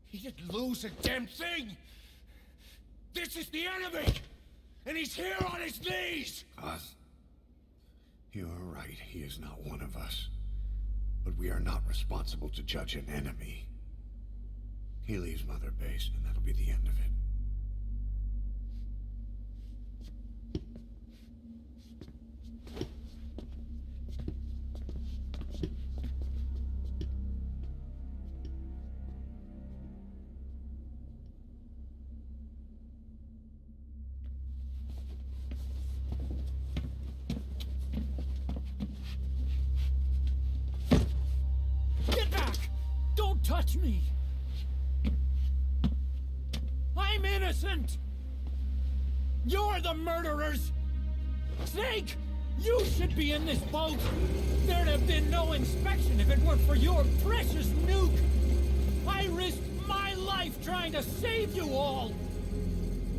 He didn't lose a damn thing! This is the enemy! And he's here on his knees! Us? You are right, he is not one of us. But we are not responsible to judge an enemy. He leaves Mother Base, and that'll be the end of it. Get back! Don't touch me! I'm innocent! You're the murderers! Snake! You should be in this boat! There'd have been no inspection if it weren't for your precious nuke! I risked my life trying to save you all!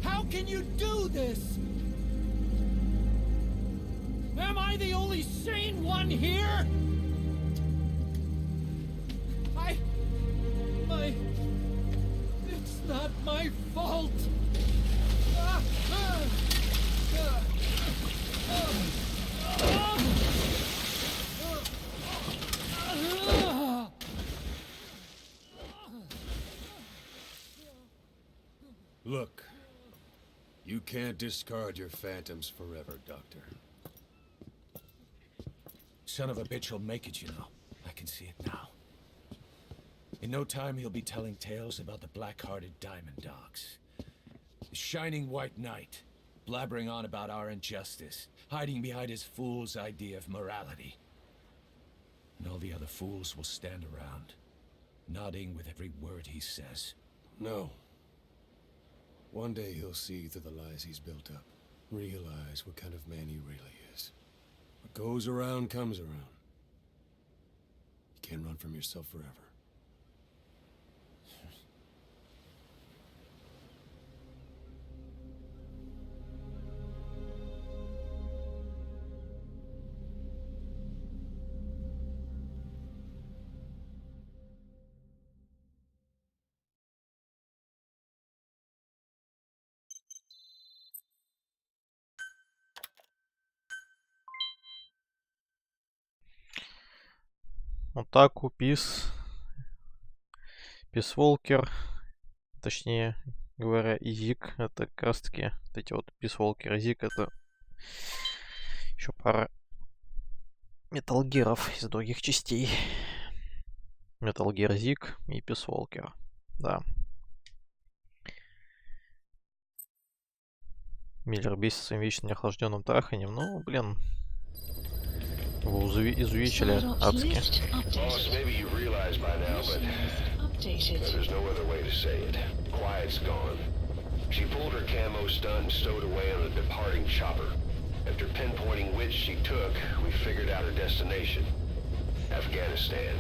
How can you do this? Am I the only sane one here? It's not my fault. Look, you can't discard your phantoms forever, Doctor. Son of a bitch will make it, you know. I can see it now. In no time, he'll be telling tales about the black-hearted Diamond Dogs. The Shining White Knight, blabbering on about our injustice, hiding behind his fool's idea of morality. And all the other fools will stand around, nodding with every word he says. No. One day he'll see through the lies he's built up, realize what kind of man he really is. What goes around comes around. You can't run from yourself forever. Атаку, Пис Волкер, точнее говоря, и Зик. Это как раз таки вот эти вот Пис Волкер и Зик. Это еще пара металлгеров из других частей. Металлгер Зик и Пис Волкер. Да. Миллер бесит своим вечно неохлажденным траханием. Ну, блин. Его изувечили адски. Boss, maybe you realize by now, but there's no other way to say it. Quiet's gone. She pulled her camo stunt and stowed away on a departing chopper. After pinpointing which she took, we figured out her destination. Afghanistan.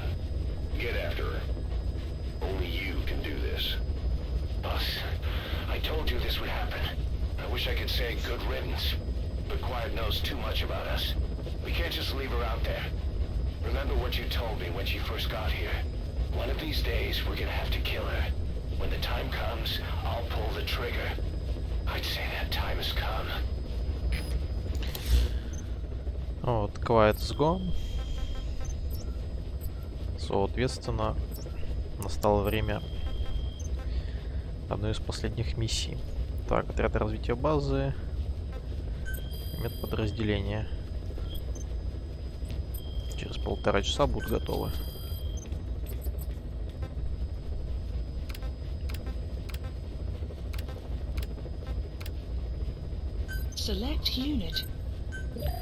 Get after her. Only you can do this. Boss, I told you this would happen. I wish I could say good riddance, but Quiet knows too much about us. We can't just leave her out there. Remember what you told me when she first got here. One of these days, we're gonna have to kill her. When the time comes, I'll pull the trigger. I'd say that time has come. Вот, Quiet's gone. Соответственно, настало время одной из последних миссий. Так, отряд развития базы. Медподразделения. Через 1,5 часа будут готовы. Select unit.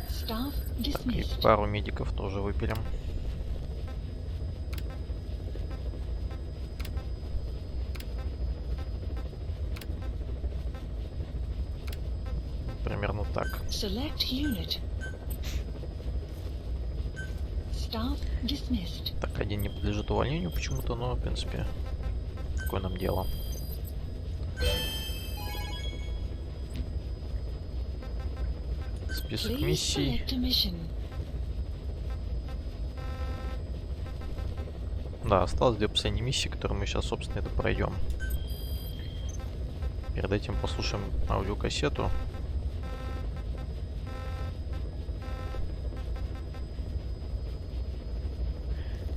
Staff И dismissed. пару медиков тоже выберем. Примерно так. Select unit. Staff dismissed. Так, один не подлежит увольнению почему-то, но, в принципе, какое нам дело. Список Please миссий. select a mission. Да, осталось 2 последние миссии, которые мы сейчас, собственно, это пройдем. Перед этим послушаем аудиокассету.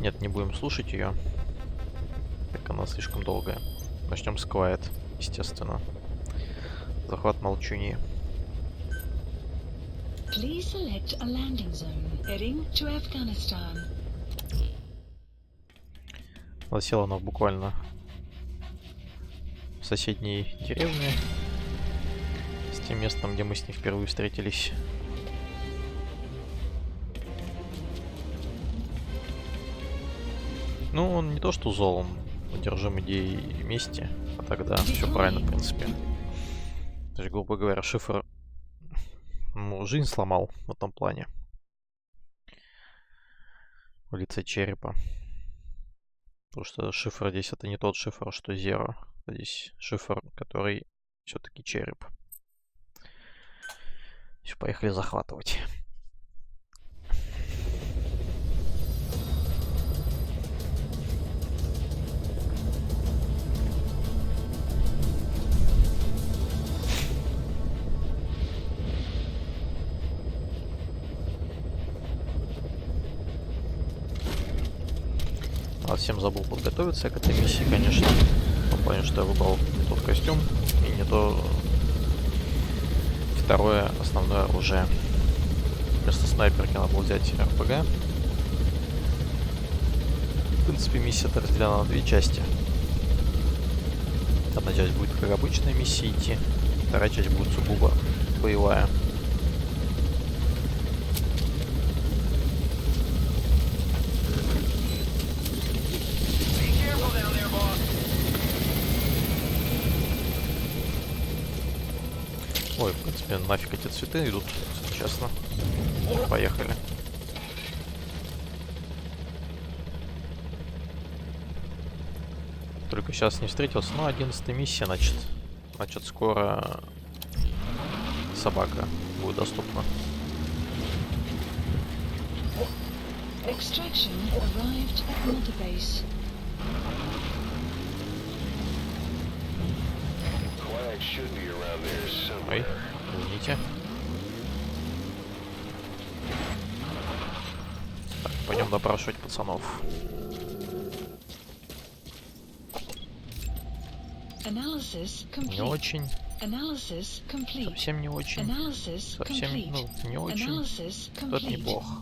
Нет, не будем слушать ее. Так она слишком долгая. Начнем с Quiet, естественно. Захват Молчуньи. Please select a landing zone heading to Afghanistan. Засела она буквально в соседней деревне с тем местом, где мы с ней впервые встретились. Ну, он не то что зол, он одержим идеей мести, а тогда все правильно, в принципе. То есть, грубо говоря, шифр ему жизнь сломал в этом плане. В лице черепа. Потому что шифр здесь это не тот шифр, что Zero. Здесь шифр, который все-таки череп. Все, поехали захватывать. Совсем забыл подготовиться к этой миссии, конечно. В том плане, что я выбрал не тот костюм и не то второе основное оружие. Вместо снайперки надо было взять РПГ. В принципе, миссия-то разделена на 2 части. Одна часть будет как обычная миссия идти, вторая часть будет сугубо боевая. Ой, в принципе, нафиг эти цветы идут, если честно. Поехали. Только сейчас не встретился. Ну, 11-я миссия, значит. Значит, скоро собака будет доступна. Extraction arrived at Mother Base. Ой, извините. Так, пойдем допрашивать пацанов. Analysis complete. Не очень. Analysis complete. Совсем не очень. Analysis Совсем, complete. ну, не очень. Analysis Это complete. неплохо.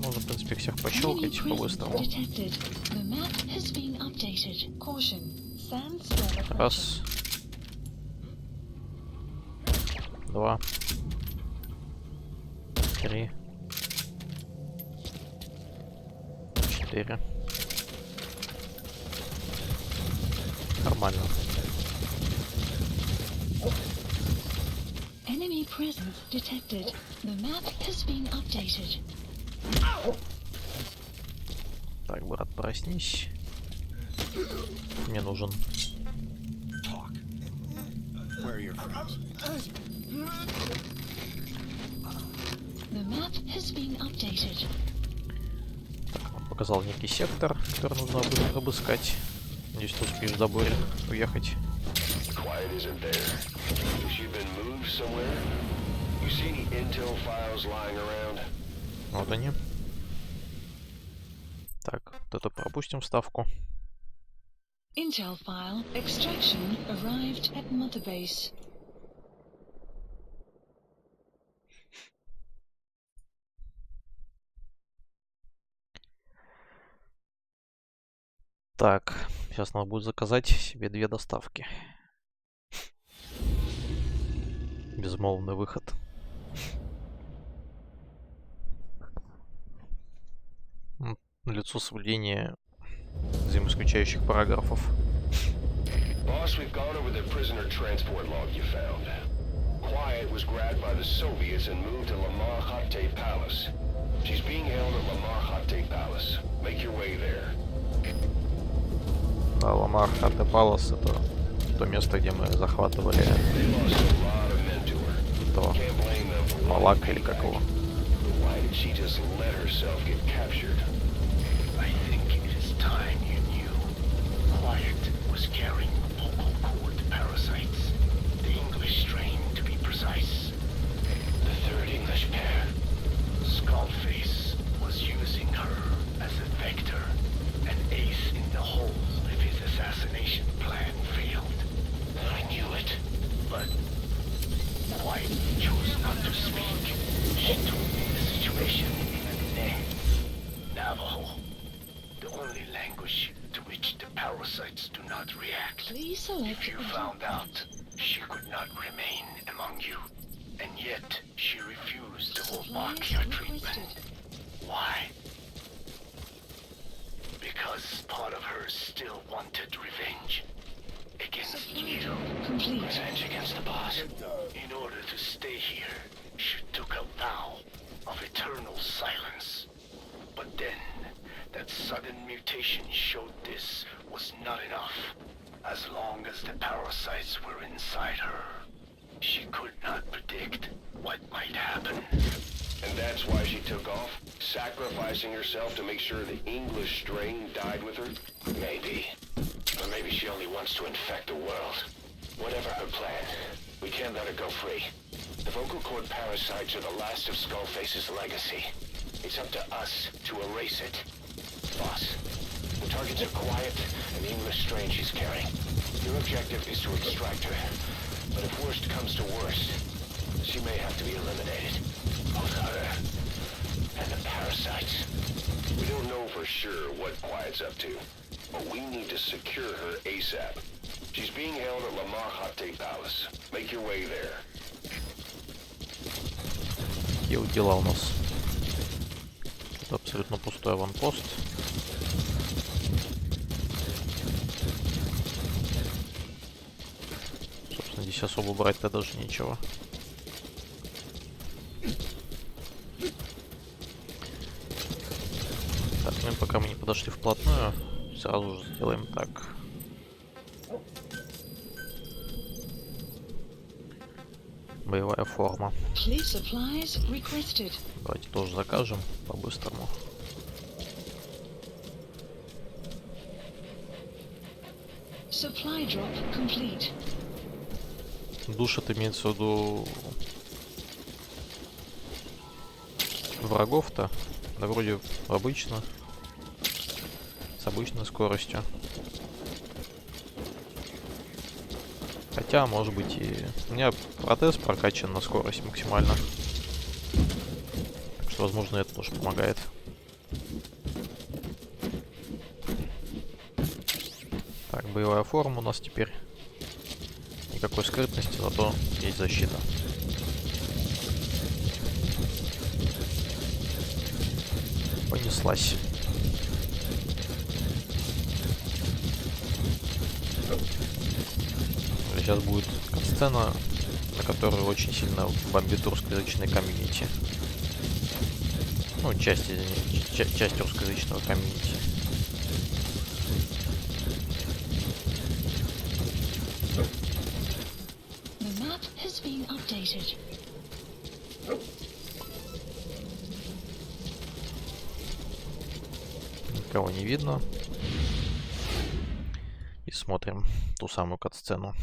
Можно, в принципе, всех пощелкать по-быстрому. Detected. The map has been updated. Caution. Sandstorm approaching. Раз. 2. 3. 4. Нормально. Enemy presence detected. The map has been updated. Так, брат, проснись. Мне нужен. Where are your friends? The map has been updated. Так, он показал некий сектор, который нужно будет обыскать. Надеюсь, ты успеешь в заборе уехать. Вот они. Так, вот это пропустим вставку. Intel file. Extraction arrived at Mother Base. Так, сейчас надо будет заказать себе 2 доставки. Безмолвный выход. Лицо соблюдения взаимоисключающих параграфов. Boss, we've gone over the prisoner transport log you found. Quiet was grabbed by the Soviets and moved to Lamar Khatte Palace. She's being held at Lamar Khatte Palace. Make your way there. Да, Ламар Хатте Палас — это то место, где мы захватывали то Малак или как его. Why did she just let herself get captured? I think it is time you knew. Quiet was carrying vocal cord parasites. The English strain, to be precise. The third English pair. Skullface was using her as a vector, an ace in the hole if his assassination plan failed. I knew it. But Quiet chose not to speak. She told me the situation and then Navajo, the only language to which the parasites do not react. Please select If you found out, she could not remain among you. And yet, she refused the Wolbachia treatment. Why? Because part of her still wanted revenge. Against evil. Revenge against the boss. In order to stay here, she took a vow of eternal silence. But then, that sudden mutation showed this was not enough. As long as the parasites were inside her, she could not predict what might happen. And that's why she took off? Sacrificing herself to make sure the English strain died with her? Maybe. Or maybe she only wants to infect the world. Whatever her plan, we can't let her go free. The vocal cord parasites are the last of Skullface's legacy. It's up to us to erase it. Boss, the targets are Quiet and the English strain she's carrying. Your objective is to extract her. But if worst comes to worst, she may have to be eliminated. Both her and the parasites. We don't know for sure what Quiet's up to, but we need to secure her ASAP. She's being held at Lamar Khatte Palace. Make your way there. Какие вот дела у нас? Тут абсолютно пустой аванпост. Собственно, здесь особо брать-то даже нечего. Так, ну и пока мы не подошли вплотную, сразу же сделаем так. Боевая форма. Давайте тоже закажем по-быстрому. Душит имеется в виду врагов-то. Да вроде обычно. С обычной скоростью. Хотя, может быть, и... У меня протез прокачан на скорость максимально. Так что, возможно, это тоже помогает. Так, боевая форма у нас теперь. Никакой скрытности, зато есть защита. Понеслась. Сейчас будет сцена, на которую очень сильно бомбит русскоязычный комьюнити. Ну, часть русскоязычного комьюнити. Никого не видно. И смотрим ту самую кат-сцену.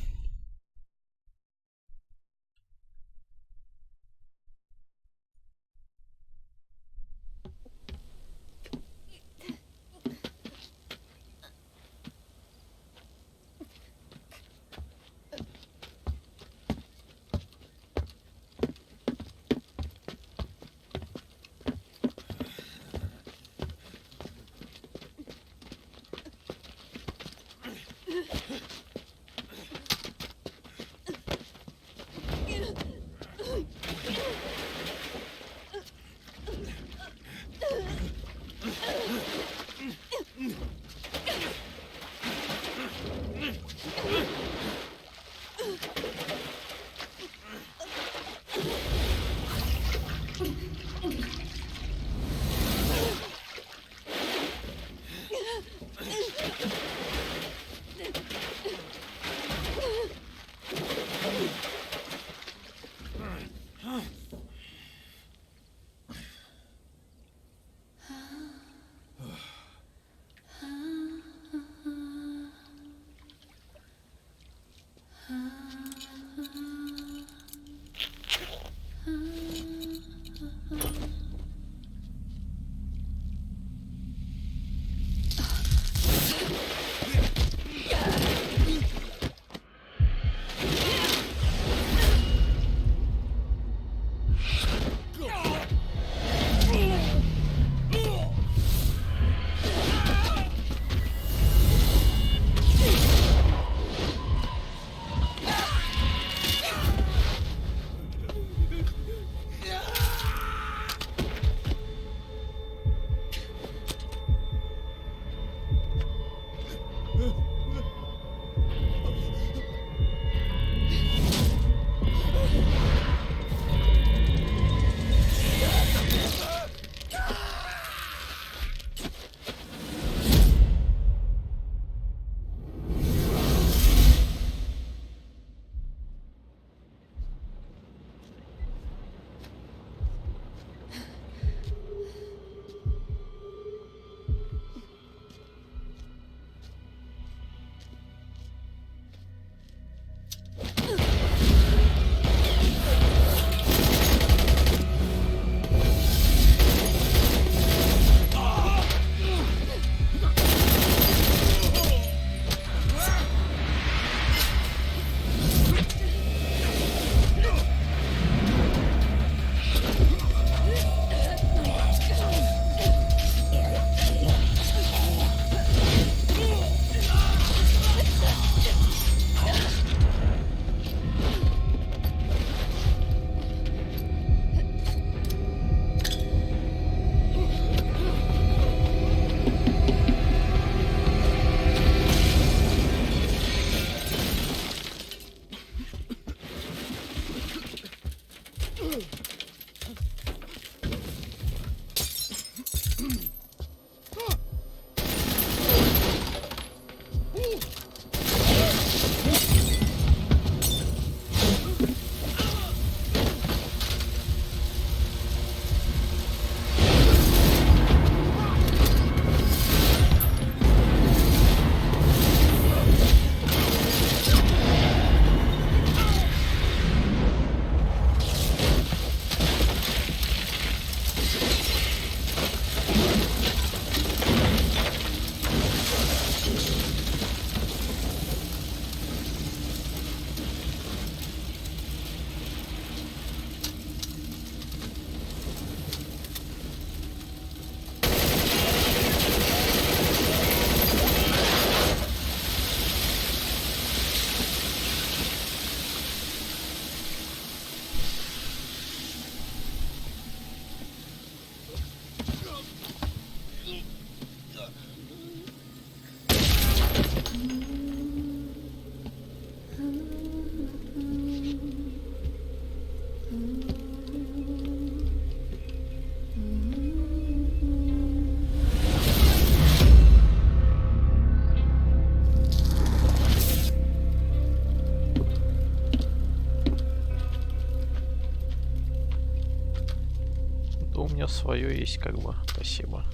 свое есть, как бы. Спасибо.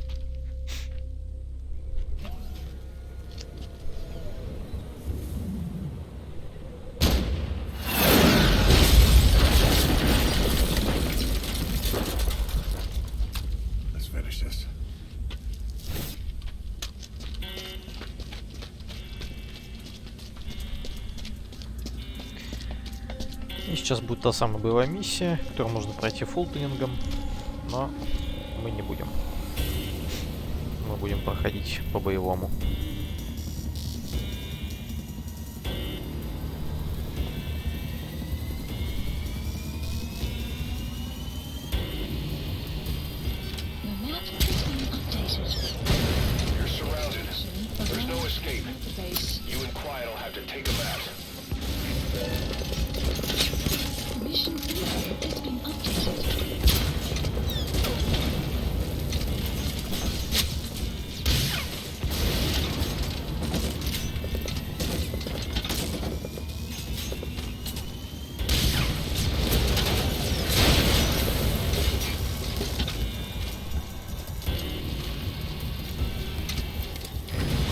Let's finish this. И сейчас будет та самая боевая миссия, которую можно пройти фуллтенингом, но мы не будем. Мы будем проходить по-боевому. You're surrounded. There's no escape. You and Quiet will have to take them out. Mission info is being updated.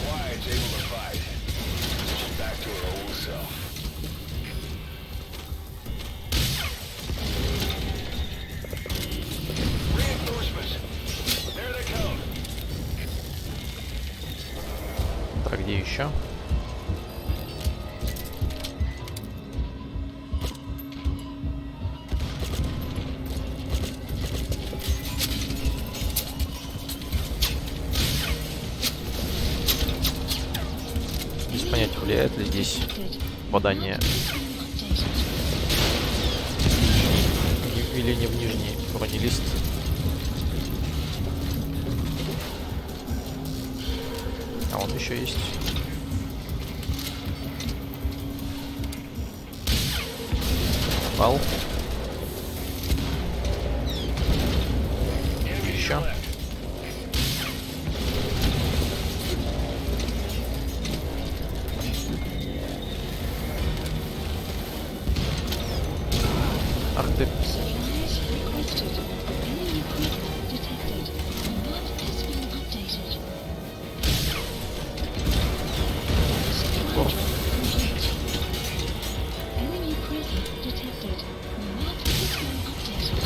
Quiet's able to fight. She's back to her old self. Reinforcements. There they come. Так, где еще? Без понятия, влияет ли здесь попадание или не в нижний бронелист. А он еще есть. Попал. Еще. Ах ты. Supplies requested. Enemy equipment detected. Map has been updated. Supply drop complete. Enemy presence detected. Map has been updated.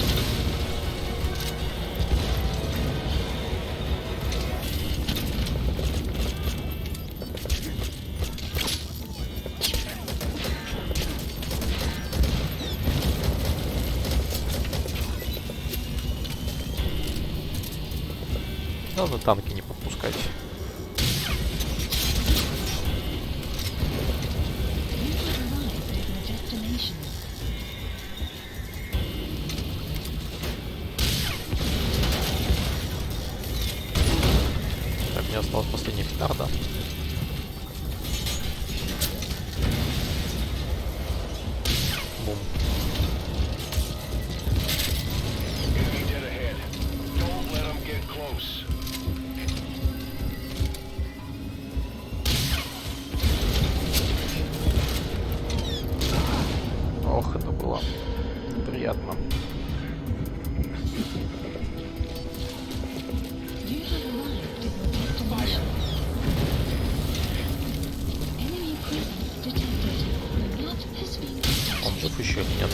Надо танки не подпускать. You have arrived at your destination. Так, мне осталась последняя петарда. Бум. Enemy dead ahead. Don't let them get close. Ох, это было неприятно. You have arrived at your destination. Enemy presence detected. Map has been updated. Он жив еще или нет?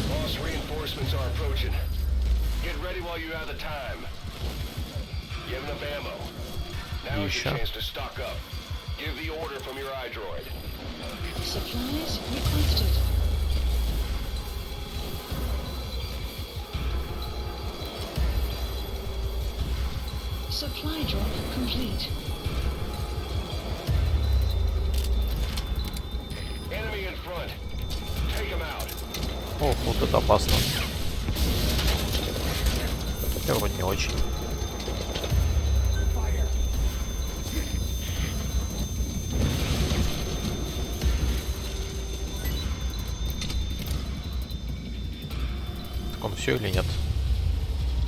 Boss reinforcements are approaching. Get ready while you have the time. You have enough ammo. Now is your chance to stock up. Give the order from your iDroid. Supplies requested. Supply drop complete. Enemy in front. Take him out. Ох, вот это опасно. Я вроде не очень. Так он все или нет?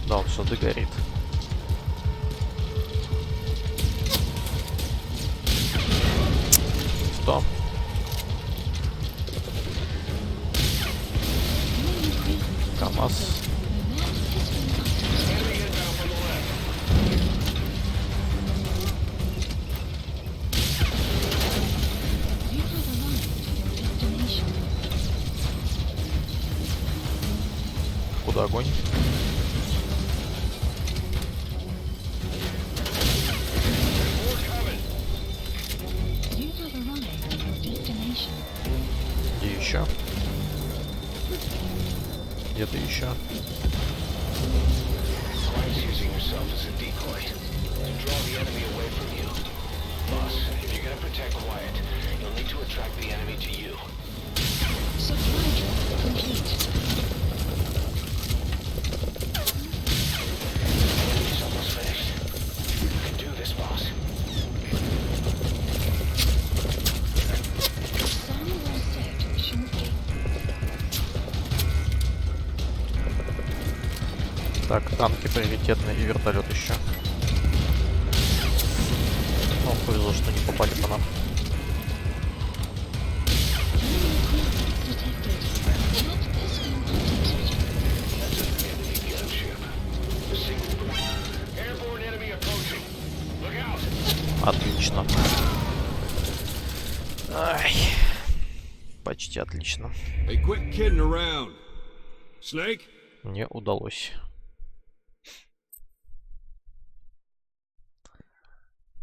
Да, он все догорит. Что? КамАЗ. Куда огонь? Где еще? Где-то еще. Так, танки приоритетные и вертолет еще. Ну, повезло, что не попали по нам. Отлично. Ай. Почти отлично. Не удалось.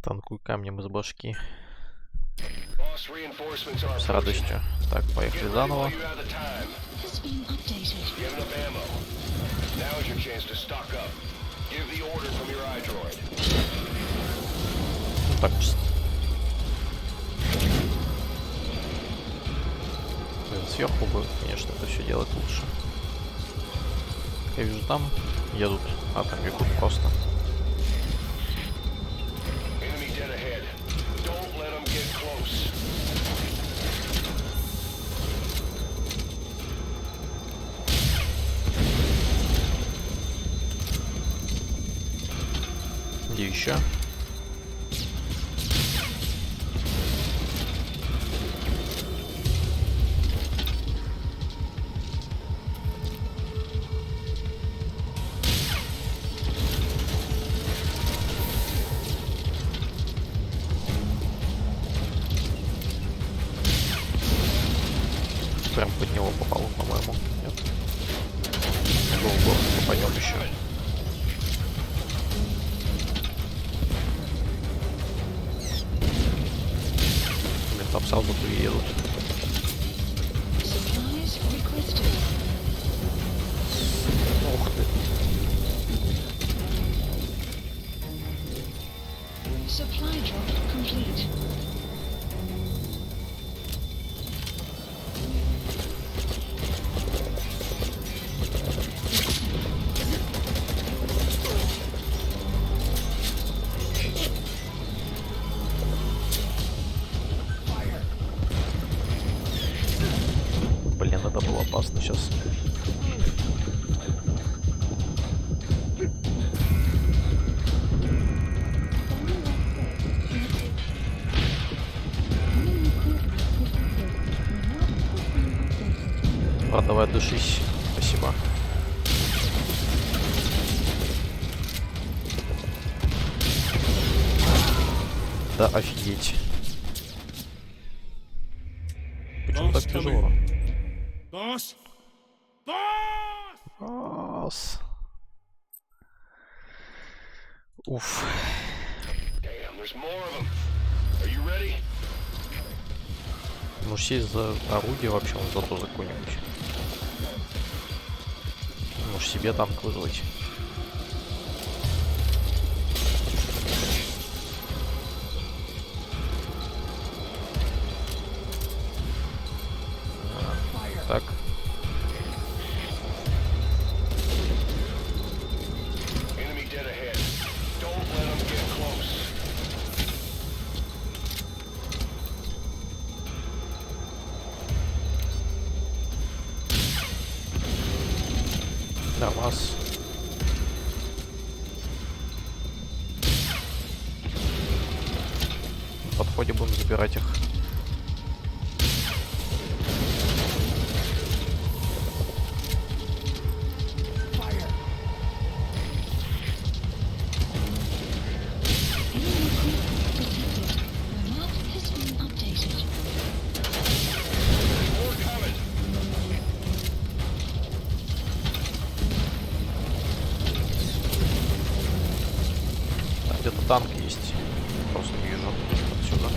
Танкуй камнем из башки. С радостью. Так, поехали заново. Ну так чисто. Блин, сверху бы, конечно, это все делать лучше. Я вижу, там едут, а там бегут просто. Где еще? Прям под него попало, по-моему. Нет. Долго попадем еще. Блин, там сразу две едут. Ух ты. Supply drop complete. Блин, это было опасно сейчас. Ладно, давай отдышись. Спасибо. Да офигеть. Почему так тяжело? Boss? Босс. Уф. Может сесть за орудие вообще, он зато за какой-нибудь. Может себе танк вызвать. Так. КамАЗ. В подходе будем забирать их. танк есть. Просто не вижу отсюда.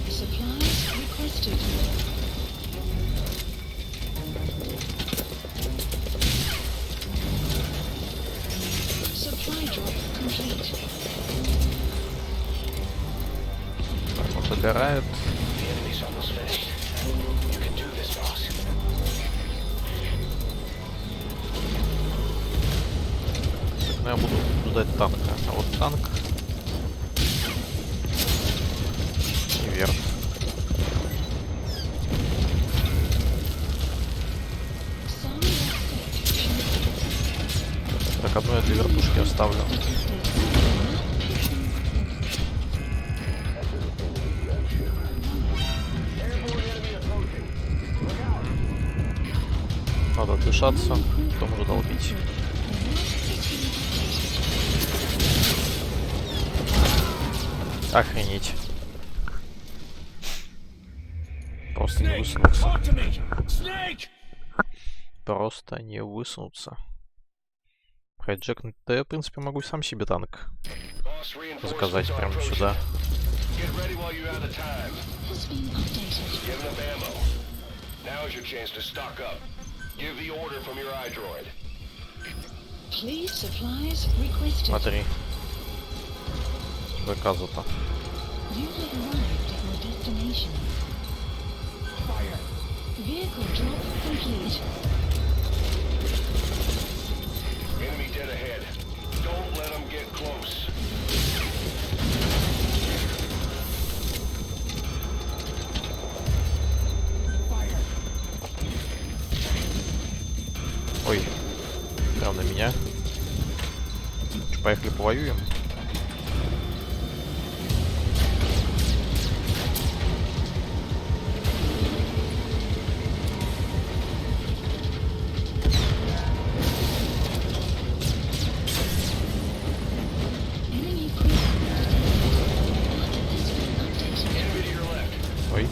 Supplies requested. Supply drop complete. Так, он догорает. The enemy's almost finished. You can do this, boss. Так, ну я буду ждать танка. А вот танк. И вверх. Так, одну я для вертушки оставлю. Надо дышаться, потом уже долбить. Охренеть. Просто не высунуться. Просто не высунуться. Хайджекнуть. Да я, в принципе, могу сам себе танк заказать прямо сюда. Смотри. Заказу-то. Enemy dead ahead. Don't let them get close. Ой, прям на меня. Че, поехали повоюем? Ой.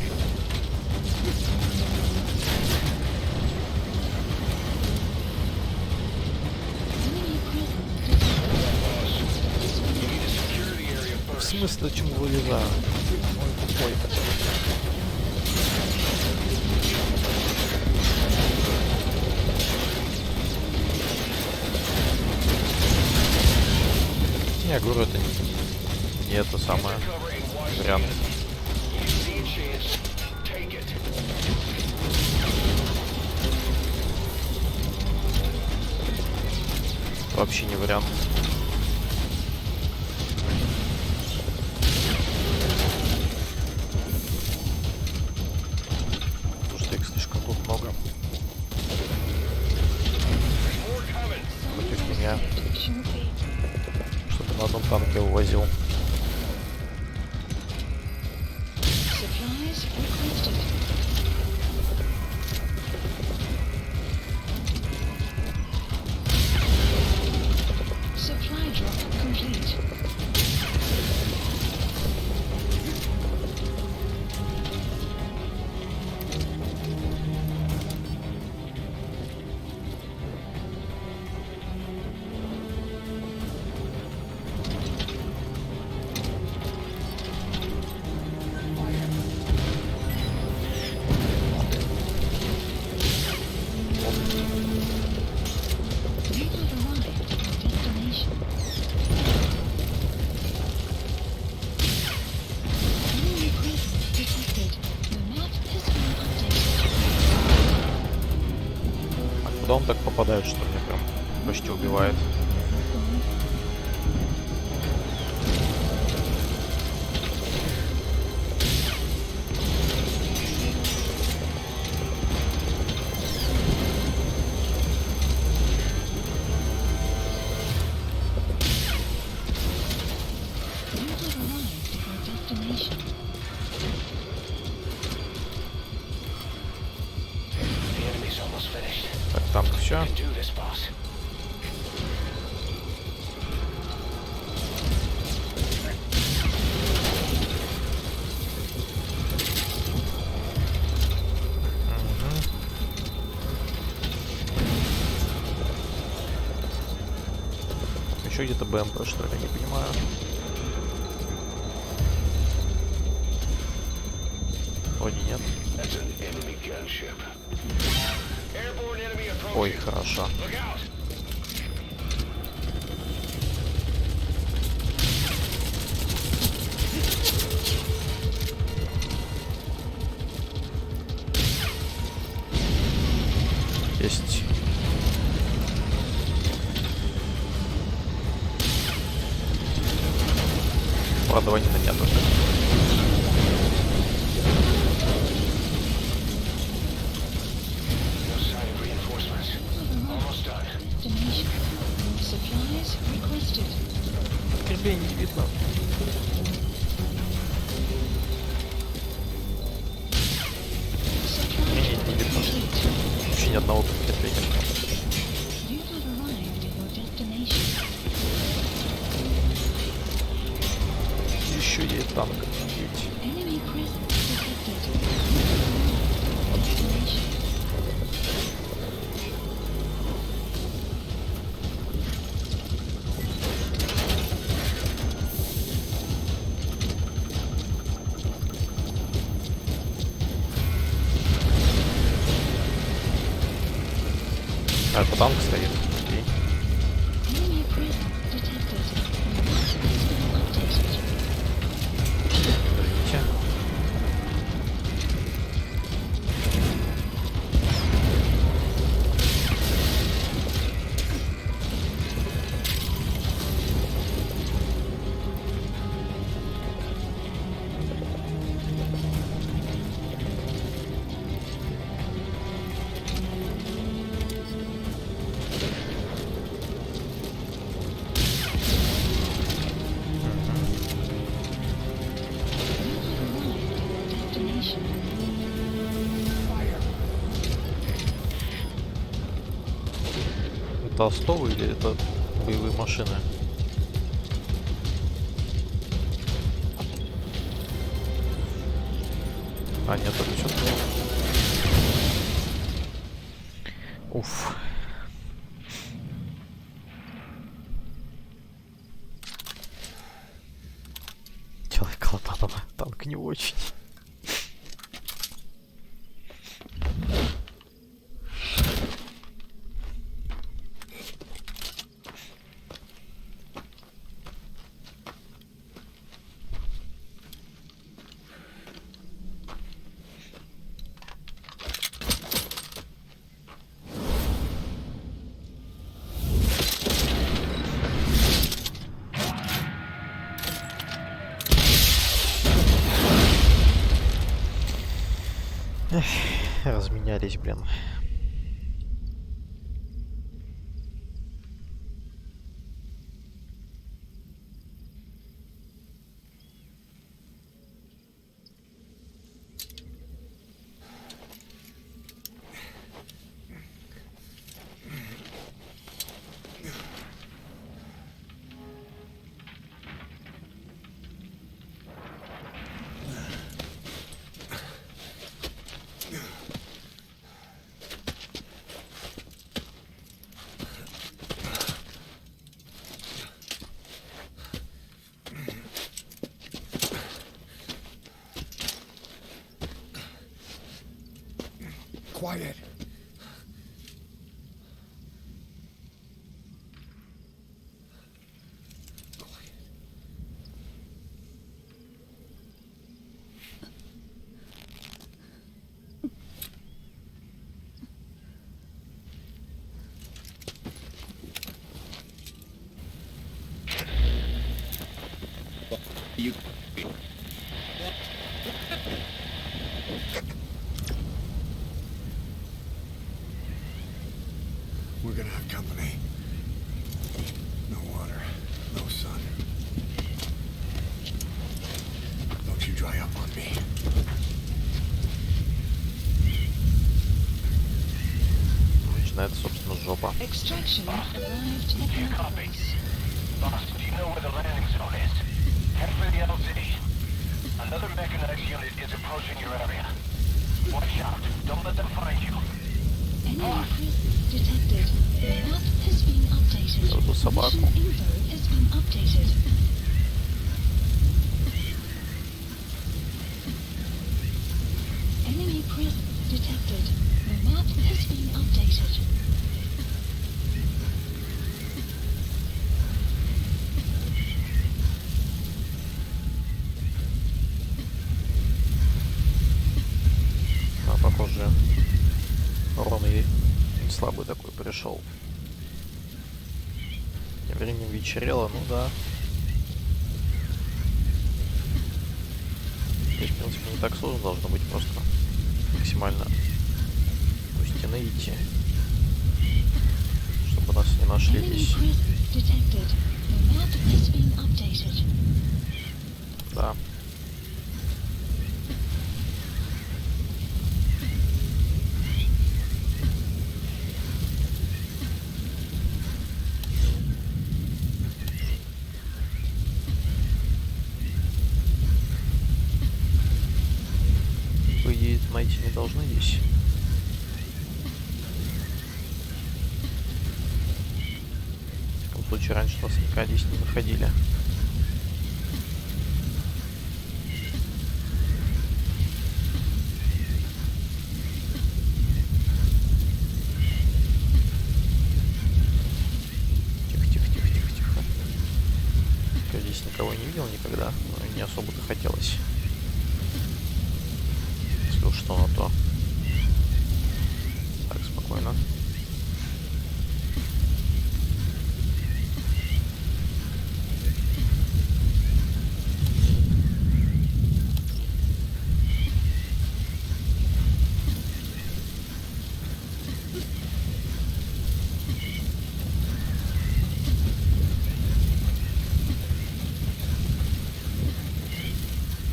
В смысле, чему вылезаю? Ой, тупой. Я говорю, это не это самое вариант. Вообще не вариант. Потому что их слишком тут много. Против меня. Чтобы на одном танке вывозил. Куда он так попадает, что меня прям почти убивает? Так, танк все. Еще где-то БМП, что ли, не понимаю. Вроде нет. Ой, хорошо. Есть. Правда, ванина нет. Тебе не видно. Не видно. Вообще ни одного подкрепления. Еще есть танк. А, это танк стоит. Окей. Подождите. Это остовы или это боевые машины? А, нет, это все. Уф. Человек Лопатова. Танк не очень. Эх, разменялись, блин. Quiet. You. We're gonna have company. No water, no sun. Don't you dry up on me. Начинается, собственно, жопа. Extraction arrived at the Copy. Boss, do you know where the landing zone is? Head for the LZ. Another mechanized unit is approaching your area. Watch out. Don't let them find you. Enemy presence detected. Map has been updated. Эту собаку. Mission info been updated. Enemy presence detected. The map has been updated. Похоже, урон и не слабый такой пришел. Тем временем вечерело, ну да. Здесь, в принципе, не так сложно должно быть, просто максимально у стены идти, чтобы нас не нашли здесь. Да. Найти не должны здесь. В таком случае раньше нас никогда здесь не находили. Тихо. Я здесь никого не видел никогда, но не особо-то хотелось. Что на то. Так, спокойно.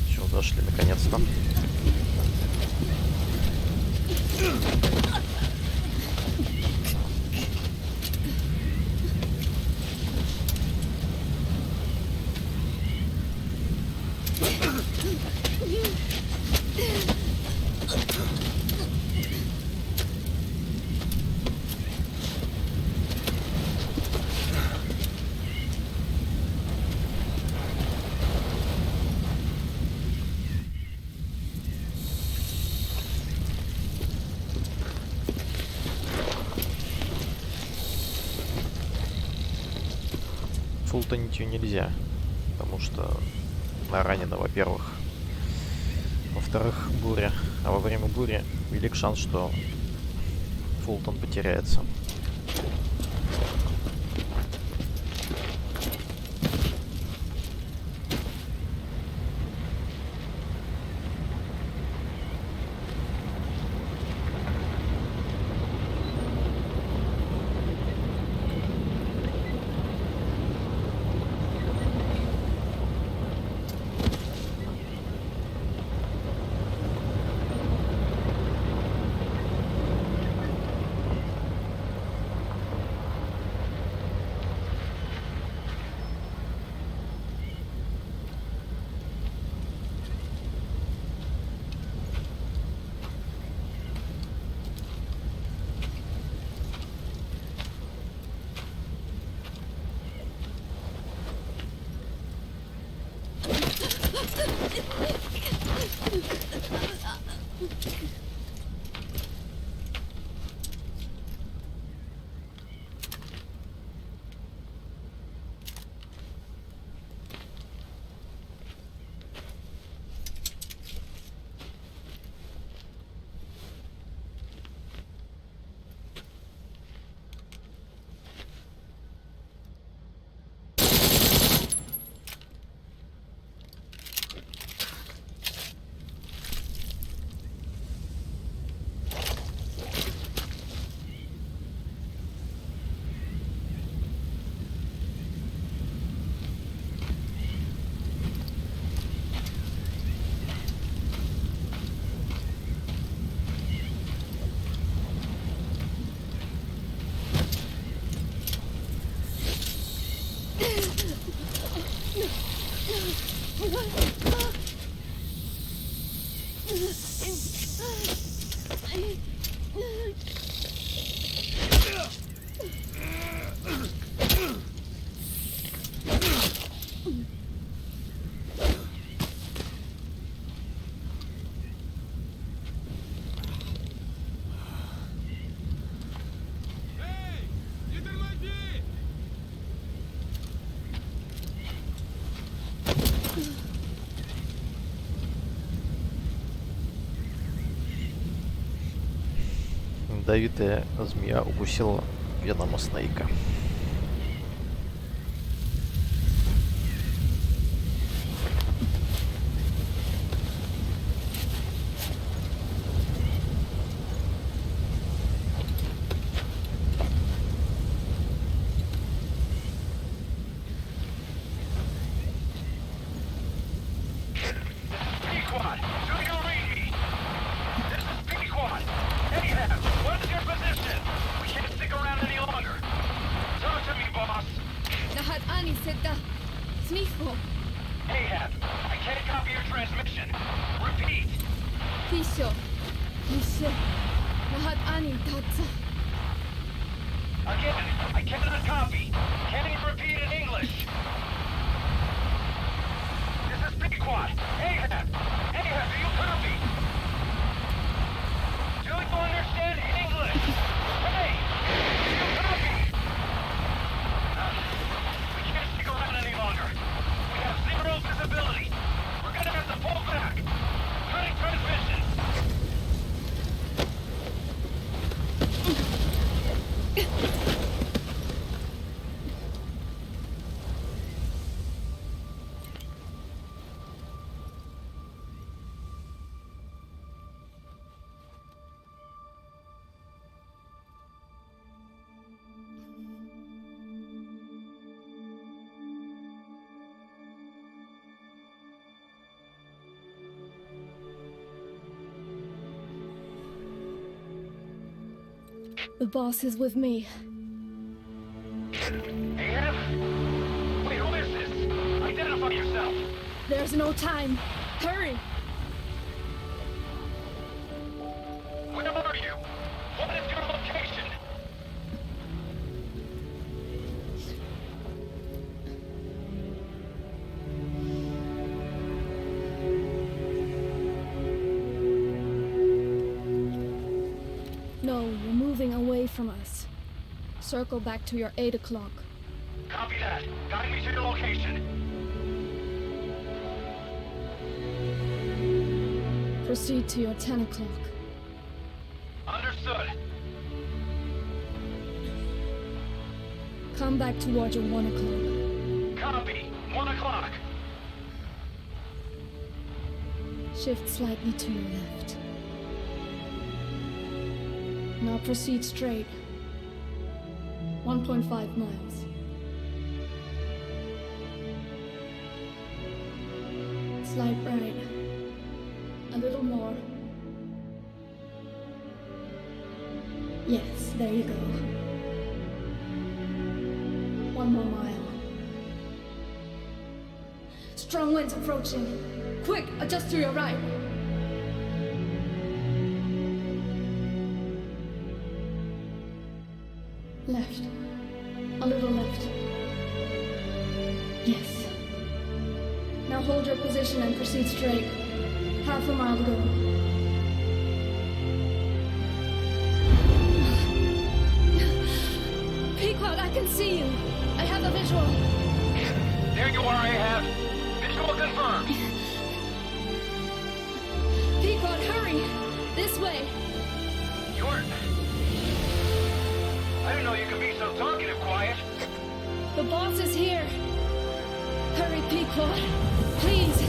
Все, дошли наконец-то. Фултонить ее нельзя, потому что она ранена, во-первых. Во-вторых, буря. А во время бури велик шанс, что Фултон потеряется. ядовитая змея укусила Венома Снейка. The boss is with me. Ahab? Wait, who is this? Identify yourself! There's no time. Hurry! Where are you? What is your location? No, you're moving away from us. Circle back to your 8 o'clock. Copy that. Guide me to your location. Proceed to your 10 o'clock. Understood. Come back toward your 1 o'clock. Copy. 1 o'clock. Shift slightly to your left. Now proceed straight. 1.5 miles. Slight right. A little more. Yes, there you go. 1 more mile. Strong winds approaching. Quick, adjust to your right. Left. A little left. Yes. Now hold your position and proceed straight. Half a mile to go. Pequod, I can see you. I have a visual. There you are, Ahab. Visual confirmed. Pequod, hurry! This way. I didn't know you could be so talkative, Quiet. The boss is here. Hurry, Pequod. Please.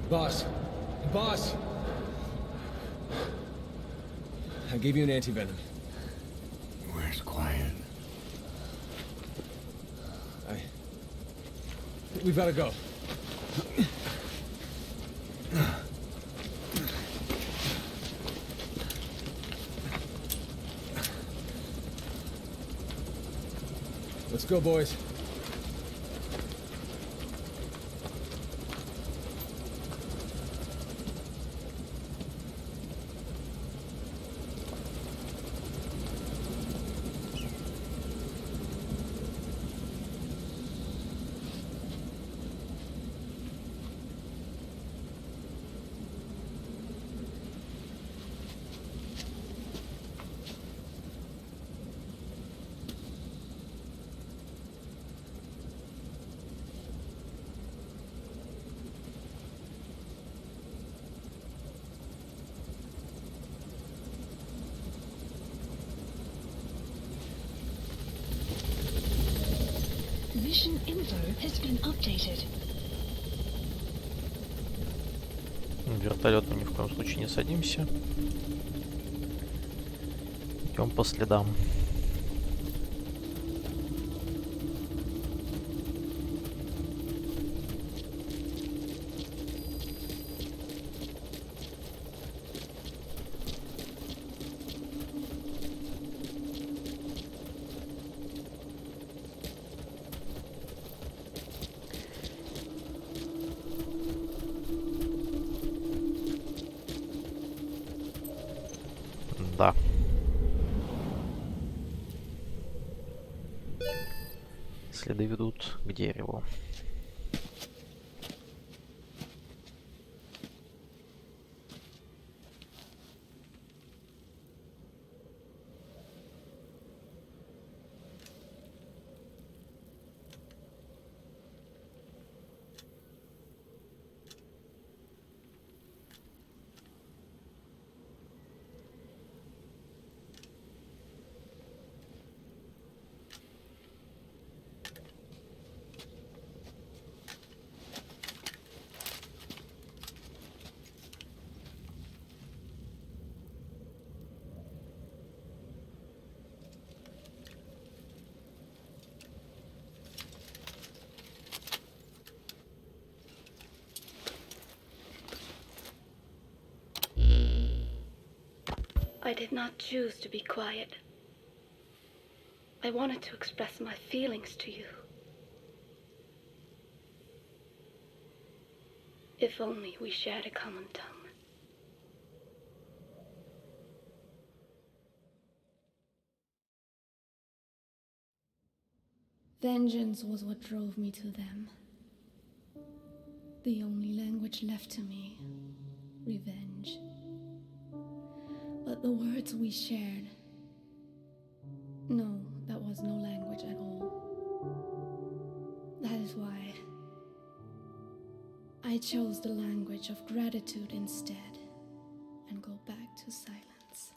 Boss. Boss! I gave you an antivenom. Where's Quiet? We've got to go. Let's go, boys. Extraction info has been updated. В вертолет мы ни в коем случае не садимся. Идем по следам. Да. Следы ведут к дереву. I did not choose to be quiet. I wanted to express my feelings to you. If only we shared a common tongue. Vengeance was what drove me to them. The only language left to me, revenge. But the words we shared, no, that was no language at all. That is why I chose the language of gratitude instead and go back to silence.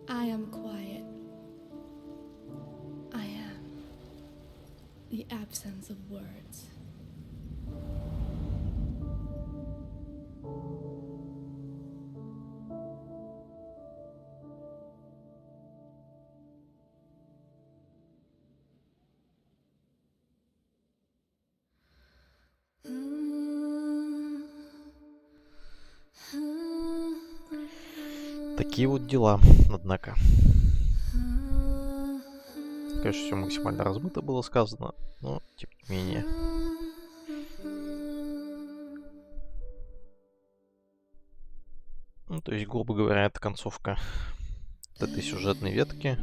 I am quiet. I am the absence of words. Такие вот дела, однако. Конечно, все максимально размыто было сказано, но тем не менее. Ну, то есть, грубо говоря, это концовка этой сюжетной ветки.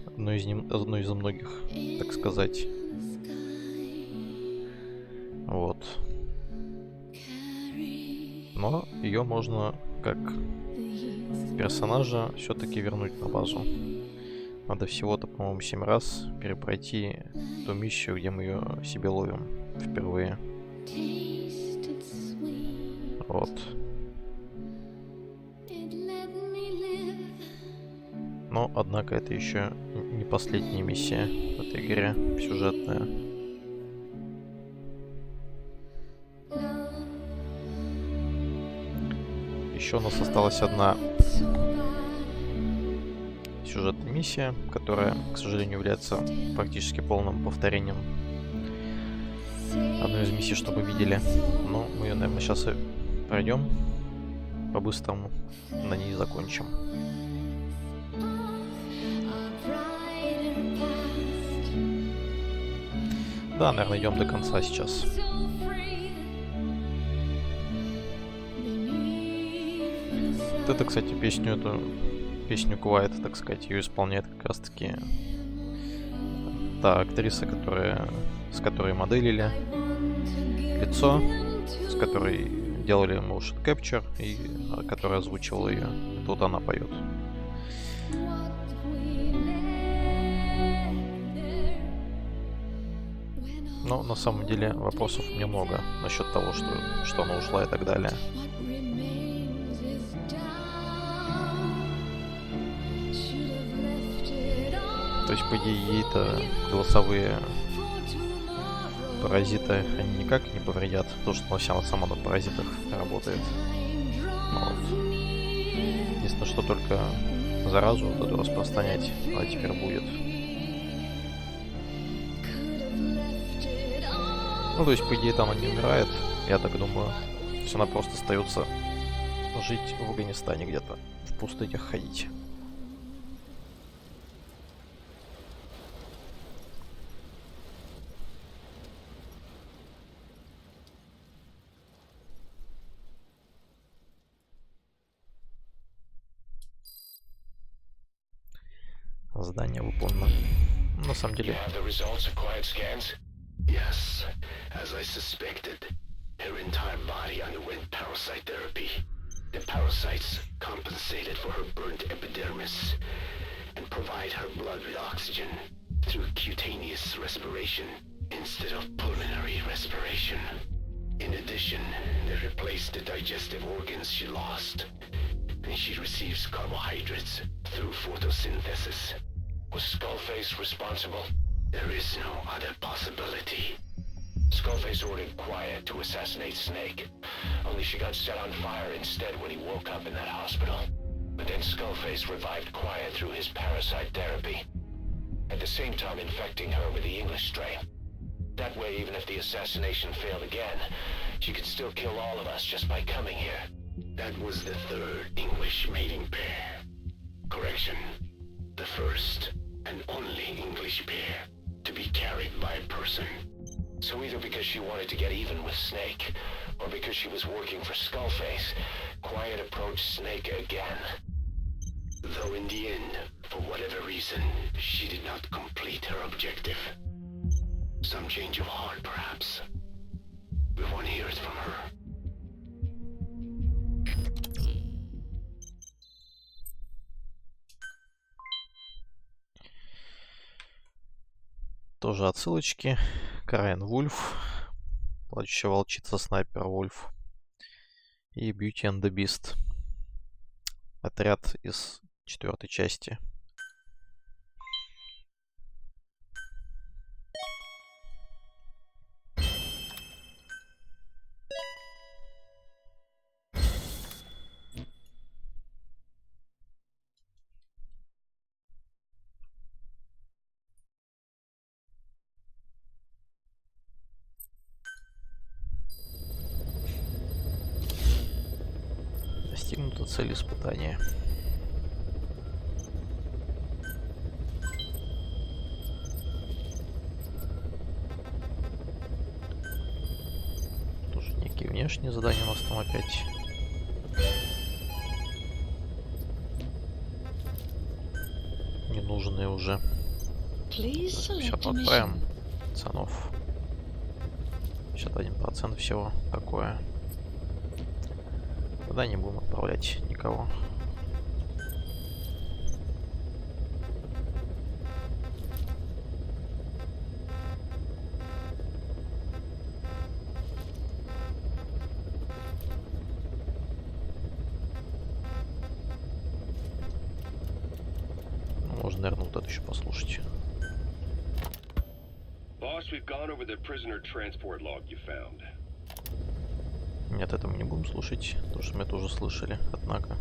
Одной из многих, так сказать. Вот. Но ее можно как персонажа все-таки вернуть на базу. Надо всего-то, по-моему, 7 раз перепройти ту миссию, где мы ее себе ловим впервые. Вот. Но, однако, это еще не последняя миссия в этой игре, сюжетная. Еще у нас осталась одна сюжетная миссия, которая, к сожалению, является практически полным повторением одной из миссий, что мы видели. Но мы ее, наверное, сейчас и пройдем по-быстрому, на ней закончим. Да, наверное, идем до конца сейчас. Вот это, кстати, песню Quiet, так сказать, ее исполняет как раз-таки та актриса, с которой моделили лицо, с которой делали motion capture и которая озвучивала ее. Это вот она поет. Но на самом деле вопросов немного насчет того, что она ушла и так далее. То есть, по идее, ей-то голосовые паразиты, они никак не повредят, потому что она сама на паразитах работает. Вот. Единственное, что только заразу вот эту распространять она теперь будет. Ну, то есть, по идее, там она не умирает, я так думаю. То есть она просто остается жить в Афганистане где-то, в пустынях ходить. Задание выполнено. На самом деле. Yes, as I suspected, her entire body underwent parasite therapy. The parasites compensated for her burnt epidermis and provide her blood with oxygen through cutaneous respiration instead of pulmonary respiration. In addition, they replaced the digestive organs she lost, and she receives carbohydrates through photosynthesis. Was Skullface responsible? There is no other possibility. Skullface ordered Quiet to assassinate Snake, only she got set on fire instead when he woke up in that hospital. But then Skullface revived Quiet through his parasite therapy, at the same time infecting her with the English strain. That way, even if the assassination failed again, she could still kill all of us just by coming here. That was the third English mating pair. Correction, the first and only English pair to be carried by a person. So either because she wanted to get even with Snake, or because she was working for Skullface, Quiet approached Snake again. Though in the end, for whatever reason, she did not complete her objective. Some change of heart, perhaps. We want to hear it from her. Тоже отсылочки. Крайн Вульф, Плачущая волчица, Снайпер Вульф и Beauty and the Beast. Отряд из 4-й части. Достигнута цель испытания. Тоже некие внешние задания у нас там опять. Ненужные уже. Все, отправим пацанов. 51% всего такое. Туда не будем отправлять никого. Ну, можно, наверное, вот это еще послушать. Boss, we've gone over the prisoner transport log you found. Нет, это мы не будем слушать, потому что мы это уже слышали, однако.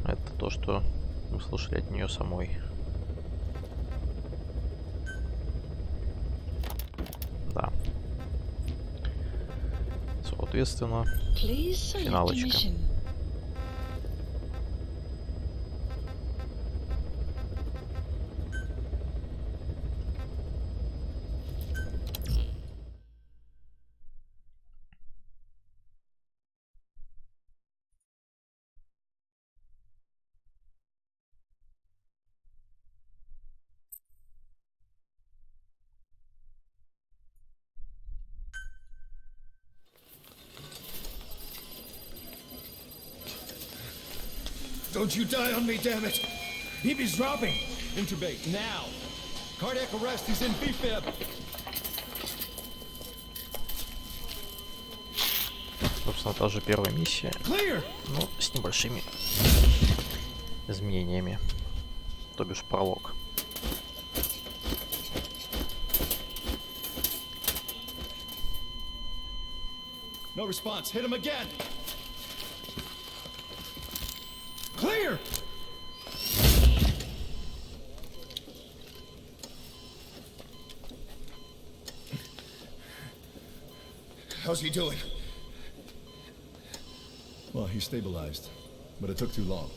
Это то, что мы слышали от нее самой. Да. Соответственно, финалочка. Don't you die on me, damn it! He's dropping! Intubate, now! Cardiac arrest, he's in BFib! Собственно, та же первая миссия, но с небольшими изменениями. То бишь пролог. No response. Hit him again. Clear! How's he doing? Well, he stabilized, but it took too long.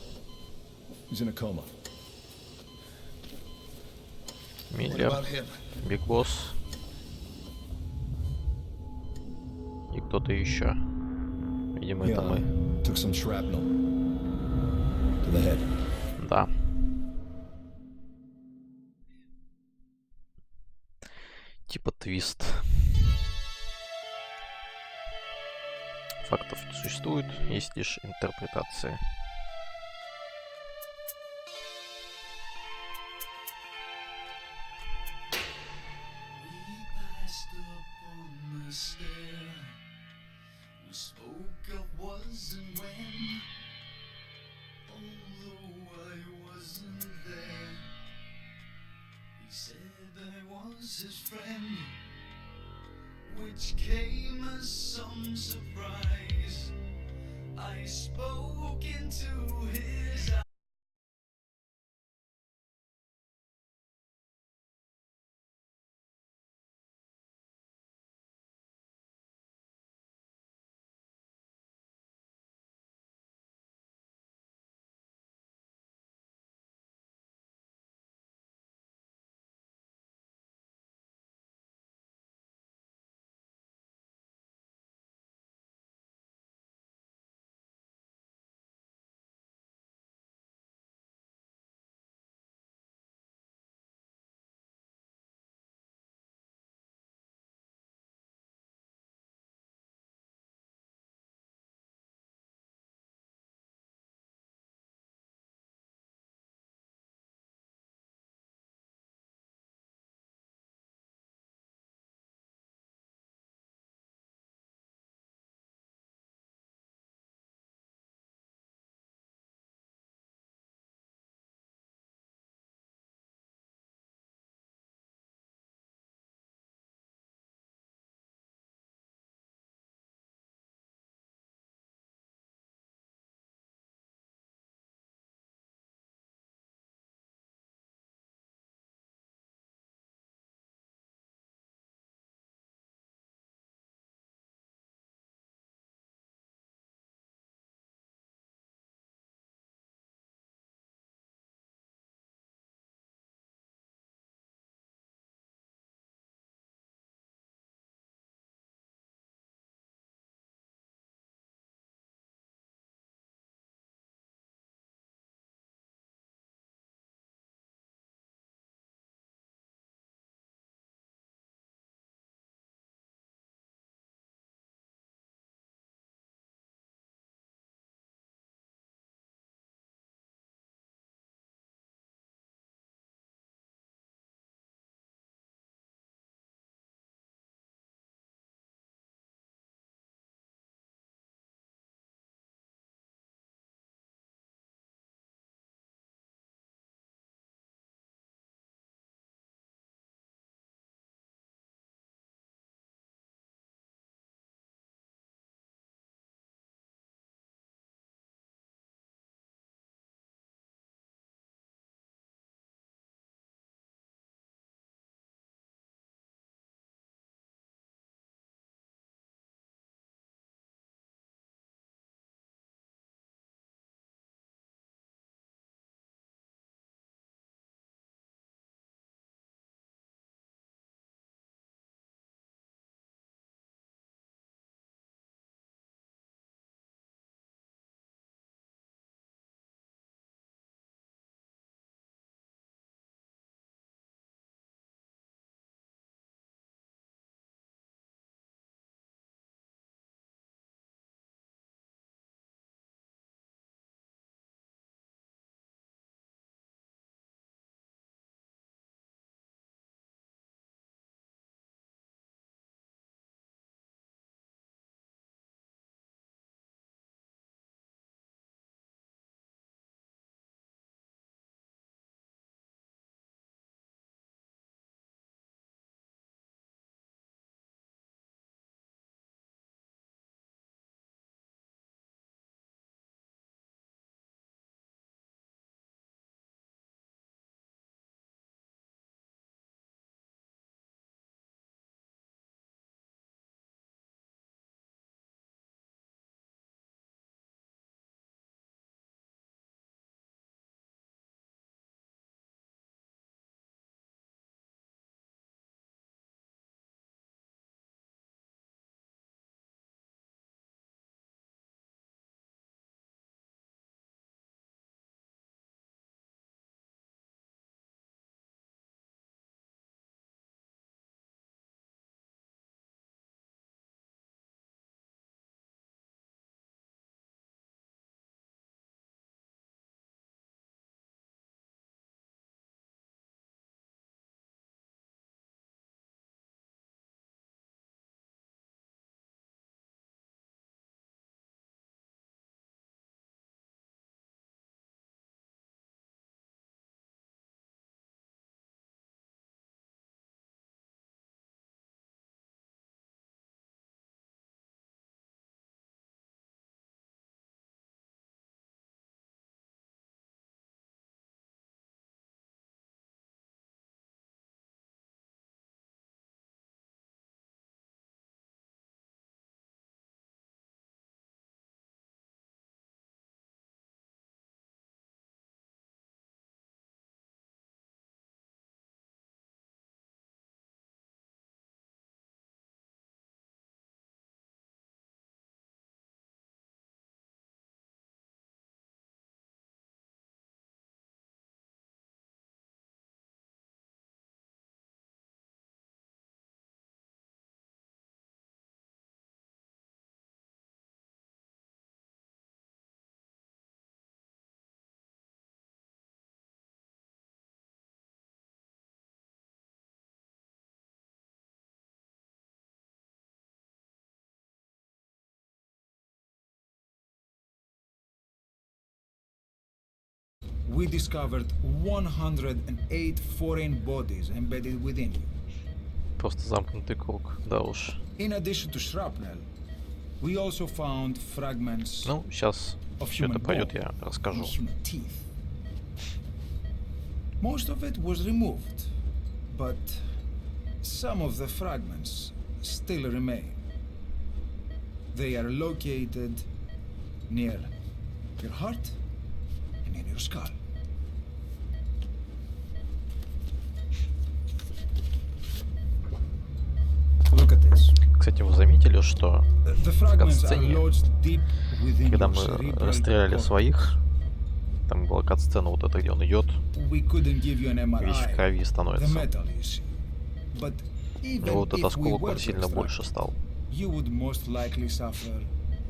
He's in a coma. Миллер, Биг Босс и кто-то еще. Видимо, это мы. Took some shrapnel to the head. Да. Типа твист. Фактов не существует, есть лишь интерпретации. We spoke of was and when, although I wasn't there. He said I was his friend, which came as some surprise. I spoke into his eyes. we discovered 108 foreign bodies embedded within you. Просто замкнутый круг, да уж. In addition to shrapnel, we also found fragments Ну, сейчас все это пойдет, я расскажу. Most of it was removed, but some of the fragments still remain. They are located near your heart and in your skull. Look at this. Кстати, вы заметили, что в кат-сцене, когда мы расстреляли своих, там была кат-сцена вот эта, где он идет, весь в крови становится. И вот этот осколок, он сильно больше стал.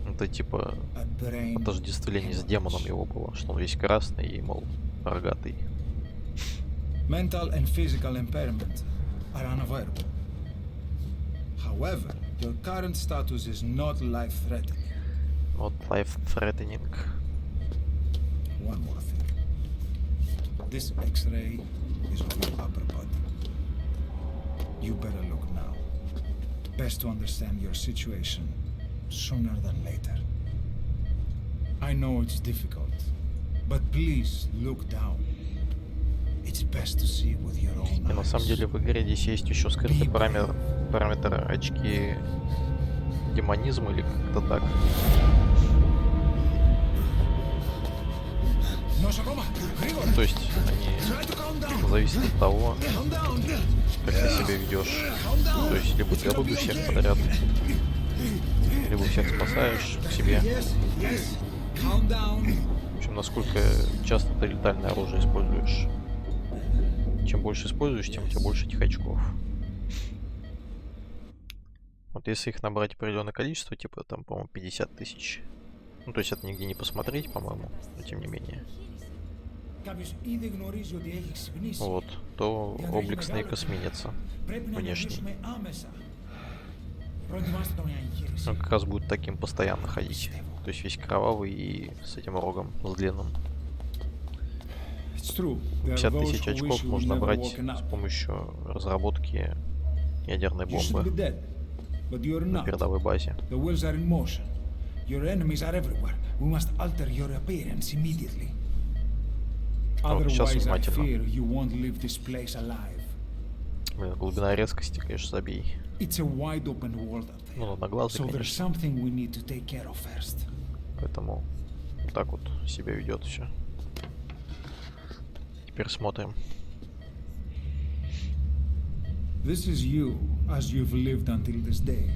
Это типа отождествление с демоном его было, что он весь красный и, мол, рогатый. Mental and physical impairment are unavoidable. However, your current status is not life-threatening. Not life-threatening. One more thing. This X-ray is of your upper body. You better look now. Best to understand your situation sooner than later. I know it's difficult, but please look down. It's best to see with your own eyes. И на самом деле в игре здесь есть еще скрытый параметр очки демонизма или как-то так. То есть они зависят от того, как ты себя ведешь. То есть либо ты рубишь всех подряд, либо всех спасаешь к себе. В общем, насколько часто ты летальное оружие используешь. Чем больше используешь, тем у тебя больше этих очков. Вот если их набрать определенное количество, типа там, по-моему, 50 тысяч. Ну, то есть это нигде не посмотреть, по-моему, но тем не менее. Вот, то облик Снейка сменится внешний. Он как раз будет таким постоянно ходить. То есть весь кровавый и с этим рогом, с длинным. 50 тысяч очков можно набрать с помощью разработки ядерной бомбы на передовой базе. Вот сейчас внимательно. Блин, глубина резкости, конечно, забей. Ну, на глаза, конечно. Поэтому вот так вот себя ведет все. Теперь смотрим. This is you as you've lived until this day.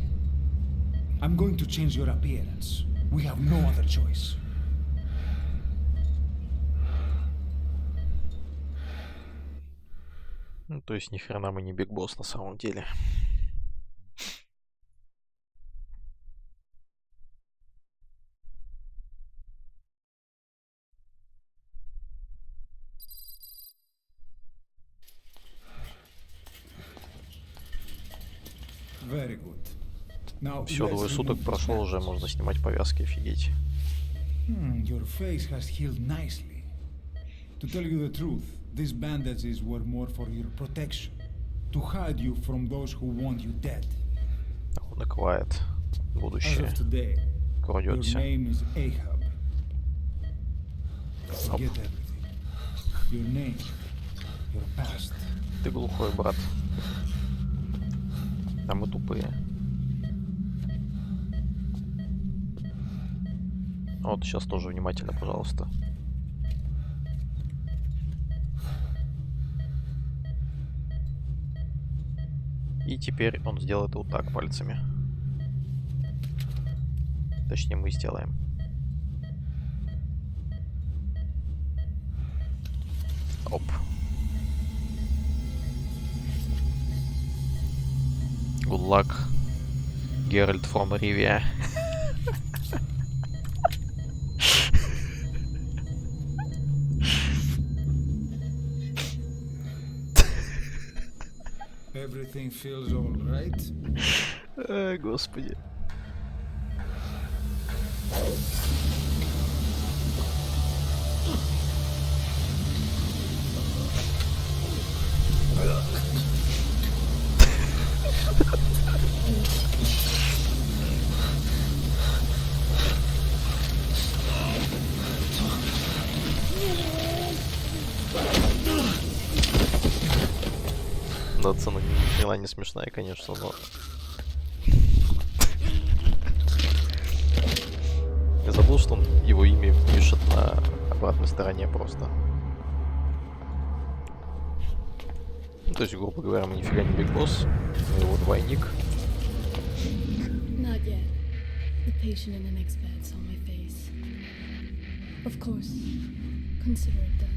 I'm going to change your appearance. We have no other choice. Ну, то есть ни хрена мы не Биг Босс на самом деле. Все, 2 суток прошло, уже можно снимать повязки, офигеть. Your face has healed nicely. To tell you the truth, these bandages were more for your protection, to hide you from those who want you dead. Накрывает будущее. Крадется. Ты глухой, брат. А мы тупые. Вот сейчас тоже внимательно, пожалуйста. И теперь он сделает вот так пальцами. Точнее, мы сделаем. Оп. Good luck, Geralt from Rivia. Everything feels all right. Господи. Да, цена ни хрена не смешная, конечно, но... Я забыл, что он его имя пишет на обратной стороне просто. Ну, то есть, грубо говоря, мы нифига не Биг Босс, но его двойник. Not yet. The patient and an expert's on my face. Of course. Consider it done.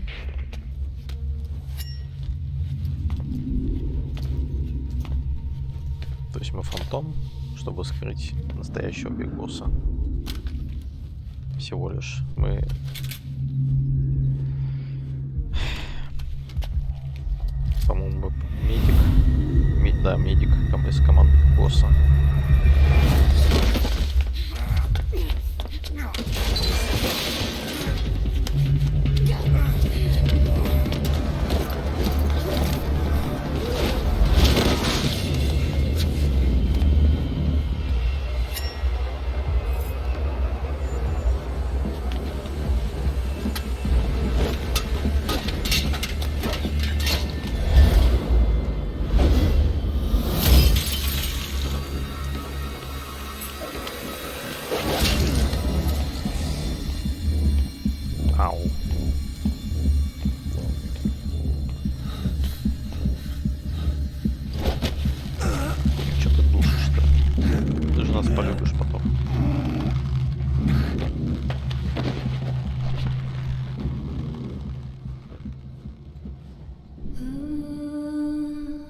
То есть мы фантом, чтобы скрыть настоящего Биг Босса. Всего лишь. Мы... По-моему, медик. Да, медик из команды Биг Босса.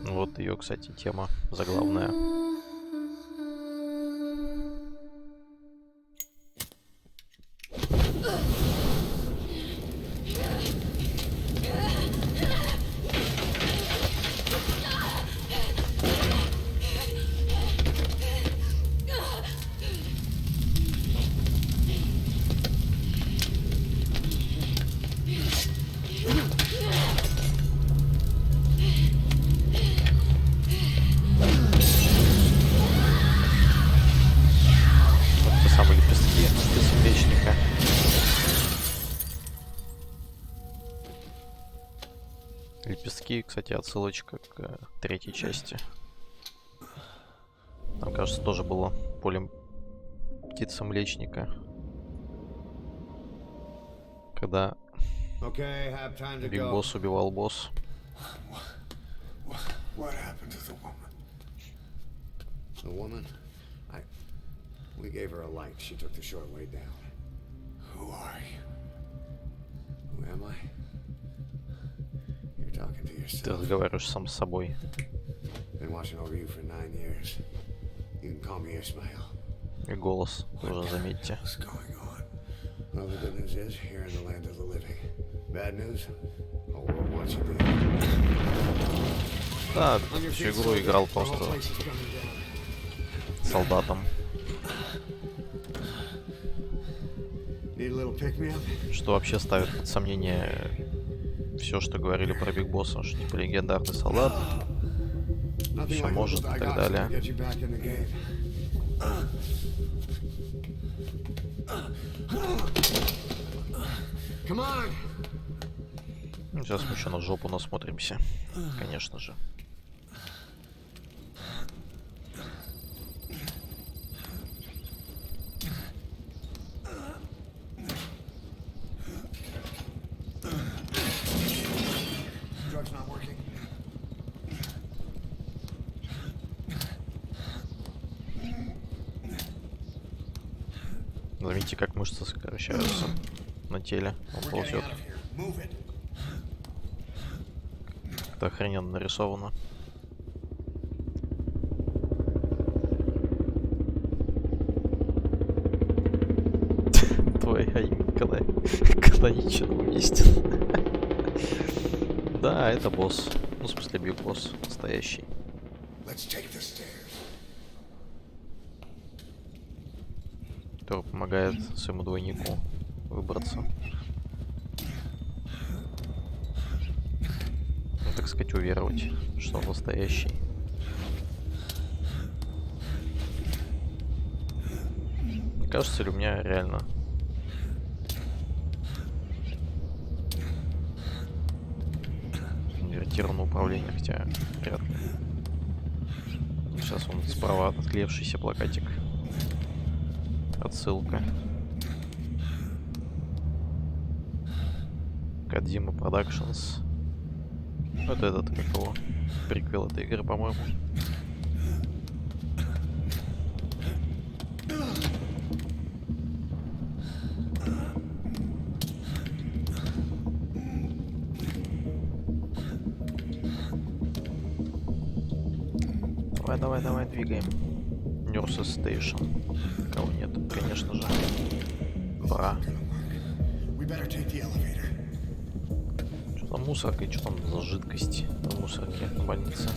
Вот ее, кстати, тема заглавная. Лепестки, кстати, отсылочка к третьей части. Там, кажется, тоже было поле птицы Млечника. Когда Биг Босс убивал босс. What happened to the woman? The woman? We gave her a light. She took the short way down. Who are you? Who am I? You're talking to yourself. Ты разговариваешь сам с собой. Been watching over you for 9 years. You can call me Ismail. И голос тоже заметьте. What's going on? Well, the good news is you're in the land of the living. Bad news? The world wants you dead. Да, всю игру играл просто солдатом. Что вообще ставит под сомнение все, что говорили про Биг Босса, что типа легендарный солдат, все может и так далее. Сейчас мы еще на жопу насмотримся, конечно же. Заметьте, как мышцы сокращаются на теле. Он ползет. Это охрененно нарисовано. Твой когда ничего не уместен. Да, это босс. Ну, в смысле, Биг Босс настоящий. Который помогает своему двойнику выбраться. Ну, так сказать, уверовать, что он настоящий. Не кажется ли у меня реально... Ориентировано управление, хотя вряд ли. Сейчас он справа отклеившийся плакатик. Отсылка. Кодзима Productions. Вот этот, как его, приквел этой игры, по-моему. Давай, двигаем. Nurse Station. Кого нет, конечно же. Пора. Что там мусорка и что там за жидкость в мусорке в больнице?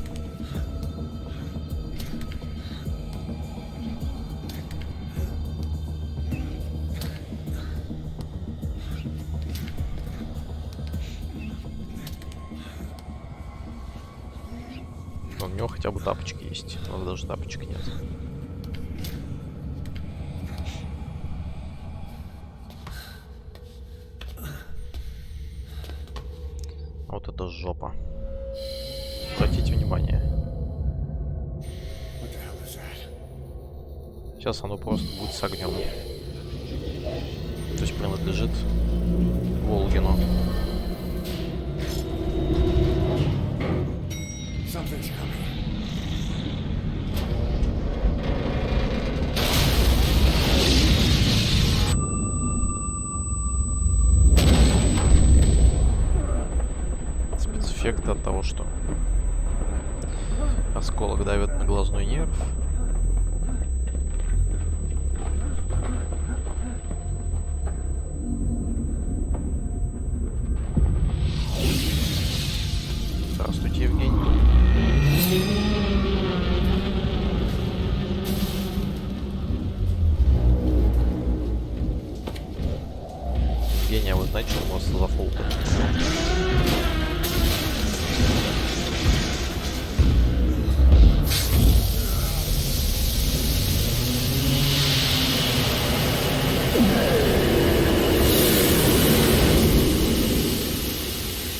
У него хотя бы тапочки есть, но даже тапочек нет. Вот это жопа. Обратите внимание. Сейчас оно просто будет с огнем. То есть принадлежит Волгину. Спецэффект от того, что осколок давит на глазной нерв. Здравствуйте, Евгений. Евгений, а вы знаете, что у вас за фолтер?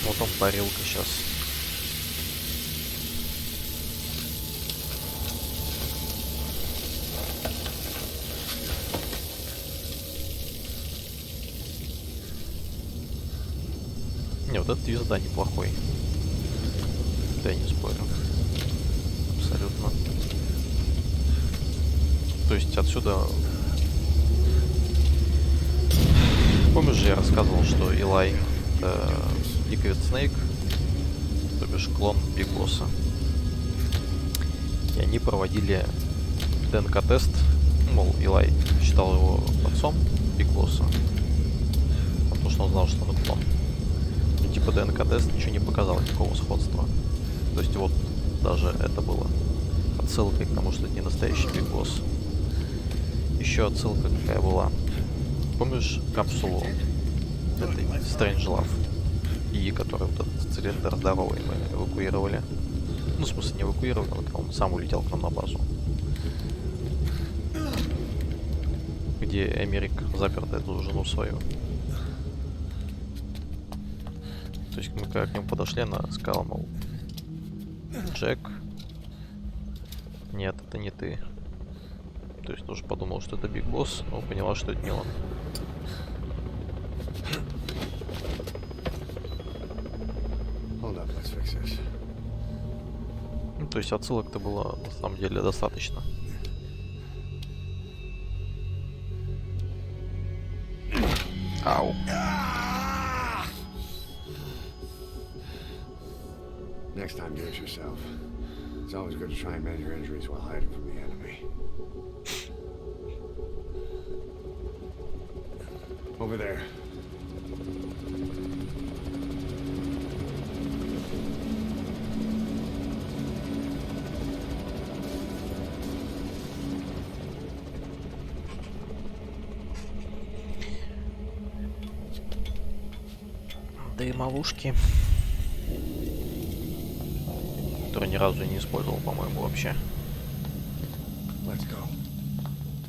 Вот он, парилка сейчас. Не, вот этот визда неплохой. Да, я не спорю. Абсолютно. То есть отсюда... Помнишь же, я рассказывал, что Илай это Liquid Snake, то бишь клон Биг Босса. И они проводили ДНК-тест. Мол, Илай считал его отцом Биг Босса, потому что он знал, что он клон. И типа ДНК-тест ничего не показал, никакого сходства. То есть вот даже это было отсылкой к тому, что это не настоящий Биг Босс. Еще отсылка какая была. Помнишь капсулу этой Strange Love? И который вот этот цилиндр здоровый мы эвакуировали. Ну, в смысле, не эвакуировали, он сам улетел к нам на базу. Где Эмерик запер эту жену свою. То есть мы когда к нему подошли, она сказала, мол, Джек, нет, это не ты. То есть тоже подумал, что это Биг Босс, но поняла, что это не он. Ну, то есть отсылок-то было на самом деле достаточно. Ау. Next time, do it yourself. It's always good to try and mend your injuries while hiding from the enemy. Over there. Дымовушки, которые ни разу не использовал, по-моему, вообще.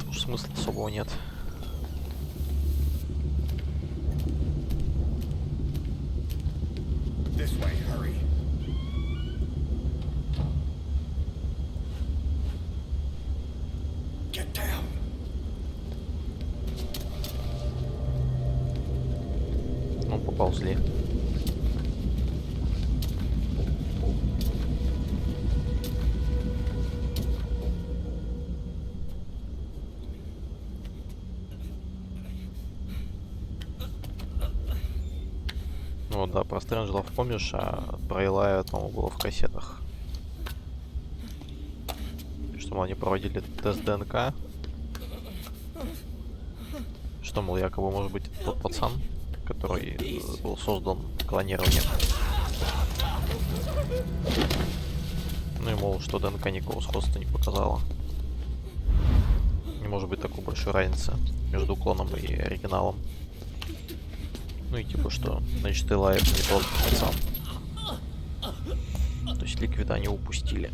Уж смысла особого нет. This way, hurry. поползли. Ну вот, да, про Стрэнджлов помнишь, а про Илая, по-моему, было в кассетах. Что, мол, они проводили тест ДНК. Что, мол, якобы может быть тот пацан, который был создан клонированием. Ну и, мол, что ДНК никакого сходства не показала. Не может быть такой большой разницы между клоном и оригиналом. Ну и типа что, значит, Илай это не тот пацан. То есть ликвида они упустили.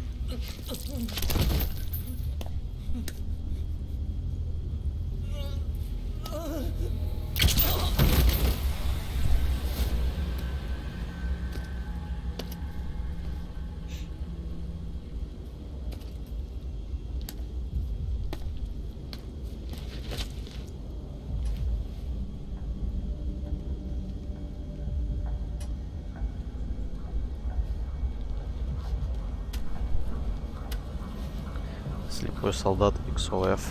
Слепой солдат XOF.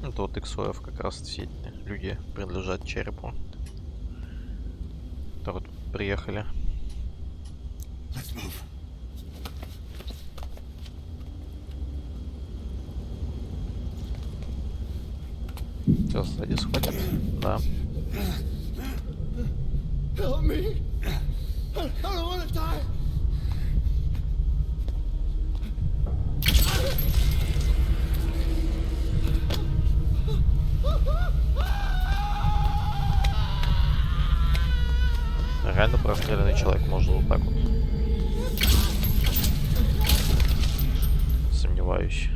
Это вот XOF как раз все эти люди принадлежат черепу, которые тут приехали. Сейчас сзади схватят. Да. Help me. I don't want to die. Реально простреленный человек может вот так вот. Сомневаюсь.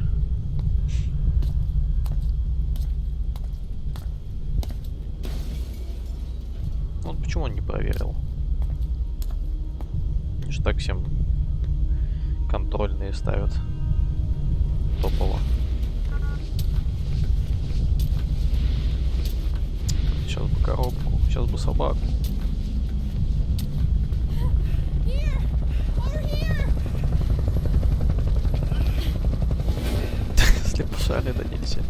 Вот почему он не проверил? Они же так всем контрольные ставят. Топово. Сейчас бы коробку, сейчас бы собаку. Слепошары, да нельзя.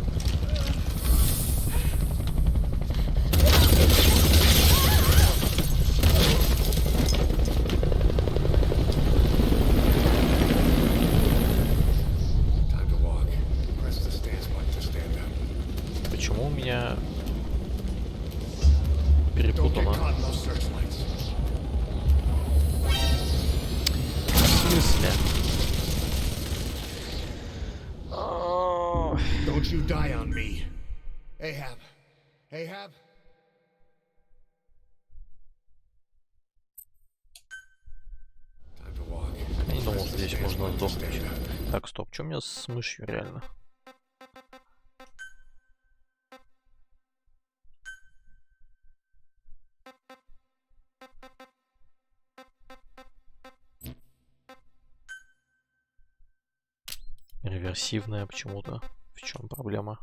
Почему у меня перепутано? В смысле? Don't you die on me. Ahab. Ahab. Я не думал, что здесь можно сдохнуть. Так, стоп, что у меня с мышью реально? Реверсивная почему-то. В чем проблема?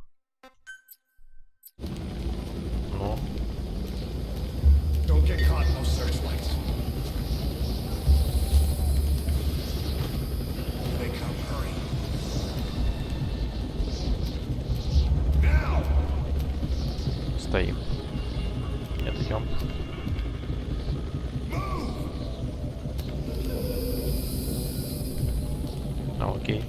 Ну. Don't get caught in those searchlights. They come, hurry. Now! Стоим. Нет, идем. А, окей.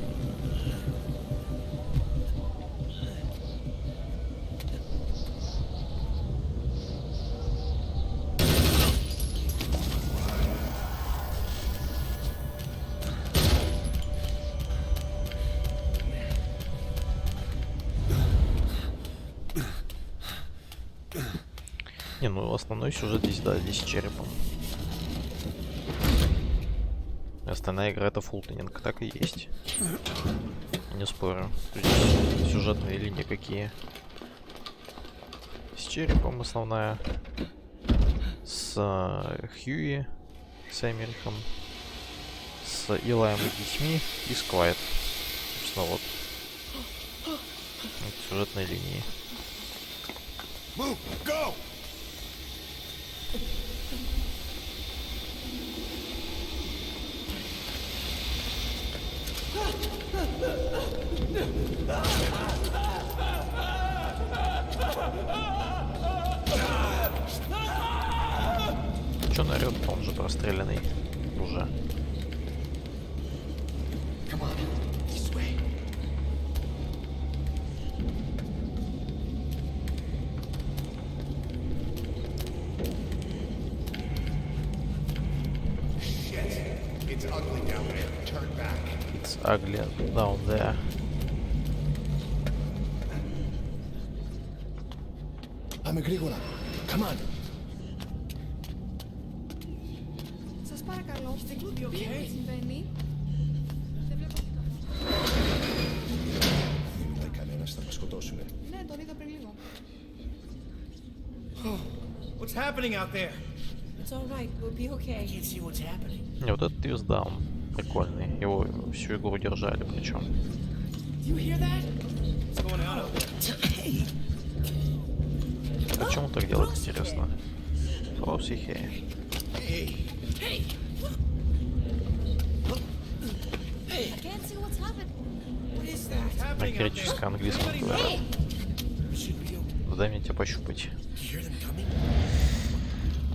Не, ну основной сюжет здесь, да, здесь с черепом. Остальная игра это фултонинг, так и есть. Не спорю. Здесь сюжетные линии какие. С черепом основная. С Хьюи, с Эмерихом, с Илаем и детьми и с Квайт. Собственно, вот. Сюжетной линии. Move, go! Чё он орёт? Он же простреленный. Уже. It's ugly down there. Turn back. It's ugly down there. Πάμε γρήγορα. Come on. Σας παρακαλώ, τι συμβαίνει? Δεν βλέπω Δεν κανένας θα μας σκοτώσουνε. Ναι, τον είδα πριν λίγο. What's happening out there? It's alright, we'll be okay. I can't see what's happening. И вот этот твист, он прикольный. Его всю игру держали, причем. Do you hear that? What's going on out there? Hey! Почему так делать, интересно? Флоусихи. Hey! Hey! Hey! I can't see what's happening. What is that? На греческом, английском говорят. Дай мне тебя пощупать.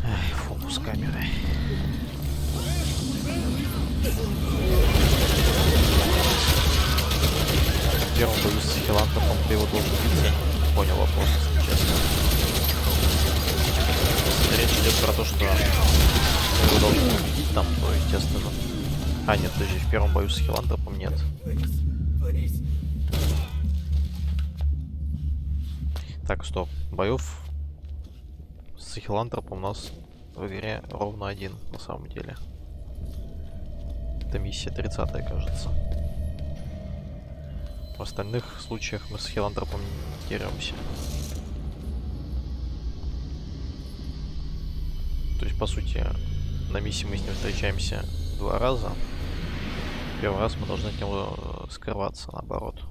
Ай, фокус камеры. В первом бою с Хилантропом ты его должен видеть. Понял вопрос, честно. Если речь идет про то, что мы его должны убедить там, то естественно. А, нет, подожди, в первом бою с Хилантропом нет. Так, стоп. Боев с Хилантропом у нас в игре ровно один, на самом деле. Это миссия 30-я, кажется. В остальных случаях мы с Хилантропом не деремся. То есть, по сути, на миссии мы с ним встречаемся 2 раза. Первый раз мы должны от него скрываться, наоборот.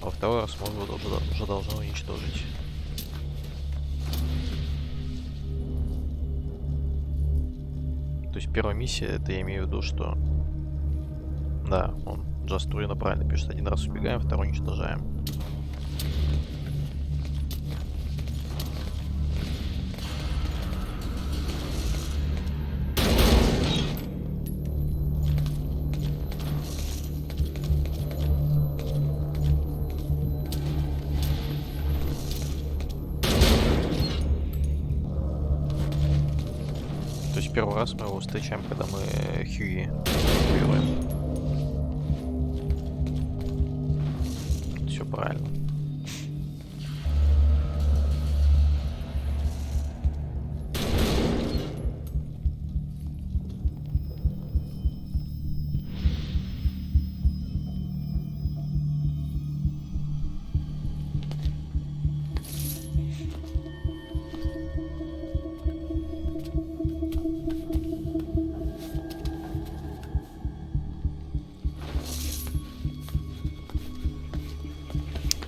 А во второй раз мы его уже должны уничтожить. То есть первая миссия, это я имею в виду, что... Да, он Just Ruin правильно пишет. Один раз убегаем, второй уничтожаем. Первый раз мы его встречаем, когда мы Хьюи убиваем. Все правильно.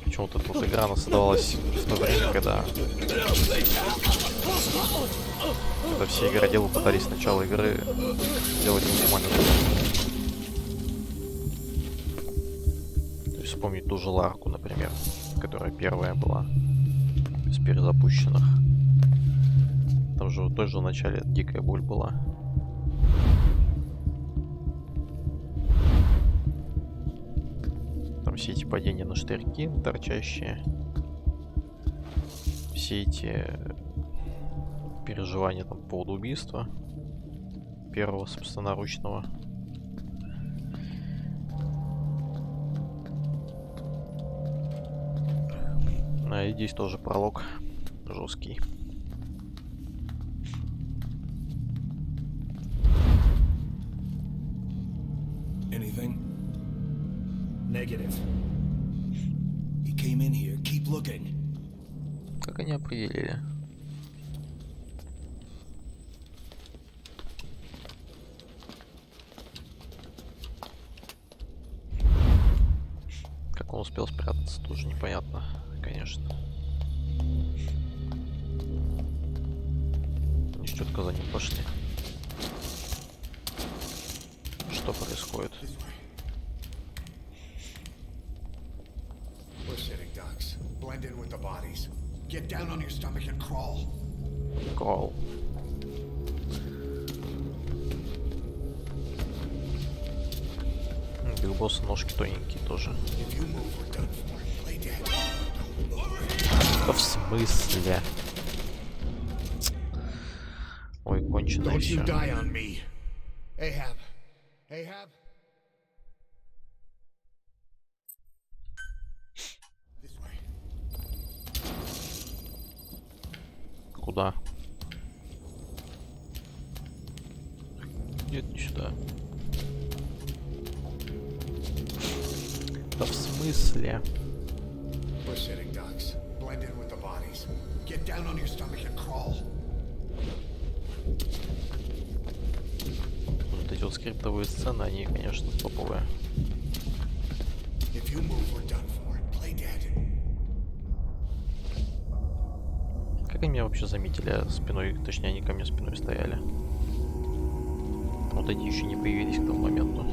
Почему-то тут игра создавалась в то время, когда все игроделы пытались с начала игры сделать максимально. То есть вспомнить ту же Ларку, например, которая первая была из перезапущенных. Там же в той же начале дикая боль была. Все эти падения на штырьки торчащие, все эти переживания там по поводу убийства первого собственноручного. А и здесь тоже пролог жесткий. Negative. He came in here. Keep looking. Как они определили? Как он успел спрятаться, тоже непонятно, конечно. Они четко за ним пошли. Что происходит? Crawl. Биг Босса ножки тоненькие тоже. Да в смысле? Ой, конченое всё. Куда? Нет, не сюда. Да в смысле? Вот эти вот скриптовые сцены, они, конечно, топовые. Как они меня вообще заметили спиной, точнее, они ко мне спиной стояли. Вот эти еще не появились к тому моменту.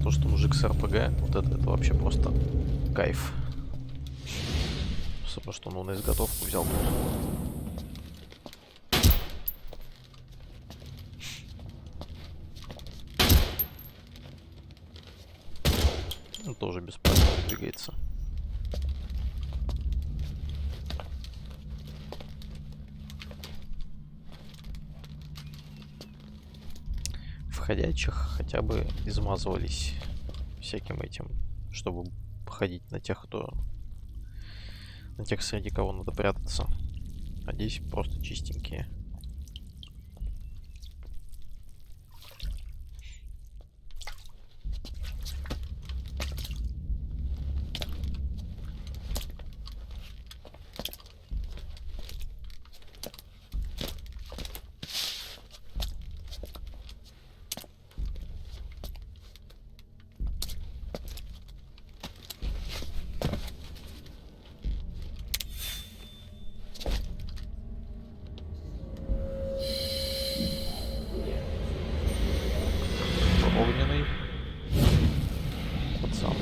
То, что мужик с РПГ, вот это вообще просто кайф. Потому что он на изготовку взял тут. Он тоже бесплатно двигается. Входящих хотя бы измазывались всяким этим, чтобы походить на тех, кто... на тех, среди кого надо прятаться. А здесь просто чистенькие. Огненный пацан.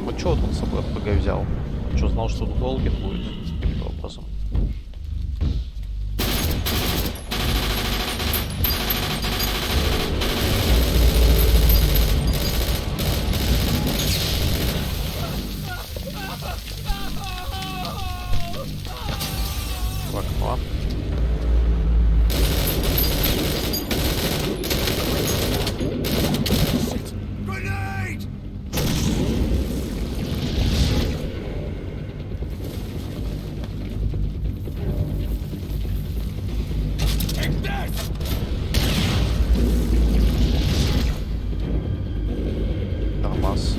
Вот чего он с собой РПГ взял? Он что, знал, что тут Волгин будет? Каким-то образом. В окно. Нормас.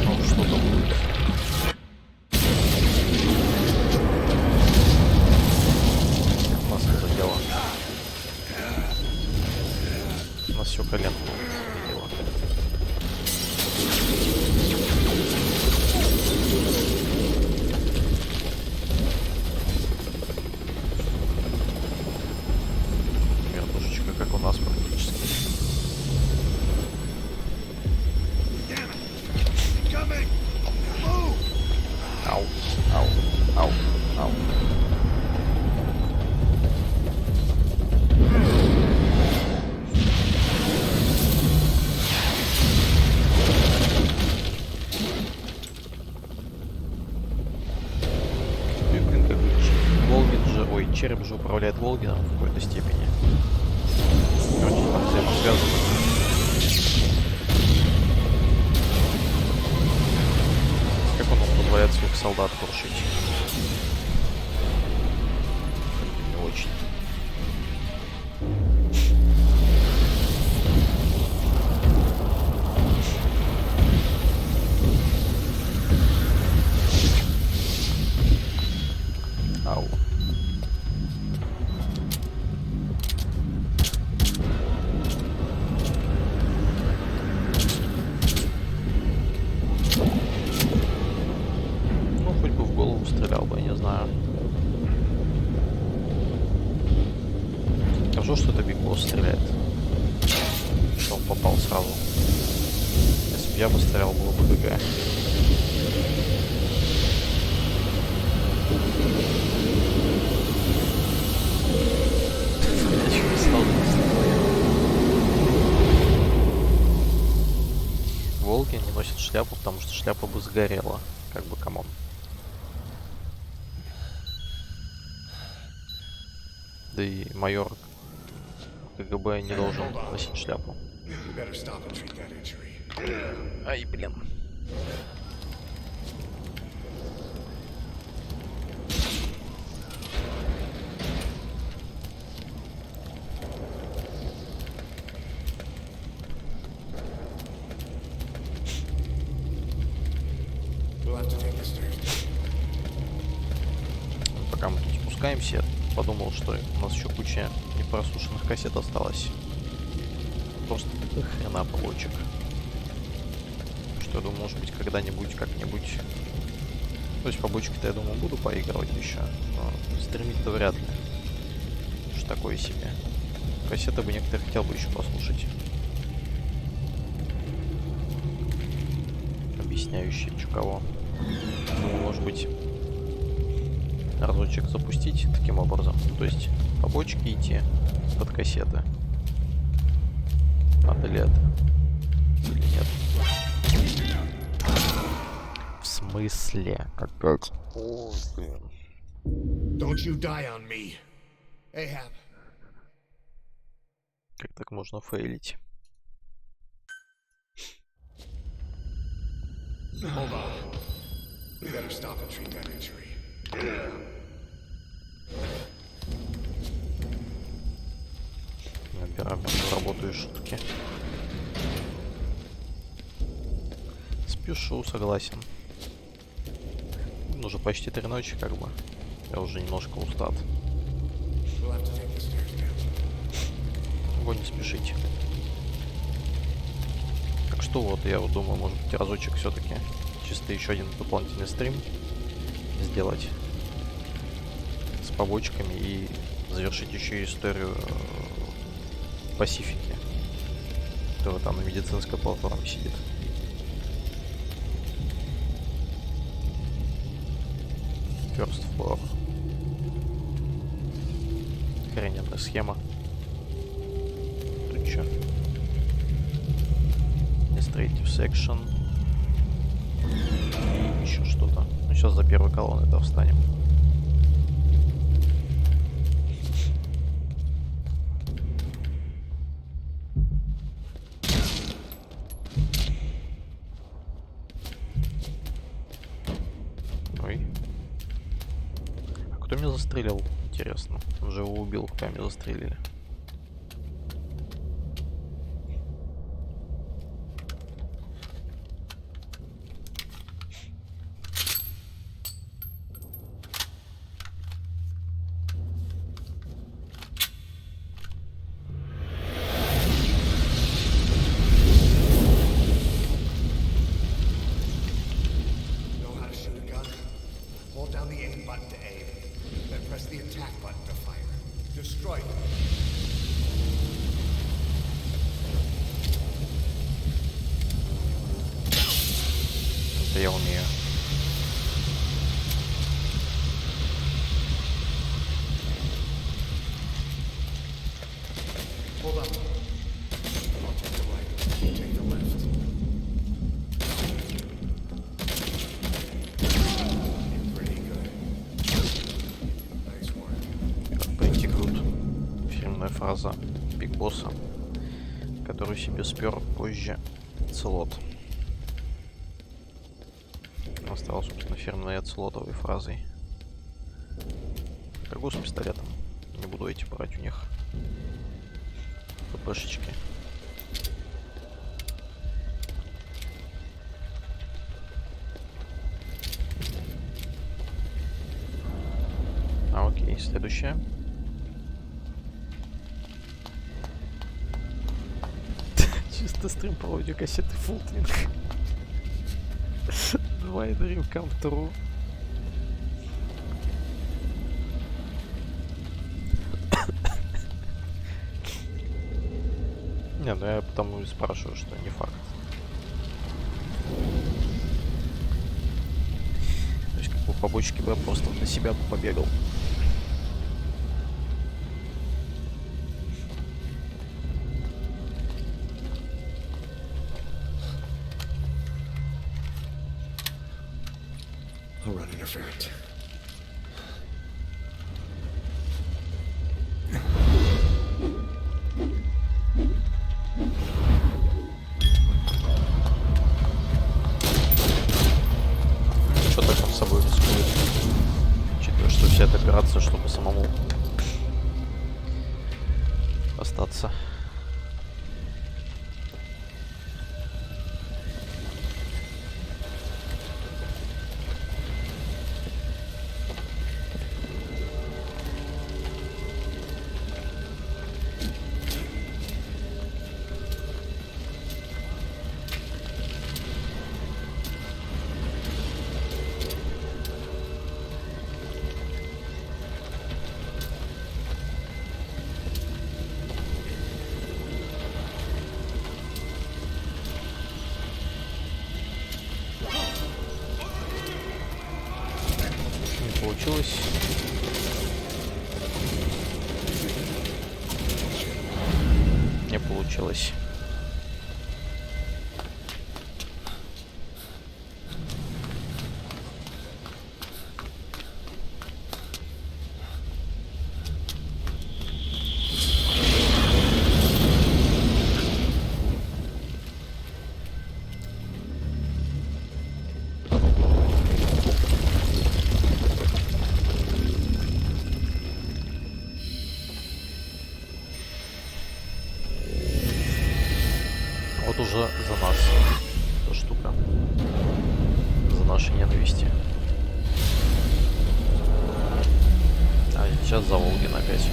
Ну, что-то будет. Маска задела. У нас все коленку задела. Вертушечка, как у нас практически. Ау, ау, ау, ау. Блин, как Волгин же, ой, череп же управляет Волгином в какой-то степени. Короче, там взаимосвязано. Как он позволяет своих солдат крушить? Не очень. Ау. Ну, хоть бы в голову стрелял бы, я не знаю. Хорошо, что это Биг Босс стреляет. Что он попал сразу. Если бы я бы стрелял, было бы ГГ. Волки не носят шляпу, потому что шляпа бы сгорела. Как бы, камон. Да и майор КГБ не должен носить шляпу. Ай, блин. Пока мы тут спускаемся, я подумал, что у нас еще куча непрослушанных кассет осталось. Просто до хрена побочек. Что я думаю, может быть, когда-нибудь, как-нибудь. То есть побочки-то, я думаю, буду поигрывать еще. Но стримить-то вряд ли. Что такое себе. Кассеты бы некоторые хотел бы еще послушать. Объясняющие, что кого. Думаю, может быть, разочек запустить таким образом. То есть побочки идти под кассеты. Надо ли это? Или нет? В смысле? Опять? О, блин. Don't you die on me, Ahab. Как так можно фейлить? Hold on. We better stop and treat that injury. Набираем работаю шутки. Спешу, согласен. Ну, уже почти 3 ночи, как бы. Я уже немножко устат. Его не спешите. Так что вот, я вот думаю, может быть, разочек все-таки чисто еще один дополнительный стрим сделать с побочками и завершить еще историю Пасифики, которая там на медицинской платформе сидит. First floor. Охрененная схема. Тут что? Administrative section. И еще что-то. Ну, сейчас за первой колонной-то встанем. Ой. А кто меня застрелил? Интересно. Он же его убил, когда меня застрелили. Это я умею. Hold on. I'll take the right. Take the left. Pretty good. Nice work. бигбосса, который себе спер позже целот. Осталось, собственно, фирменной оцелотовой фразой. Торгу с пистолетом. Не буду эти брать, у них ППшечки. Окей, следующее. Чисто стрим по аудиокассеты фултинг. 2 Dream Come True. Не, ну я потому и спрашиваю, что не факт. То есть как бы по бочке бы я просто на себя бы побегал. I'll run interference. Что так он с собой рискует? Учитывая, что вся эта операция, чтобы самому остаться. Получилось. Не получилось. Вот уже за нас эта штука. За наши ненависти. А сейчас за Волгин опять.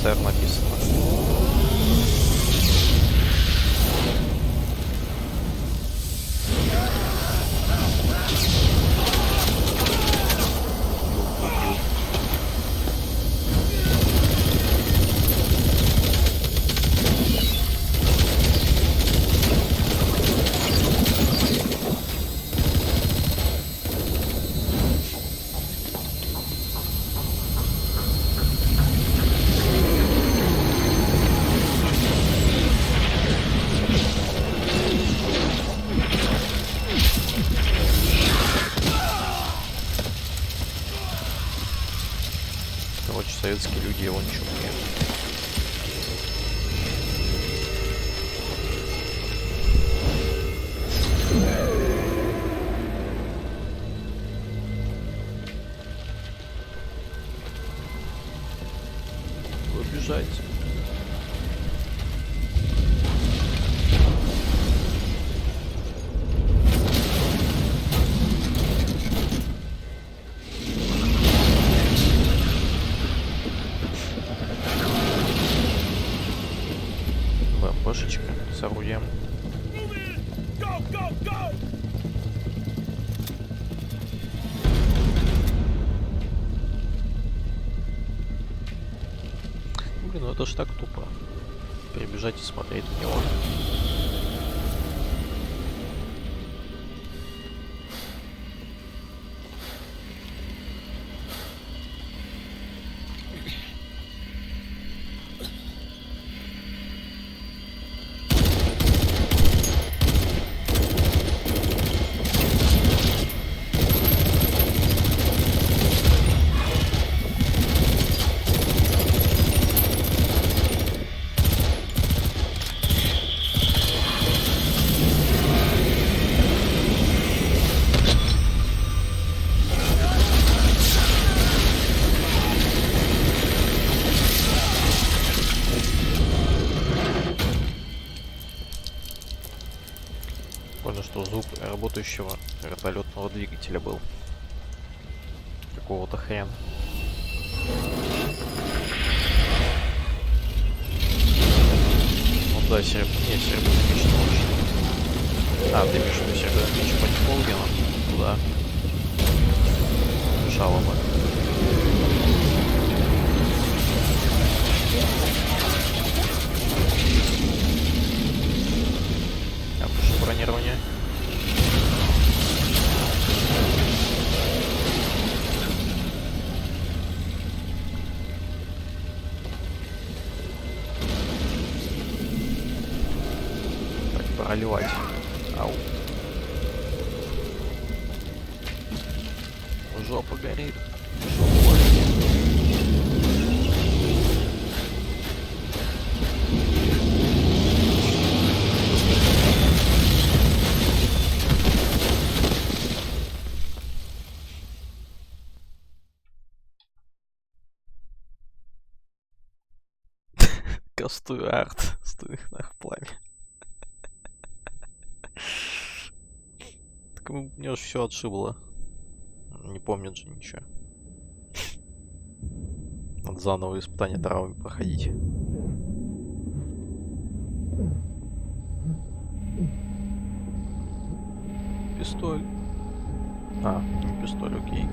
СССР написано. Короче, советские люди его не чумные. Вы бежайте. РПшечка с орудием. Go, go, go! Блин, ну это ж так тупо. Перебежать и смотреть на него. Понял, что звук работающего вертолетного двигателя был. Какого-то хрена. Ну да, серебряный меч точно. А, ты имеешь в виду серебряный меч против Волгина? Ну да. Мешало бы. Бронирование. Так, проливать. Ау. Жопа горит. Жопа. Кастую арт. Стою на пламя. Так мне уж все отшибло. Не помнит же ничего. Надо заново испытание травмы проходить. Пистоль. А, не пистоль, окей.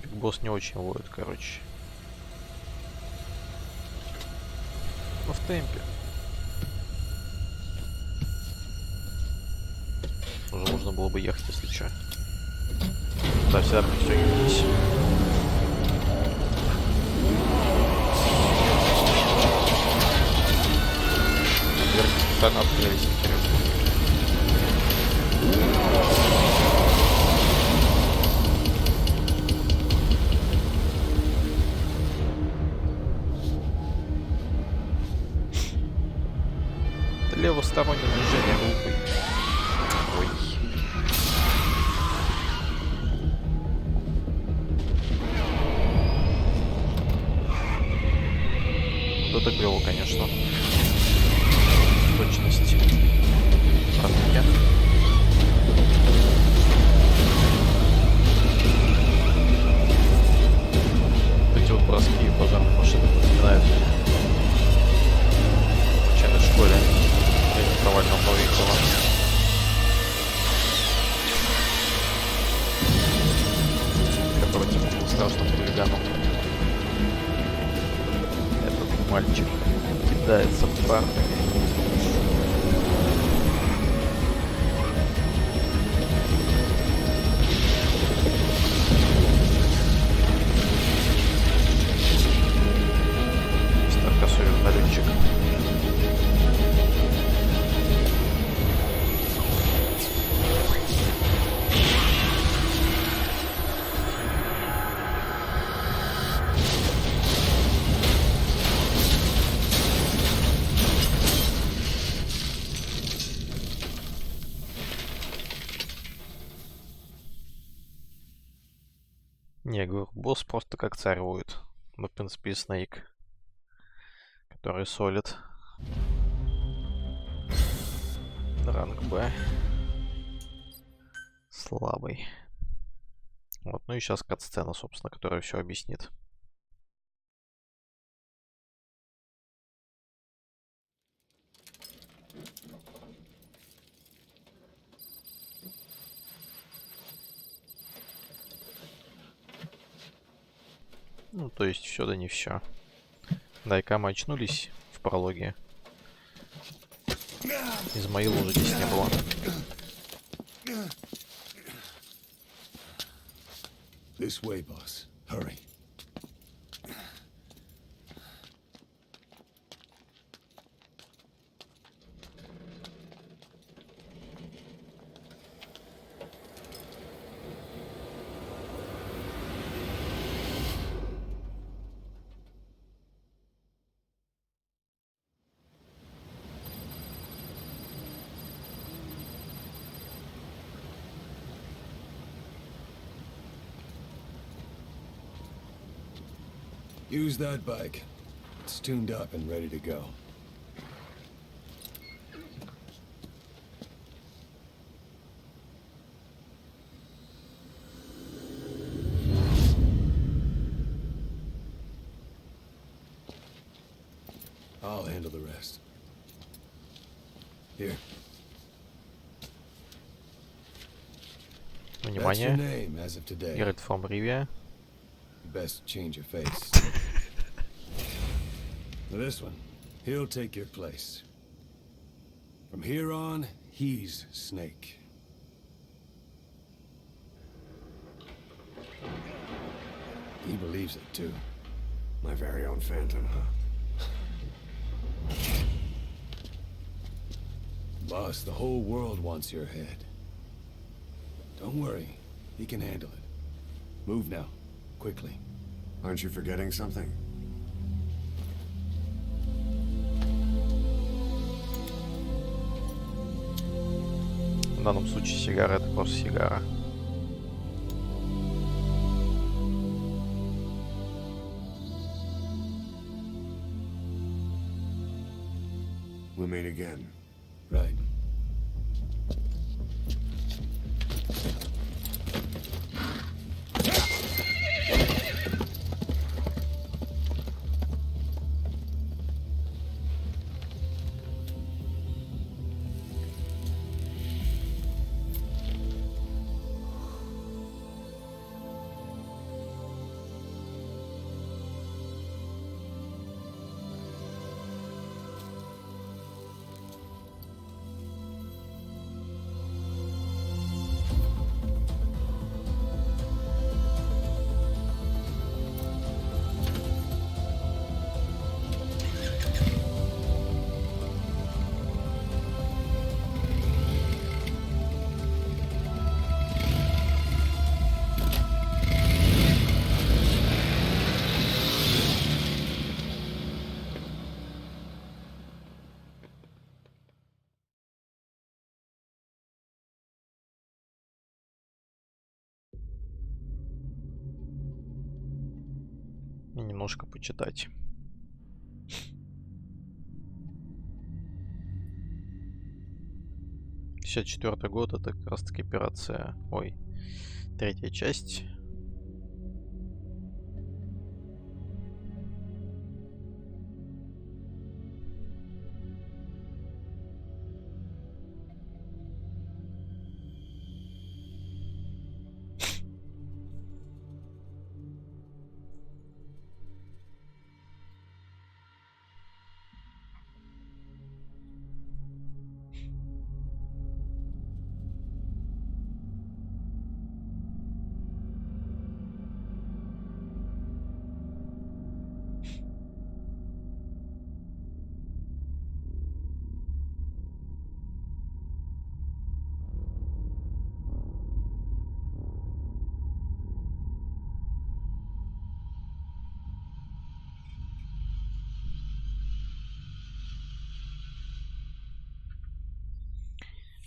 Биг Босс не очень ловит, короче. Но в темпе. Уже можно было бы ехать, если что. Да, всегда пристегивайтесь. Дверки специально открылись, интересно. Левостороннее движение глупый. Ой. Вот это клево, конечно. Точность. Правда, эти вот броски пожарных машин напоминают в начальной школе. Провального Новикова. Который типа был страшным хулиганом. Этот мальчик кидается в парк. Старкосой вертолетчик. Не, я говорю, босс просто как царь воет. Ну, в принципе, и Снейк, который солит. Ранг Б. Слабый. Вот, ну и сейчас кат-сцена, собственно, которая все объяснит. Ну, то есть все да не все. Да, мы очнулись в прологе. Измаила уже здесь не было. This way, boss. Hurry. Use that bike. It's tuned up and ready to go. I'll handle the rest. Here. Внимание. That's your name as of today. Gerrit from Rivia. Best change your face. This one, he'll take your place. From here on, he's Snake. He believes it too. My very own Phantom, huh? Boss, the whole world wants your head. Don't worry, he can handle it. Move now, quickly. Aren't you forgetting something? В данном случае сигара — это просто сигара. We'll meet again. Right. И немножко почитать. «54-й год» — это как раз таки операция... Ой, третья часть.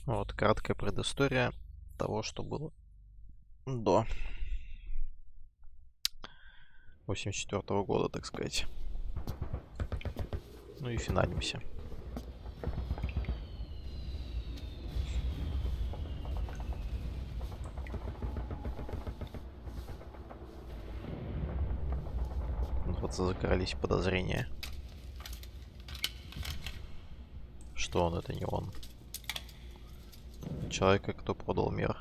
Вот, краткая предыстория того, что было до. 84 года, так сказать. Ну и финалимся. Вот закрались подозрения, что он это не он. Человека, кто продал мир.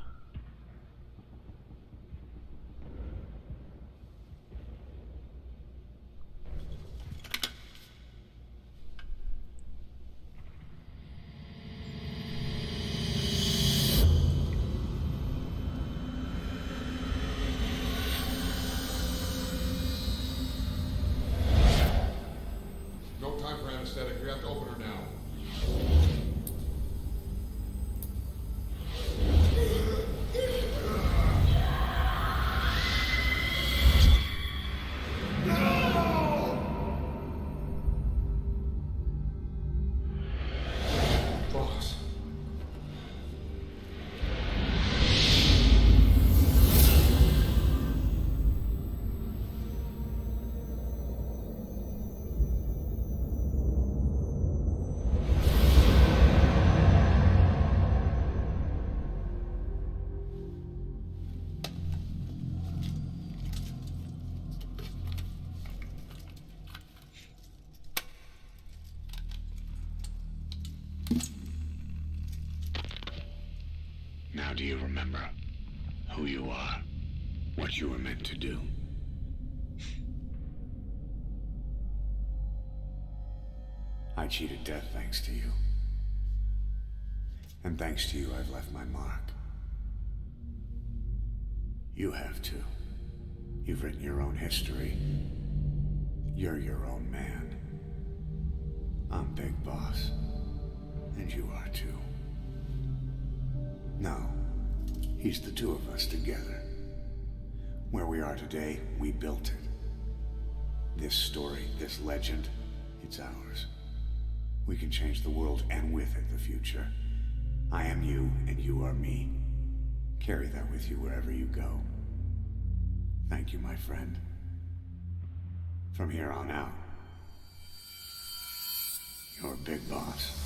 No time for anesthetic. You have to open her now. Boss. Now do you remember who you are? What you were meant to do? I cheated death thanks to you. And thanks to you, I've left my mark. You have too. You've written your own history. You're your own man. I'm Big Boss. And you are too. No. He's the two of us together. Where we are today, we built it. This story, this legend, it's ours. We can change the world and with it the future. I am you and you are me. Carry that with you wherever you go. Thank you, my friend. From here on out, you're Big Boss.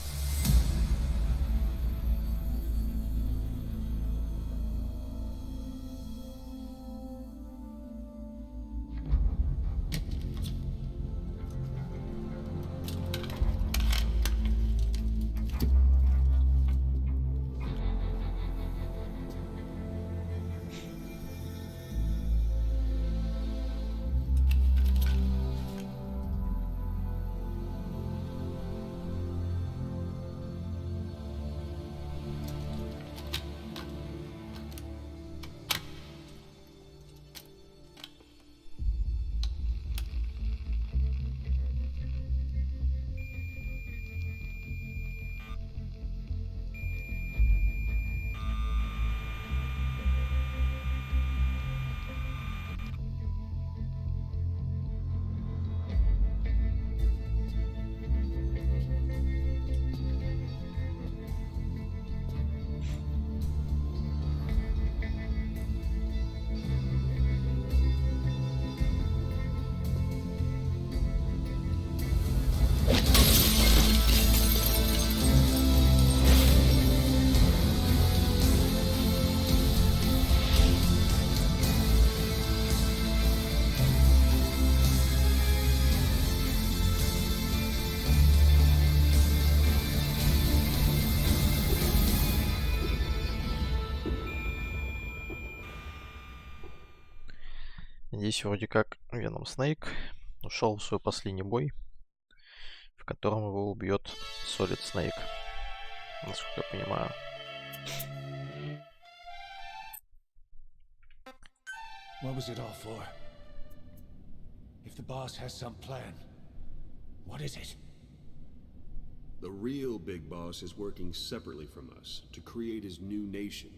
Здесь вроде как Веном Снейк ушел в свой последний бой, в котором его убьет Солид Снейк, насколько я понимаю. What was it all for? If the boss has some plan, what is it? The real Big Boss is working separately from us to create his new nation.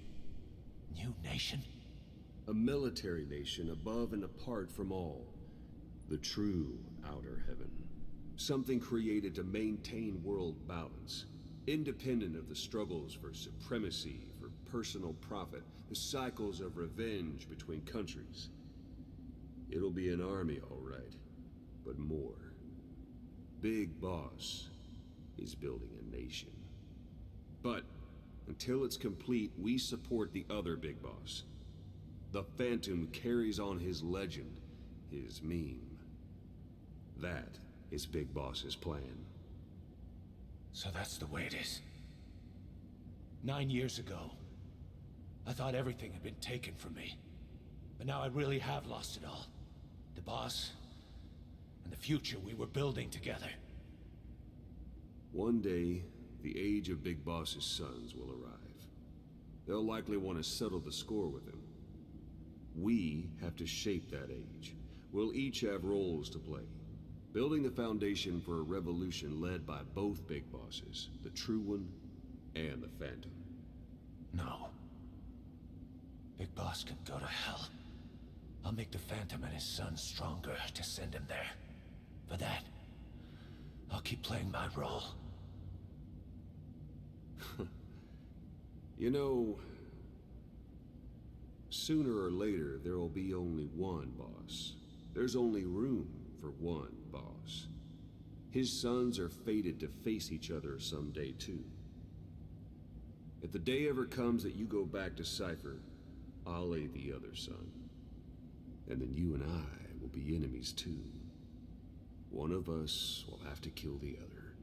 New nation? A military nation above and apart from all. The true outer heaven. Something created to maintain world balance. Independent of the struggles for supremacy, for personal profit, the cycles of revenge between countries. It'll be an army, all right, but more. Big Boss is building a nation. But until it's complete, we support the other Big Boss. The Phantom carries on his legend, his meme. That is Big Boss's plan. So that's the way it is. 9 years ago, I thought everything had been taken from me. But now I really have lost it all. The boss, and the future we were building together. One day, the age of Big Boss's sons will arrive. They'll likely want to settle the score with him. We have to shape that age. We'll each have roles to play. Building the foundation for a revolution led by both Big Bosses, the True One and the Phantom. No. Big Boss can go to hell. I'll make the Phantom and his son stronger to send him there. For that, I'll keep playing my role. You know, sooner or later, there will be only one boss. There's only room for one boss. His sons are fated to face each other someday, too. If the day ever comes that you go back to Cypher, I'll aid the other son. And then you and I will be enemies, too. One of us will have to kill the other.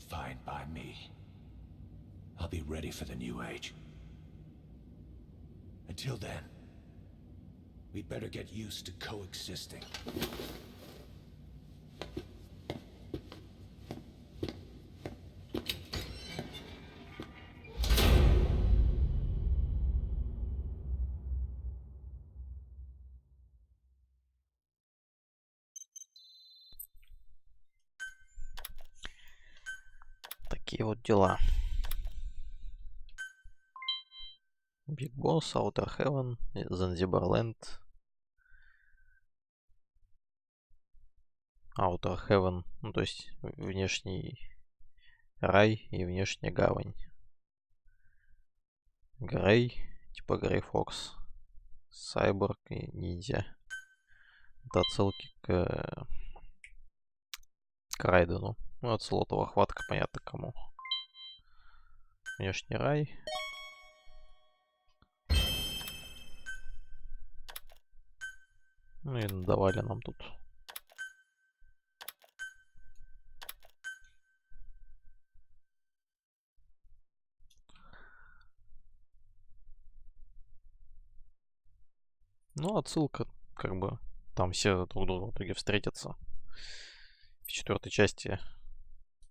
Fine by me. I'll be ready for the new age. Until then, we'd better get used to coexisting. Такие вот дела. Big Boss, Outer Heaven, Zanzibar-Land. Outer Heaven, ну то есть внешний рай и внешняя гавань. Грей, типа Грей Фокс. Сайборг и Ниндзя. Это отсылки к Райдену. Ну, от слотового хватка, понятно кому. Внешний рай. Ну и давали нам тут. Ну, отсылка, как бы, там все друг друга в итоге встретятся. В 4-й части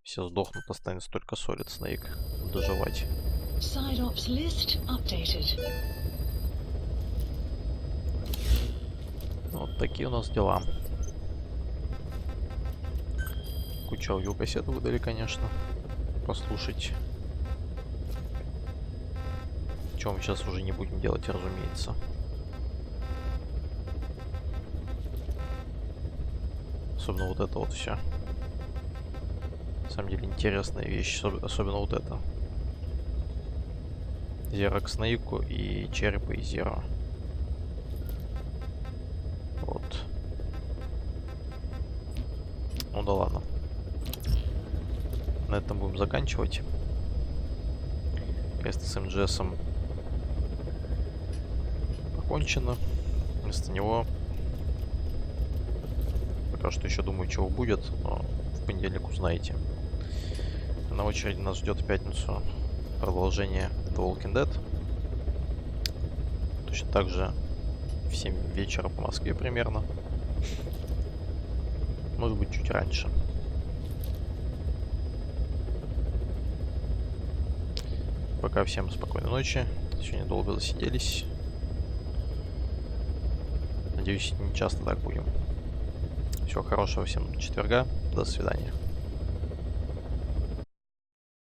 все сдохнут, останется только Solid Snake доживать. Side ops list updated. Вот такие у нас дела. Кучу аудиокассет выдали, конечно. Послушать. Чем мы сейчас уже не будем делать, разумеется. Особенно вот это вот все. На самом деле интересная вещь, особенно вот это. Zero к Снейку и черепа и Zero. Вот. Ну да ладно. На этом будем заканчивать. Квест с МГСом покончено. Вместо него пока что еще думаю, чего будет, но в понедельник узнаете. На очереди нас ждет в пятницу продолжение The Walking Dead. Точно так же в 7 вечера по Москве примерно. Может быть, чуть раньше. Пока всем спокойной ночи. Сегодня долго засиделись. Надеюсь, не часто так будем. Всего хорошего всем четверга. До свидания.